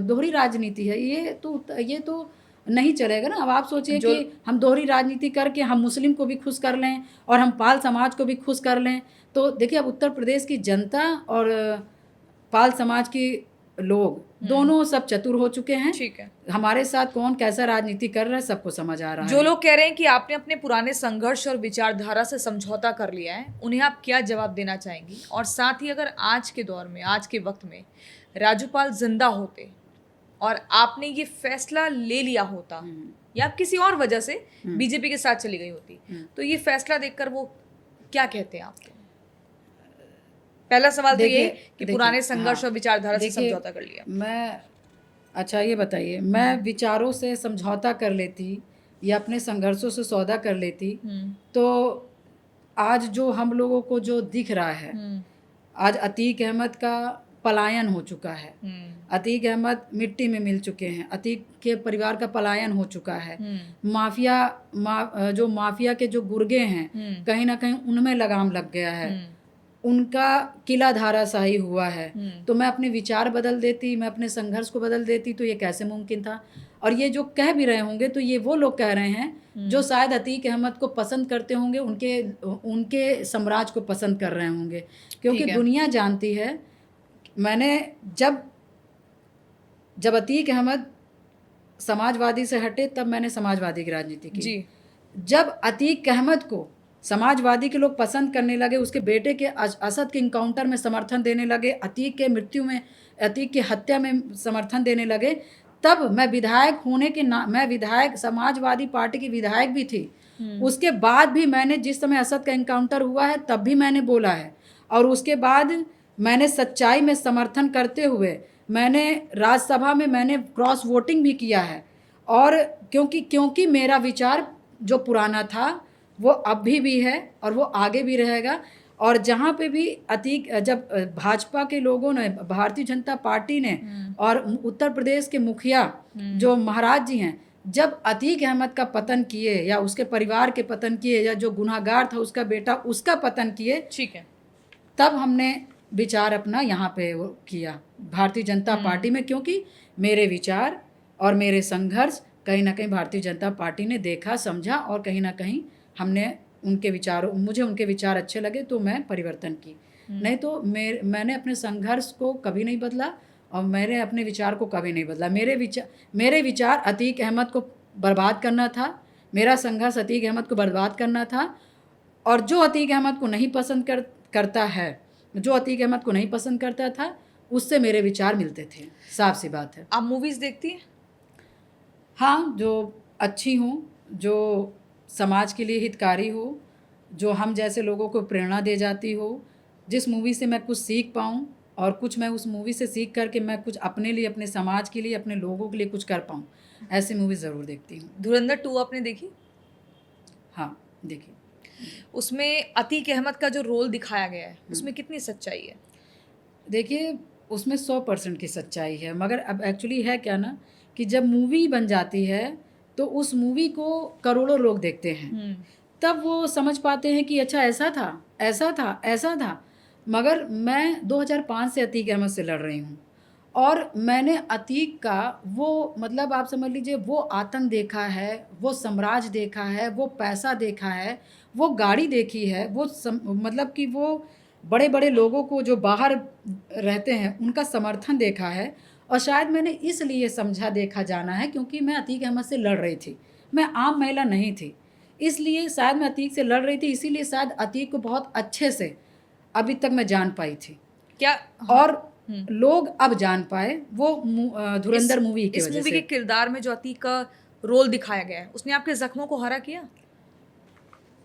दोहरी राजनीति है, ये तो नहीं चलेगा ना। अब आप सोचिए कि हम दोहरी राजनीति करके हम मुस्लिम को भी खुश कर लें और हम पाल समाज को भी खुश कर लें, तो देखिए अब उत्तर प्रदेश की जनता और पाल समाज के लोग दोनों सब चतुर हो चुके हैं। ठीक है। हमारे साथ कौन कैसा राजनीति कर रहा है सबको समझ आ रहा है। जो लोग कह रहे हैं कि आपने अपने पुराने संघर्ष और विचारधारा से समझौता कर लिया है, उन्हें आप क्या जवाब देना चाहेंगी? और साथ ही अगर आज के दौर में, आज के वक्त में राजूपाल जिंदा होते और आपने ये फैसला ले लिया होता या आप किसी और वजह से बीजेपी के साथ चली गई होती, तो ये फैसला देखकर वो क्या कहते हैं आपको? पहला सवाल तो ये कि पुराने संघर्ष और विचारधारा से समझौता कर लिया। मैं अच्छा ये बताइए, मैं विचारों से समझौता कर लेती या अपने संघर्षों से सौदा कर लेती तो आज जो हम लोगों को जो दिख रहा है, आज अतीक अहमद का पलायन हो चुका है। अतीक अहमद मिट्टी में मिल चुके हैं। अतीक के परिवार का पलायन हो चुका है। जो माफिया के जो गुर्गे हैं कहीं ना कहीं उनमें लगाम लग गया है। उनका किला धाराशाही हुआ है। तो मैं अपने विचार बदल देती, मैं अपने संघर्ष को बदल देती, तो ये कैसे मुमकिन था? और ये जो कह भी रहे होंगे तो ये वो लोग कह रहे हैं जो शायद अतीक अहमद को पसंद करते होंगे, उनके साम्राज्य को पसंद कर रहे होंगे। क्योंकि दुनिया जानती है, मैंने जब अतीक अहमद समाजवादी से हटे तब मैंने समाजवादी की राजनीति की जी। जब अतीक अहमद को समाजवादी के लोग पसंद करने लगे, उसके बेटे के असद के इनकाउंटर में समर्थन देने लगे, अतीक के मृत्यु में, अतीक की हत्या में समर्थन देने लगे, तब मैं विधायक होने के मैं विधायक समाजवादी पार्टी की विधायक भी थी। उसके बाद भी मैंने, जिस समय असद का इनकाउंटर हुआ है तब भी मैंने बोला है, और उसके बाद मैंने सच्चाई में समर्थन करते हुए मैंने राज्यसभा में मैंने क्रॉस वोटिंग भी किया है। और क्योंकि मेरा विचार जो पुराना था वो अब भी है और वो आगे भी रहेगा। और जहाँ पे भी अतीक, जब भाजपा के लोगों ने, भारतीय जनता पार्टी ने और उत्तर प्रदेश के मुखिया जो महाराज जी हैं, जब अतीक अहमद का पतन किए या उसके परिवार के पतन किए या जो गुनाहगार था उसका बेटा उसका पतन किए, ठीक है, तब हमने विचार अपना यहाँ पे वो किया भारतीय जनता पार्टी में। क्योंकि मेरे विचार और मेरे संघर्ष कहीं ना कहीं भारतीय जनता पार्टी ने देखा, समझा, और कहीं ना कहीं हमने उनके विचारों, मुझे उनके विचार अच्छे लगे तो मैं परिवर्तन की। नहीं तो मैंने अपने संघर्ष को कभी नहीं बदला और मैंने अपने विचार को कभी नहीं बदला। मेरे विचार अतीक अहमद को बर्बाद करना था, मेरा संघर्ष अतीक अहमद को बर्बाद करना था। और जो अतीक अहमद को नहीं पसंद करता है, जो अतीक अहमद को नहीं पसंद करता था, उससे मेरे विचार मिलते थे। साफ सी बात है। आप मूवीज़ देखती हैं? हाँ, जो अच्छी हो, जो समाज के लिए हितकारी हो, जो हम जैसे लोगों को प्रेरणा दे जाती हो, जिस मूवी से मैं कुछ सीख पाऊँ और कुछ मैं उस मूवी से सीख करके मैं कुछ अपने लिए, अपने समाज के लिए, अपने लोगों के लिए कुछ कर पाऊँ, ऐसी मूवी ज़रूर देखती हूँ। धुरंधर 2 आपने देखी? हाँ, देखी। उसमें अतीक अहमद का जो रोल दिखाया गया है उसमें कितनी सच्चाई है? देखिए, उसमें 100% की सच्चाई है, मगर अब एक्चुअली है क्या ना कि जब मूवी बन जाती है तो उस मूवी को करोड़ों लोग देखते हैं, तब वो समझ पाते हैं कि अच्छा ऐसा था, ऐसा था, ऐसा था। मगर मैं 2005 से अतीक अहमद से लड़ रही हूँ और मैंने अतीक का वो, मतलब आप समझ लीजिए, वो आतंक देखा है, वो साम्राज्य देखा है, वो पैसा देखा है, वो गाड़ी देखी है, मतलब कि वो बड़े बड़े लोगों को जो बाहर रहते हैं उनका समर्थन देखा है। और शायद मैंने इसलिए समझा, देखा जाना है क्योंकि मैं अतीक अहमद से लड़ रही थी, मैं आम महिला नहीं थी, इसलिए शायद मैं अतीक से लड़ रही थी, इसीलिए शायद अतीक को बहुत अच्छे से अभी तक मैं जान पाई थी क्या। हाँ। और लोग अब जान पाए वो धुरंधर मूवी की वजह से। इस मूवी के किरदार में जो अतीक का रोल दिखाया गया है उसने आपके जख्मों को हरा किया?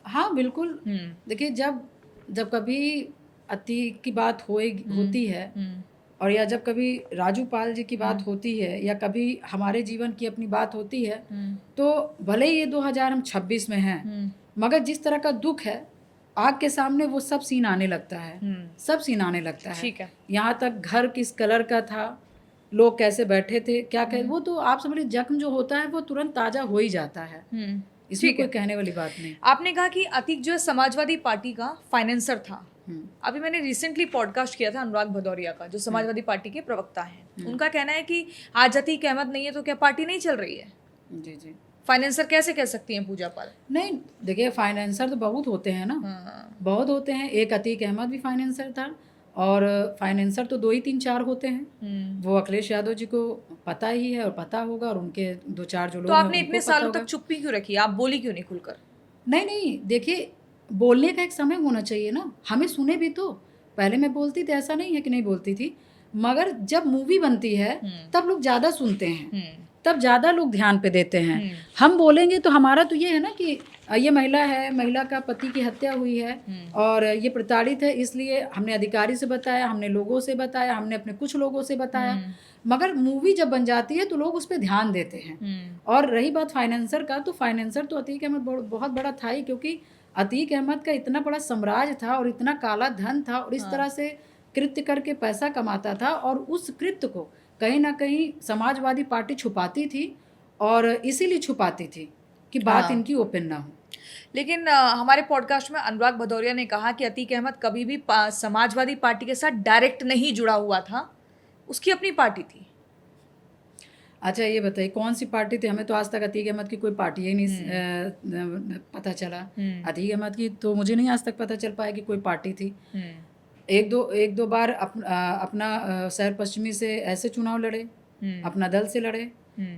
हाँ बिल्कुल। देखिए, जब कभी अतीक की बात होती है और या जब कभी राजूपाल जी की बात होती है या कभी हमारे जीवन की अपनी बात होती है, तो भले ही ये 2026 में है, मगर जिस तरह का दुख है आग के सामने वो सब सीन आने लगता है, सब सीन आने लगता है। ठीक है। यहाँ तक घर किस कलर का था, लोग कैसे बैठे थे, क्या कह, वो तो आप समझ लीजिए, जख्म जो होता है वो तुरंत ताज़ा हो ही जाता है, इसमें कोई कहने वाली बात नहीं। आपने कहा कि अतीक जो है समाजवादी पार्टी का फाइनेंसर था। अभी मैंने रिसेंटली पॉडकास्ट किया था अनुराग भदौरिया का, जो समाजवादी पार्टी के प्रवक्ता हैं। उनका कहना है कि आज अतीक अहमद नहीं है तो क्या पार्टी नहीं चल रही है? जी जी। फाइनेंसर कैसे कह सकती हैं पूजा पाल? नहीं, देखिए, फाइनेंसर तो बहुत होते हैं ना, बहुत होते हैं। एक अतीक अहमद भी फाइनेंसर था और फाइनेंसर तो 2 ही 3 4 होते हैं। वो अखिलेश यादव जी को पता ही है और पता होगा, और उनके 2-4 जो लोग तो हैं आपने उनको इतने पता सालों होगा। तक चुप्पी क्यों रखी? आप बोली क्यों नहीं खुलकर? नहीं, देखिए, बोलने का एक समय होना चाहिए ना, हमें सुने भी तो। पहले मैं बोलती थी, ऐसा नहीं है कि नहीं बोलती थी, मगर जब मूवी बनती है तब लोग ज़्यादा सुनते हैं, तब ज़्यादा लोग ध्यान पे देते हैं। हम बोलेंगे तो हमारा तो ये है ना कि ये महिला है, महिला का पति की हत्या हुई है और ये प्रताड़ित है, इसलिए हमने अधिकारी से बताया, हमने लोगों से बताया, हमने अपने कुछ लोगों से बताया। मगर मूवी जब बन जाती है तो लोग उस पर ध्यान देते हैं। और रही बात फाइनेंसर का, तो फाइनेंसर तो अतीक अहमद बहुत बड़ा था ही, क्योंकि अतीक अहमद का इतना बड़ा साम्राज्य था और इतना काला धन था और इस तरह से कृत्य करके पैसा कमाता था, और उस कृत्य को कहीं ना कहीं समाजवादी पार्टी छुपाती थी, और इसीलिए छुपाती थी कि बात इनकी ओपन ना हो। लेकिन हमारे पॉडकास्ट में अनुराग भदौरिया ने कहा कि अतीक अहमद कभी भी समाजवादी पार्टी के साथ डायरेक्ट नहीं जुड़ा हुआ था, उसकी अपनी पार्टी थी। अच्छा, ये बताइए कौन सी पार्टी थी? हमें तो आज तक अतीक अहमद की कोई पार्टी ही नहीं पता चला। अतीक अहमद की तो मुझे नहीं आज तक पता चल पाया कि कोई पार्टी थी। एक दो बार अपना शहर पश्चिमी से ऐसे चुनाव लड़े, अपना दल से लड़े,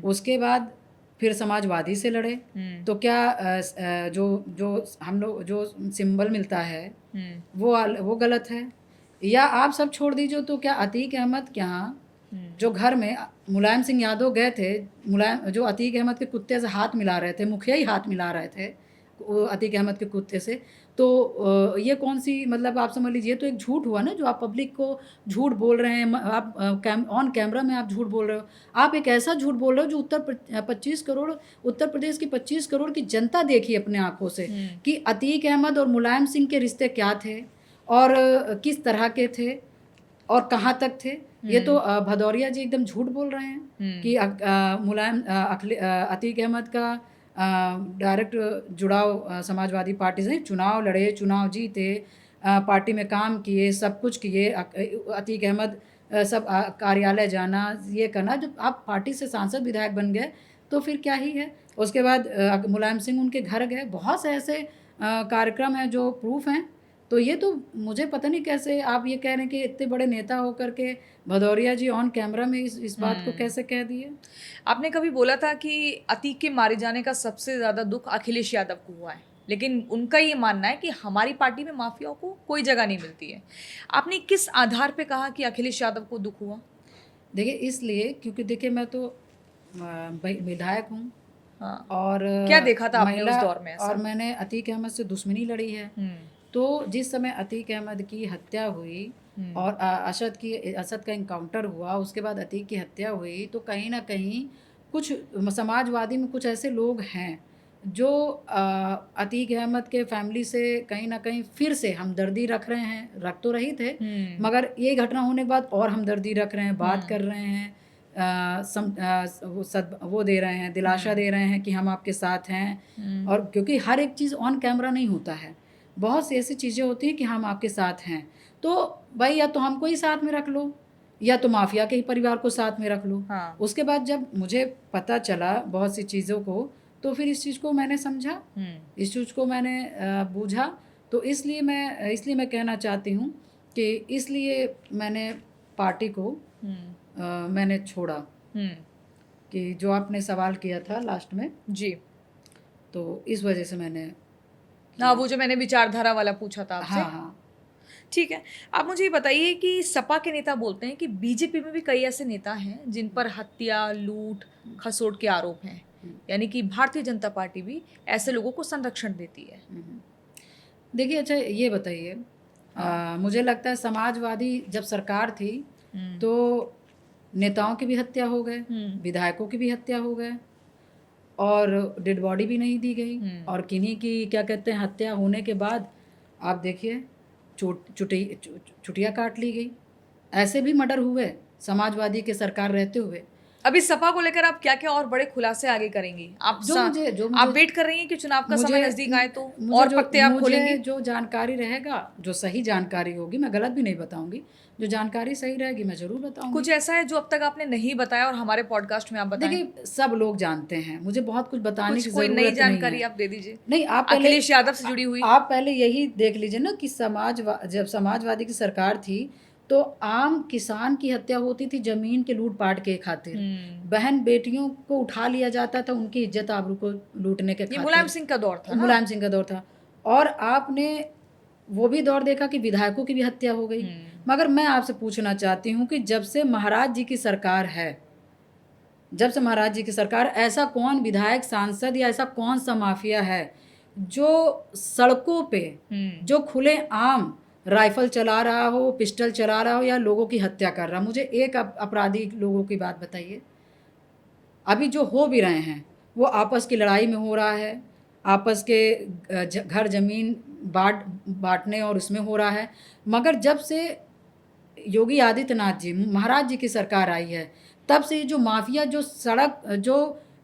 उसके बाद फिर समाजवादी से लड़े। तो क्या जो हम लोग जो सिंबल मिलता है वो गलत है? या आप सब छोड़ दीजिए, तो क्या अतीक अहमद के यहाँ जो घर में मुलायम सिंह यादव गए थे, मुलायम जो अतीक अहमद के कुत्ते से हाथ मिला रहे थे, मुखिया ही हाथ मिला रहे थे वो अतीक अहमद के कुत्ते से, तो ये कौन सी, मतलब आप समझ लीजिए, तो एक झूठ हुआ ना, जो आप पब्लिक को झूठ बोल रहे हैं। आप ऑन कैमरा में आप झूठ बोल रहे हो। आप एक ऐसा झूठ बोल रहे हो जो उत्तर प्रदेश की 25 करोड़ की जनता देखी अपने आंखों से कि अतीक अहमद और मुलायम सिंह के रिश्ते क्या थे और किस तरह के थे और कहाँ तक थे। ये तो भदौरिया जी एकदम झूठ बोल रहे हैं कि अतीक अहमद का डायरेक्ट जुड़ाव समाजवादी पार्टी से, चुनाव लड़े, चुनाव जीते, पार्टी में काम किए, सब कुछ किए। अतीक अहमद सब कार्यालय जाना, ये करना। जब आप पार्टी से सांसद विधायक बन गए तो फिर क्या ही है। उसके बाद मुलायम सिंह उनके घर गए, बहुत से ऐसे कार्यक्रम हैं जो प्रूफ हैं। तो ये तो मुझे पता नहीं कैसे आप ये कह रहे हैं कि इतने बड़े नेता होकर के भदौरिया जी ऑन कैमरा में इस बात को कैसे कह दिए। आपने कभी बोला था कि अतीक के मारे जाने का सबसे ज़्यादा दुख अखिलेश यादव को हुआ है, लेकिन उनका ये मानना है कि हमारी पार्टी में माफियाओं को कोई जगह नहीं मिलती है। आपने किस आधार पे कहा कि अखिलेश यादव को दुख हुआ? देखिए, इसलिए क्योंकि देखिए मैं तो विधायक हूँ। हाँ। और क्या देखा था आपने महिला उस दौर में ऐसा? और मैंने अतीक अहमद से दुश्मनी लड़ी है। तो जिस समय अतीक अहमद की हत्या हुई और असद का इनकाउंटर हुआ, उसके बाद अतीक की हत्या हुई, तो कहीं ना कहीं कुछ समाजवादी में कुछ ऐसे लोग हैं जो अतीक अहमद के फैमिली से कहीं ना कहीं फिर से हमदर्दी रख रहे हैं, रख तो रही थे, मगर ये घटना होने के बाद और हमदर्दी रख रहे हैं, बात कर रहे हैं, वो दे रहे हैं, दिलासा दे रहे हैं कि हम आपके साथ हैं। और क्योंकि हर एक चीज़ ऑन कैमरा नहीं होता है, बहुत सी ऐसी चीज़ें होती हैं कि हम आपके साथ हैं, तो भाई या तो हमको ही साथ में रख लो या तो माफिया के ही परिवार को साथ में रख लो। हाँ। उसके बाद जब मुझे पता चला बहुत सी चीज़ों को, तो फिर इस चीज़ को मैंने समझा, इस चीज़ को मैंने बूझा। तो इसलिए मैं कहना चाहती हूँ कि इसलिए मैंने पार्टी को मैंने छोड़ा। कि जो आपने सवाल किया था लास्ट में जी, तो इस वजह से मैंने वो जो मैंने विचारधारा वाला पूछा था आपसे। हाँ। ठीक है, आप मुझे ये बताइए कि सपा के नेता बोलते हैं कि बीजेपी में भी कई ऐसे नेता हैं जिन पर हत्या, लूट, खसोट के आरोप हैं, यानी कि भारतीय जनता पार्टी भी ऐसे लोगों को संरक्षण देती है। देखिए, अच्छा ये बताइए, मुझे लगता है समाजवादी जब सरकार थी तो नेताओं की भी हत्या हो गए, विधायकों की भी हत्या हो गए, और डेड बॉडी भी नहीं दी गई, और किन्हीं की क्या कहते हैं हत्या होने के बाद आप देखिए चुटिया काट ली गई। ऐसे भी मर्डर हुए समाजवादी के सरकार रहते हुए। अभी सपा को लेकर आप क्या क्या और बड़े खुलासे आगे करेंगी? आप आप वेट कर रही हैं कि चुनाव का समय नजदीक आए तो और पत्ते आप खोलेंगी? जो जानकारी रहेगा, जो सही जानकारी होगी, मैं गलत भी नहीं बताऊंगी, जो जानकारी सही रहेगी मैं जरूर बताऊंगी। कुछ ऐसा है जो अब तक आपने नहीं बताया और हमारे पॉडकास्ट में आप बताएं? देखिए, सब लोग जानते हैं, मुझे बहुत कुछ बताने की कोई जरूरत नई नहीं है। जानकारी आप दे दीजिए। नहीं, आप पहले अखिलेश यादव से जुड़ी हुई आप पहले यही देख लीजिए ना कि जब समाजवादी की सरकार थी तो आम किसान की हत्या होती थी जमीन के लूटपाट के खातिर। बहन बेटियों को उठा लिया जाता था उनकी इज्जत आबरू को लूटने के खातिर। मुलायम सिंह का दौर था ना? मुलायम सिंह का दौर था। और आपने वो भी दौर देखा कि विधायकों की भी हत्या हो गई। मगर मैं आपसे पूछना चाहती हूँ कि जब से महाराज जी की सरकार है, जब से महाराज जी की सरकार, ऐसा कौन विधायक, सांसद या ऐसा कौन सा माफिया है जो सड़कों पे जो खुले आम राइफल चला रहा हो, पिस्टल चला रहा हो या लोगों की हत्या कर रहा? मुझे एक अपराधी लोगों की बात बताइए। अभी जो हो भी रहे हैं वो आपस की लड़ाई में हो रहा है, आपस के घर जमीन बांटने और उसमें हो रहा है। मगर जब से योगी आदित्यनाथ जी, महाराज जी की सरकार आई है, तब से ये जो माफिया जो सड़क जो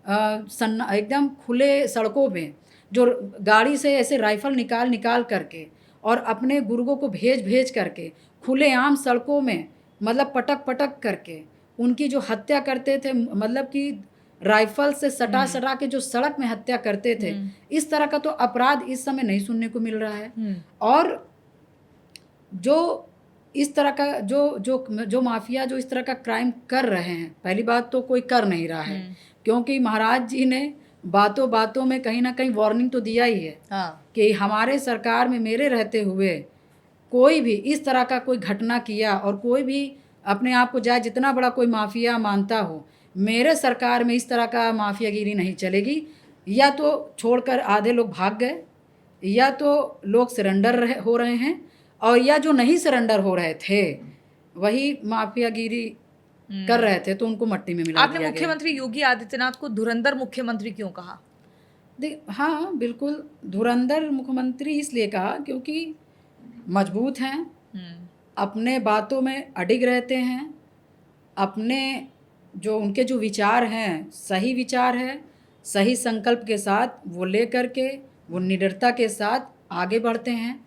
एकदम खुले सड़कों में जो गाड़ी से ऐसे राइफल निकाल करके और अपने गुर्गों को भेज करके खुलेआम सड़कों में मतलब पटक करके उनकी जो हत्या करते थे, मतलब कि राइफल से सटा के जो सड़क में हत्या करते थे, इस तरह का तो अपराध इस समय नहीं सुनने को मिल रहा है। और जो इस तरह का जो माफिया जो इस तरह का क्राइम कर रहे हैं, पहली बात तो कोई कर नहीं रहा है, क्योंकि महाराज जी ने बातों बातों में कहीं ना कहीं वार्निंग तो दिया ही है। कि हमारे सरकार में मेरे रहते हुए कोई भी इस तरह का कोई घटना किया और कोई भी अपने आप को चाहे जितना बड़ा कोई माफिया मानता हो, मेरे सरकार में इस तरह का माफियागिरी नहीं चलेगी। या तो छोड़कर आधे लोग भाग गए, या तो लोग सरेंडर हो रहे हैं, और या जो नहीं सरेंडर हो रहे थे वही माफियागिरी कर रहे थे तो उनको मट्टी में मिला दिया गया। आपने मुख्यमंत्री योगी आदित्यनाथ को धुरंधर मुख्यमंत्री क्यों कहा? हाँ बिल्कुल, धुरंधर मुख्यमंत्री इसलिए कहा क्योंकि मजबूत हैं, अपने बातों में अडिग रहते हैं, अपने जो उनके जो विचार हैं सही विचार है, सही संकल्प के साथ वो ले करके वो निडरता के साथ आगे बढ़ते हैं,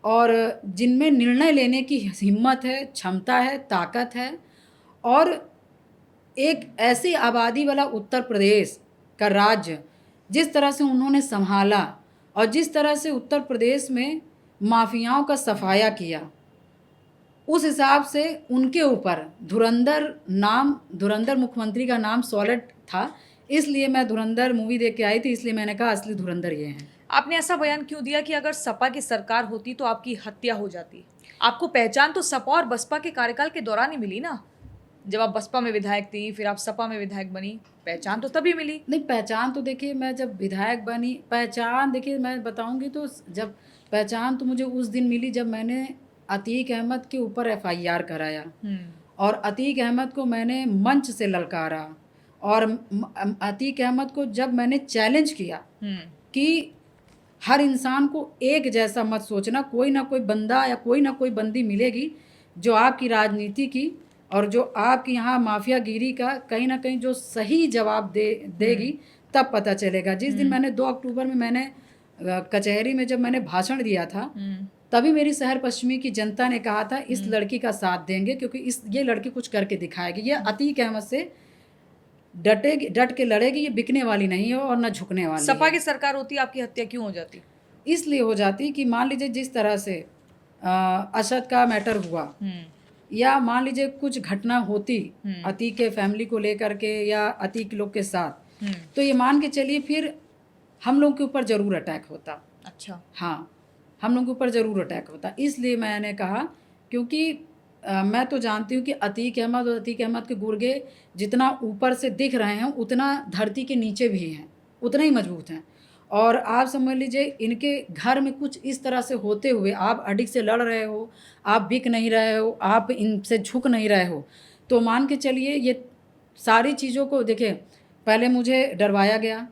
और जिनमें निर्णय लेने की हिम्मत है, क्षमता है, ताकत है। और एक ऐसी आबादी वाला उत्तर प्रदेश का राज्य जिस तरह से उन्होंने संभाला और जिस तरह से उत्तर प्रदेश में माफियाओं का सफाया किया, उस हिसाब से उनके ऊपर धुरंधर मुख्यमंत्री का नाम सॉलिड था। इसलिए मैं धुरंधर मूवी देख के आई थी, इसलिए मैंने कहा असली धुरंधर ये हैं। आपने ऐसा बयान क्यों दिया कि अगर सपा की सरकार होती तो आपकी हत्या हो जाती? आपको पहचान तो सपा और बसपा के कार्यकाल के दौरान ही मिली ना। जब आप बसपा में विधायक थी, फिर आप सपा में विधायक बनी, पहचान तो तभी मिली। नहीं, पहचान तो देखिए, मैं जब विधायक बनी, पहचान देखिए मैं बताऊंगी तो जब पहचान तो मुझे उस दिन मिली जब मैंने अतीक अहमद के ऊपर FIR कराया, और अतीक अहमद को मैंने मंच से ललकारा, और अतीक अहमद को जब मैंने चैलेंज किया कि हर इंसान को एक जैसा मत सोचना, कोई ना कोई बंदा या कोई ना कोई बंदी मिलेगी जो आपकी राजनीति की और जो आपकी यहाँ माफियागिरी का कहीं ना कहीं जो सही जवाब देगी, तब पता चलेगा। जिस दिन मैंने 2 अक्टूबर में मैंने कचहरी में जब मैंने भाषण दिया था, तभी मेरी शहर पश्चिमी की जनता ने कहा था इस लड़की का साथ देंगे क्योंकि ये लड़की कुछ करके दिखाएगी, ये अतीक अहमद से डट के लड़ेगी, ये बिकने वाली नहीं है और न झुकने वाली। सपा की सरकार होती आपकी हत्या क्यों हो जाती? इसलिए हो जाती कि मान लीजिए जिस तरह से अशद का मैटर हुआ, या मान लीजिए कुछ घटना होती अतीक के फैमिली को लेकर के या अतीक लोग के साथ, तो ये मान के चलिए फिर हम लोग के ऊपर ज़रूर अटैक होता। अच्छा। हाँ, हम लोग के ऊपर ज़रूर अटैक होता। इसलिए मैंने कहा, क्योंकि मैं तो जानती हूँ कि अतीक अहमद के गुर्गे जितना ऊपर से दिख रहे हैं उतना धरती के नीचे भी हैं, उतना ही मजबूत हैं। और आप समझ लीजिए इनके घर में कुछ इस तरह से होते हुए आप अडिग से लड़ रहे हो, आप बिक नहीं रहे हो, आप इनसे झुक नहीं रहे हो, तो मान के चलिए ये सारी चीज़ों को देखिए, पहले मुझे डरवाया गया,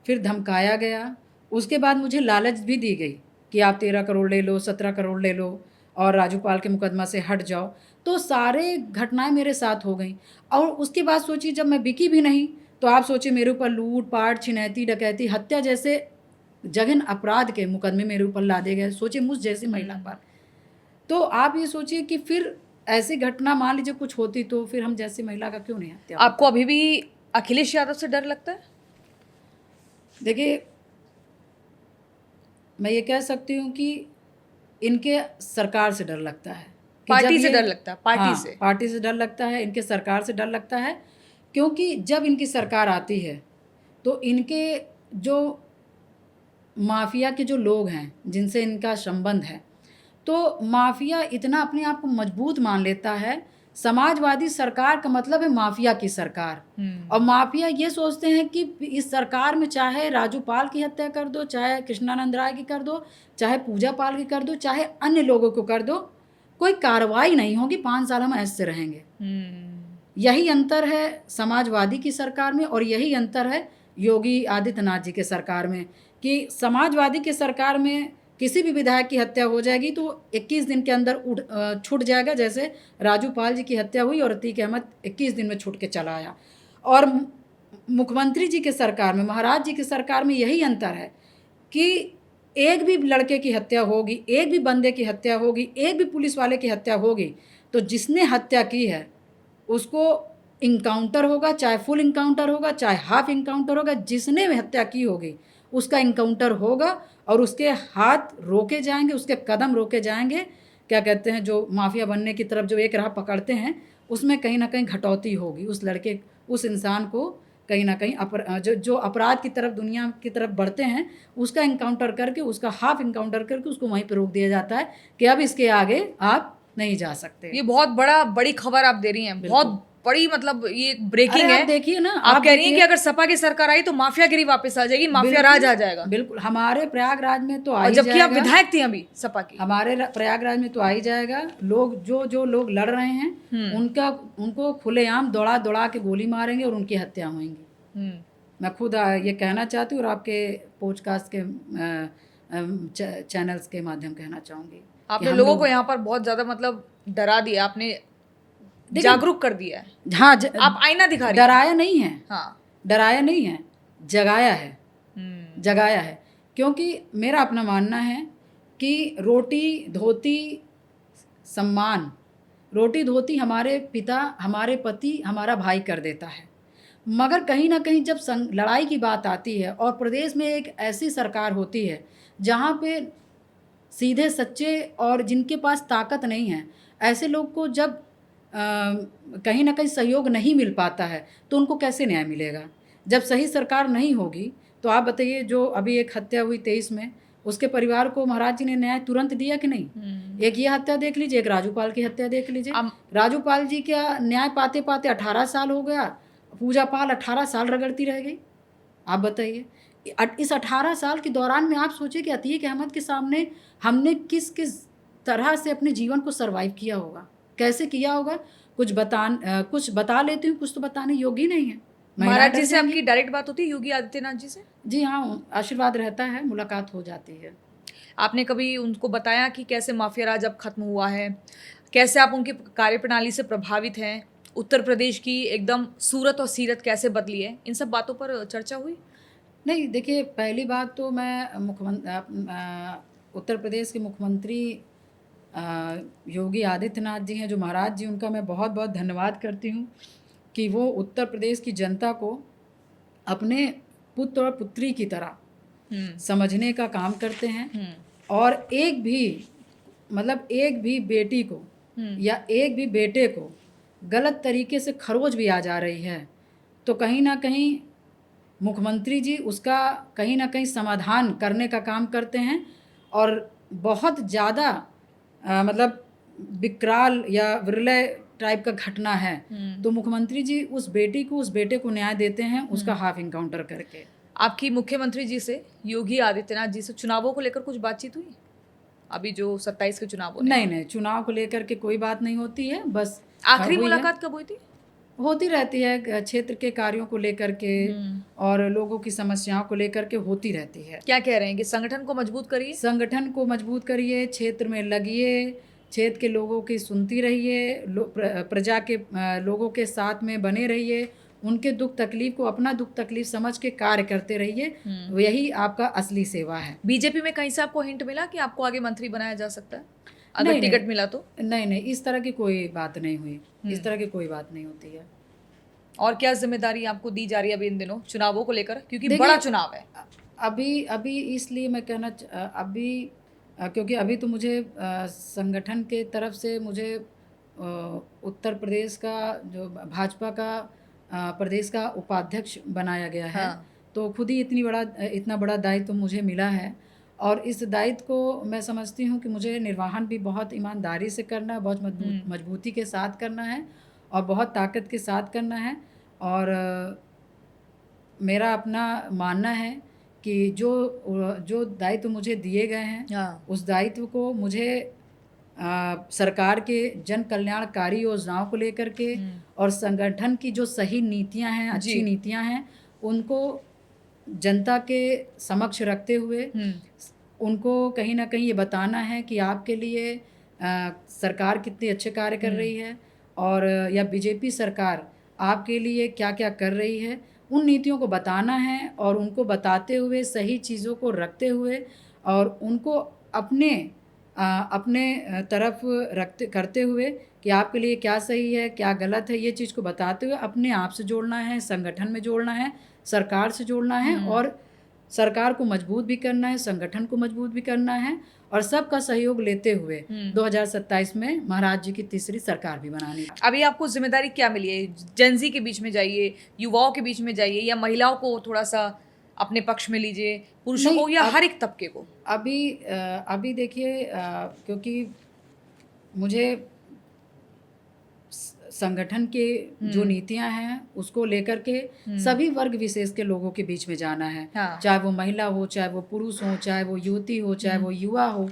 फिर धमकाया गया, उसके बाद मुझे लालच भी दी गई कि आप 13 करोड़ ले लो, 17 करोड़ ले लो, और राजूपाल के मुकदमा से हट जाओ, तो सारे घटनाएं मेरे साथ हो गई। और उसके बाद सोचिए जब मैं बिकी भी नहीं, तो आप सोचिए मेरे ऊपर लूट पाट, छिनैती, डकैती, हत्या जैसे जघन्य अपराध के मुकदमे मेरे ऊपर लादे गए, सोचिए मुझ जैसी महिला पर। तो आप ये सोचिए कि फिर ऐसी घटना मान लीजिए कुछ होती तो फिर हम जैसी महिला का क्यों नहीं हत्या होता? आपको अभी भी अखिलेश यादव से डर लगता है? देखिए, मैं ये कह सकती हूँ कि इनके सरकार से डर लगता है कि पार्टी जब से ये- डर लगता है, पार्टी हाँ, से। पार्टी से डर लगता है, इनके सरकार से डर लगता है। क्योंकि जब इनकी सरकार आती है तो इनके जो माफिया के जो लोग हैं जिनसे इनका संबंध है, तो माफिया इतना अपने आप को मजबूत मान लेता है। समाजवादी सरकार का मतलब है माफिया की सरकार। और माफिया ये सोचते हैं कि इस सरकार में चाहे राजू पाल की हत्या कर दो, चाहे कृष्णानंद राय की कर दो, चाहे पूजा पाल की कर दो, चाहे अन्य लोगों को कर दो, कोई कार्रवाई नहीं होगी, 5 साल हम ऐसे रहेंगे। यही अंतर है समाजवादी की सरकार में और यही अंतर है योगी आदित्यनाथ जी के सरकार में, कि समाजवादी की सरकार में किसी भी विधायक की हत्या हो जाएगी तो 21 दिन के अंदर छूट जाएगा, जैसे राजू पाल जी की हत्या हुई और अतीक अहमद 21 दिन में छूट के चला आया। और मुख्यमंत्री जी के सरकार में, महाराज जी की सरकार में यही अंतर है कि एक भी लड़के की हत्या होगी, एक भी बंदे की हत्या होगी, एक भी पुलिस वाले की हत्या होगी, तो जिसने हत्या की है उसको इनकाउंटर होगा, चाहे फुल इनकाउंटर होगा, चाहे हाफ इनकाउंटर होगा, जिसने हत्या की होगी उसका इनकाउंटर होगा और उसके हाथ रोके जाएंगे, उसके कदम रोके जाएंगे। क्या कहते हैं, जो माफिया बनने की तरफ जो एक राह पकड़ते हैं उसमें कहीं ना कहीं घटौती होगी। उस लड़के, उस इंसान को कहीं ना कहीं जो अपराध की तरफ, दुनिया की तरफ बढ़ते हैं, उसका इनकाउंटर करके, उसका हाफ इनकाउंटर करके उसको वहीं पर रोक दिया जाता है कि अब इसके आगे आप नहीं जा सकते। ये बहुत बड़ी खबर आप दे रही हैं, बहुत बड़ी, मतलब ये ब्रेकिंग अरे है। आप देखिए ना, आप कह रही हैं कि अगर सपा की सरकार आई तो माफियागिरी वापस आ जाएगी, माफिया राज आ जाएगा। बिल्कुल, हमारे प्रयागराज में तो आ और ही जबकि आप जाएगा। विधायक थी अभी सपा की। हमारे प्रयागराज में तो आ ही जाएगा। लोग जो लोग लड़ रहे हैं उनको खुलेआम दौड़ा दौड़ा के गोली मारेंगे और उनकी हत्या होंगी। मैं खुद ये कहना चाहती हूँ और आपके पॉडकास्ट के चैनल्स के माध्यम कहना चाहूँगी। आपने लोगों को यहाँ पर बहुत ज्यादा मतलब डरा दिया, आपने जागरूक कर दिया है। हाँ, आप आईना दिखा रही हैं। डराया नहीं है। हाँ, डराया नहीं है, जगाया है। जगाया है, क्योंकि मेरा अपना मानना है कि रोटी धोती सम्मान, रोटी धोती हमारे पिता, हमारे पति, हमारा भाई कर देता है। मगर कहीं ना कहीं जब लड़ाई की बात आती है और प्रदेश में एक ऐसी सरकार होती है जहाँ पे सीधे सच्चे और जिनके पास ताकत नहीं है, ऐसे लोग को जब कहीं ना कहीं सहयोग नहीं मिल पाता है तो उनको कैसे न्याय मिलेगा? जब सही सरकार नहीं होगी तो आप बताइए, जो अभी एक हत्या हुई 23 में, उसके परिवार को महाराज जी ने न्याय तुरंत दिया कि नहीं? एक ये हत्या देख लीजिए, एक राजूपाल की हत्या देख लीजिए। राजूपाल जी का न्याय पाते पाते 18 साल हो गया, पूजा पाल 18 साल रगड़ती रह गई। आप बताइए, इस 18 साल के दौरान में आप सोचिए कि अतीक अहमद के सामने हमने किस किस तरह से अपने जीवन को सर्वाइव किया होगा, कैसे किया होगा। कुछ बता लेती हूँ, कुछ तो बताने योग्य नहीं है। महाराज जी से आपकी डायरेक्ट बात होती है, योगी आदित्यनाथ जी से? जी हाँ, आशीर्वाद रहता है, मुलाकात हो जाती है। आपने कभी उनको बताया कि कैसे माफिया राज अब खत्म हुआ है, कैसे आप उनकी कार्यप्रणाली से प्रभावित हैं, उत्तर प्रदेश की एकदम सूरत और सीरत कैसे बदली है, इन सब बातों पर चर्चा हुई? नहीं, देखिए, पहली बात तो मैं उत्तर प्रदेश के मुख्यमंत्री योगी आदित्यनाथ जी हैं, जो महाराज जी, उनका मैं बहुत बहुत धन्यवाद करती हूँ कि वो उत्तर प्रदेश की जनता को अपने पुत्र और पुत्री की तरह समझने का काम करते हैं। और एक भी बेटी को या एक भी बेटे को गलत तरीके से खरोच भी आ जा रही है तो कहीं ना कहीं मुख्यमंत्री जी उसका कहीं ना कहीं समाधान करने का काम करते हैं। और बहुत ज़्यादा मतलब विकराल या विरले टाइप का घटना है तो मुख्यमंत्री जी उस बेटे को न्याय देते हैं, उसका हाफ इनकाउंटर करके। आपकी मुख्यमंत्री जी से, योगी आदित्यनाथ जी से चुनावों को लेकर कुछ बातचीत हुई? अभी जो 27 के चुनाव हो रहे हैं। नहीं, चुनाव को लेकर के कोई बात नहीं होती है। बस आखिरी मुलाकात कब हुई थी? होती रहती है, क्षेत्र के कार्यों को लेकर के और लोगों की समस्याओं को लेकर के होती रहती है। क्या कह रहे हैं कि संगठन को मजबूत करिए, संगठन को मजबूत करिए, क्षेत्र में लगिए, क्षेत्र के लोगों की सुनती रहिए, प्रजा के लोगों के साथ में बने रहिए, उनके दुख तकलीफ को अपना दुख तकलीफ समझ के कार्य करते रहिए। यही आपका असली सेवा है। बीजेपी में कहीं से आपको हिंट मिला कि आपको आगे मंत्री बनाया जा सकता है अगर नहीं, टिकट मिला तो? नहीं, इस तरह की कोई बात नहीं हुई, इस तरह की कोई बात नहीं होती है। और क्या जिम्मेदारी आपको दी जा रही है अभी इन दिनों चुनावों को लेकर, क्योंकि बड़ा चुनाव है? अभी इसलिए मैं क्योंकि अभी तो मुझे संगठन के तरफ से मुझे उत्तर प्रदेश का जो भाजपा का प्रदेश का उपाध्यक्ष बनाया गया है। हाँ। तो खुद ही इतना बड़ा दायित्व मुझे मिला है, और इस दायित्व को मैं समझती हूँ कि मुझे निर्वहन भी बहुत ईमानदारी से करना है, बहुत मजबूती के साथ करना है, और बहुत ताकत के साथ करना है। और मेरा अपना मानना है कि जो दायित्व मुझे दिए गए हैं, उस दायित्व को मुझे सरकार के जन कल्याणकारी योजनाओं को लेकर के और संगठन की जो सही नीतियां हैं, अच्छी नीतियां हैं, उनको जनता के समक्ष रखते हुए उनको कहीं ना कहीं ये बताना है कि आपके लिए सरकार कितने अच्छे कार्य कर रही है, और या बीजेपी सरकार आपके लिए क्या क्या कर रही है, उन नीतियों को बताना है। और उनको बताते हुए, सही चीज़ों को रखते हुए, और उनको अपने तरफ करते हुए कि आपके लिए क्या सही है, क्या गलत है, ये चीज़ को बताते हुए अपने आप से जोड़ना है, संगठन में जोड़ना है, सरकार से जोड़ना है, और सरकार को मजबूत भी करना है, संगठन को मजबूत भी करना है, और सबका सहयोग लेते हुए 2027 में महाराज जी की तीसरी सरकार भी बनानी है। अभी आपको जिम्मेदारी क्या मिली है? जेनजी के बीच में जाइए, युवाओं के बीच में जाइए, या महिलाओं को थोड़ा सा अपने पक्ष में लीजिए, पुरुषों को, या हर एक तबके को? अभी देखिए, क्योंकि मुझे संगठन के जो नीतियां हैं उसको लेकर के सभी वर्ग विशेष के लोगों के बीच में जाना है। चाहे वो महिला हो, चाहे वो पुरुष हो, चाहे वो युवती हो, चाहे वो युवा हो,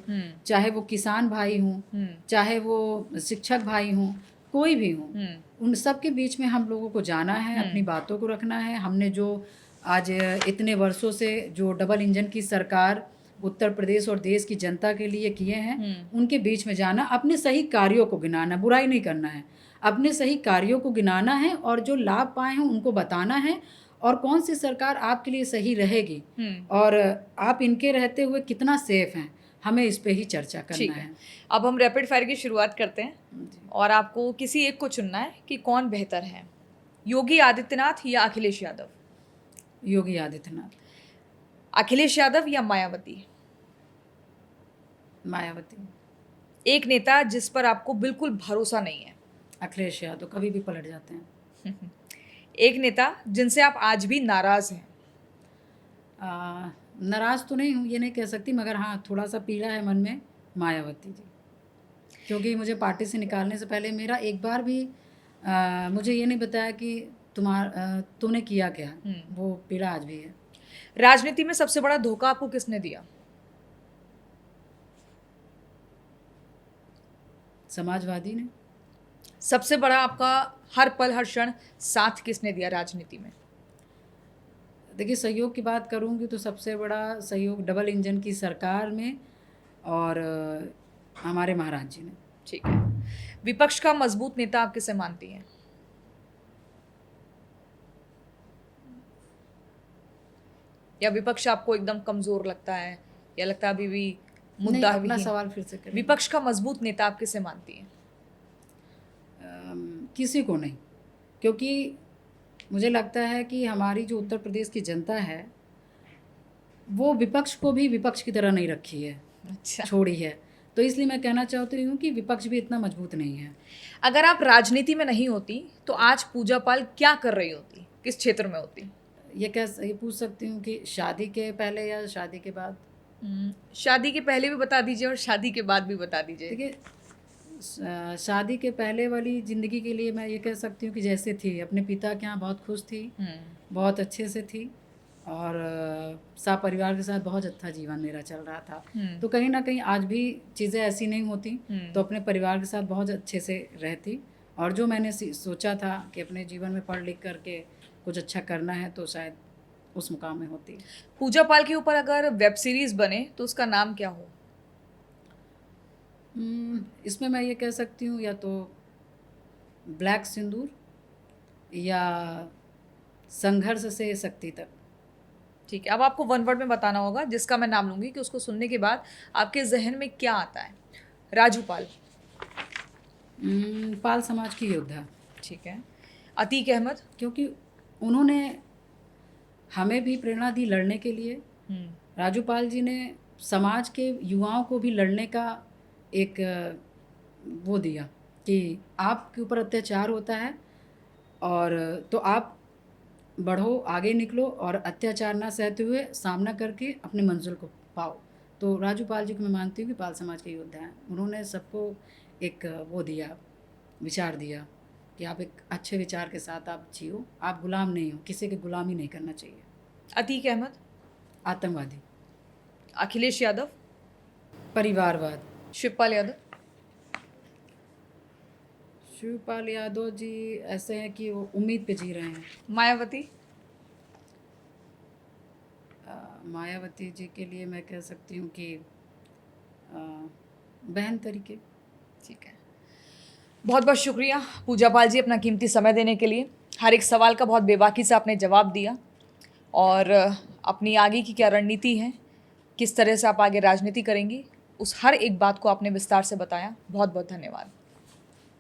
चाहे वो किसान भाई हो, चाहे वो शिक्षक भाई हो, कोई भी हो, उन सब के बीच में हम लोगों को जाना है, अपनी बातों को रखना है। हमने जो आज इतने वर्षों से जो डबल इंजन की सरकार उत्तर प्रदेश और देश की जनता के लिए किए हैं, उनके बीच में जाना, अपने सही कार्यों को गिनाना, बुराई नहीं करना है, अपने सही कार्यों को गिनाना है, और जो लाभ पाए हैं उनको बताना है, और कौन सी सरकार आपके लिए सही रहेगी, और आप इनके रहते हुए कितना सेफ हैं, हमें इस पे ही चर्चा करना है। अब हम रैपिड फायर की शुरुआत करते हैं, और आपको किसी एक को चुनना है कि कौन बेहतर है, योगी आदित्यनाथ या अखिलेश यादव? योगी आदित्यनाथ। अखिलेश यादव या मायावती? मायावती। एक नेता जिस पर आपको बिल्कुल भरोसा नहीं है? अखिलेश यादव, कभी भी पलट जाते हैं। एक नेता जिनसे आप आज भी नाराज हैं? नाराज तो नहीं हूँ, ये नहीं कह सकती, मगर हाँ थोड़ा सा पीड़ा है मन में, मायावती जी, क्योंकि मुझे पार्टी से निकालने से पहले मेरा एक बार भी मुझे ये नहीं बताया कि तूने किया क्या, वो पीड़ा आज भी है। राजनीति में सबसे बड़ा धोखा आपको किसने दिया? समाजवादी ने। सबसे बड़ा आपका हर पल हर क्षण साथ किसने दिया राजनीति में? देखिए, सहयोग की बात करूंगी तो सबसे बड़ा सहयोग डबल इंजन की सरकार में और हमारे महाराज जी ने। ठीक है। विपक्ष का मजबूत नेता आप किसे मानती हैं? या विपक्ष आपको एकदम कमजोर लगता है, या लगता है अभी भी मुद्दा? अपना सवाल फिर से करें। विपक्ष का मजबूत नेता आप किसे मानती हैं? किसी को नहीं, क्योंकि मुझे लगता है कि हमारी जो उत्तर प्रदेश की जनता है वो विपक्ष को भी विपक्ष की तरह नहीं रखी है, अच्छा, छोड़ी है। तो इसलिए मैं कहना चाहती हूँ कि विपक्ष भी इतना मजबूत नहीं है। अगर आप राजनीति में नहीं होती तो आज पूजा पाल क्या कर रही होती, किस क्षेत्र में होती? ये पूछ सकती हूँ कि शादी के पहले या शादी के बाद? शादी के पहले भी बता दीजिए और शादी के बाद भी बता दीजिए। देखिए, शादी के पहले वाली ज़िंदगी के लिए मैं ये कह सकती हूँ कि जैसे थी, अपने पिता के यहाँ बहुत खुश थी, बहुत अच्छे से थी, और सब परिवार के साथ बहुत अच्छा जीवन मेरा चल रहा था। तो कहीं ना कहीं आज भी चीज़ें ऐसी नहीं होती, तो अपने परिवार के साथ बहुत अच्छे से रहती, और जो मैंने सोचा था कि अपने जीवन में पढ़ लिख करके कुछ अच्छा करना है, तो शायद उस मुकाम में होती। पूजा पाल के ऊपर अगर वेब सीरीज बने तो उसका नाम क्या हो? इसमें मैं ये कह सकती हूँ या तो ब्लैक सिंदूर या संघर्ष से शक्ति तक। ठीक है, अब आपको वन वर्ड में बताना होगा जिसका मैं नाम लूंगी कि उसको सुनने के बाद आपके जहन में क्या आता है। राजू पाल। पाल समाज की योद्धा। ठीक है। अतीक अहमद। क्योंकि उन्होंने हमें भी प्रेरणा दी लड़ने के लिए। राजू पाल जी ने समाज के युवाओं को भी लड़ने का एक वो दिया कि आपके ऊपर अत्याचार होता है और तो आप बढ़ो, आगे निकलो और अत्याचार ना सहते हुए सामना करके अपने मंजिल को पाओ। तो राजू पाल जी को मैं मानती हूँ कि पाल समाज के योद्धा हैं। उन्होंने सबको एक वो दिया, विचार दिया कि आप एक अच्छे विचार के साथ आप जियो, आप गुलाम नहीं हो, किसी की गुलामी नहीं करना चाहिए। अतीक अहमद। आतंकवादी। अखिलेश यादव। परिवारवाद। शिवपाल यादव। शिवपाल यादव जी ऐसे हैं कि वो उम्मीद पे जी रहे हैं। मायावती। मायावती जी के लिए मैं कह सकती हूँ कि बहन तरीके। ठीक है, बहुत बहुत शुक्रिया पूजा पाल जी अपना कीमती समय देने के लिए। हर एक सवाल का बहुत बेबाकी से आपने जवाब दिया और अपनी आगे की क्या रणनीति है, किस तरह से आप आगे राजनीति करेंगी, उस हर एक बात को आपने विस्तार से बताया। बहुत बहुत धन्यवाद।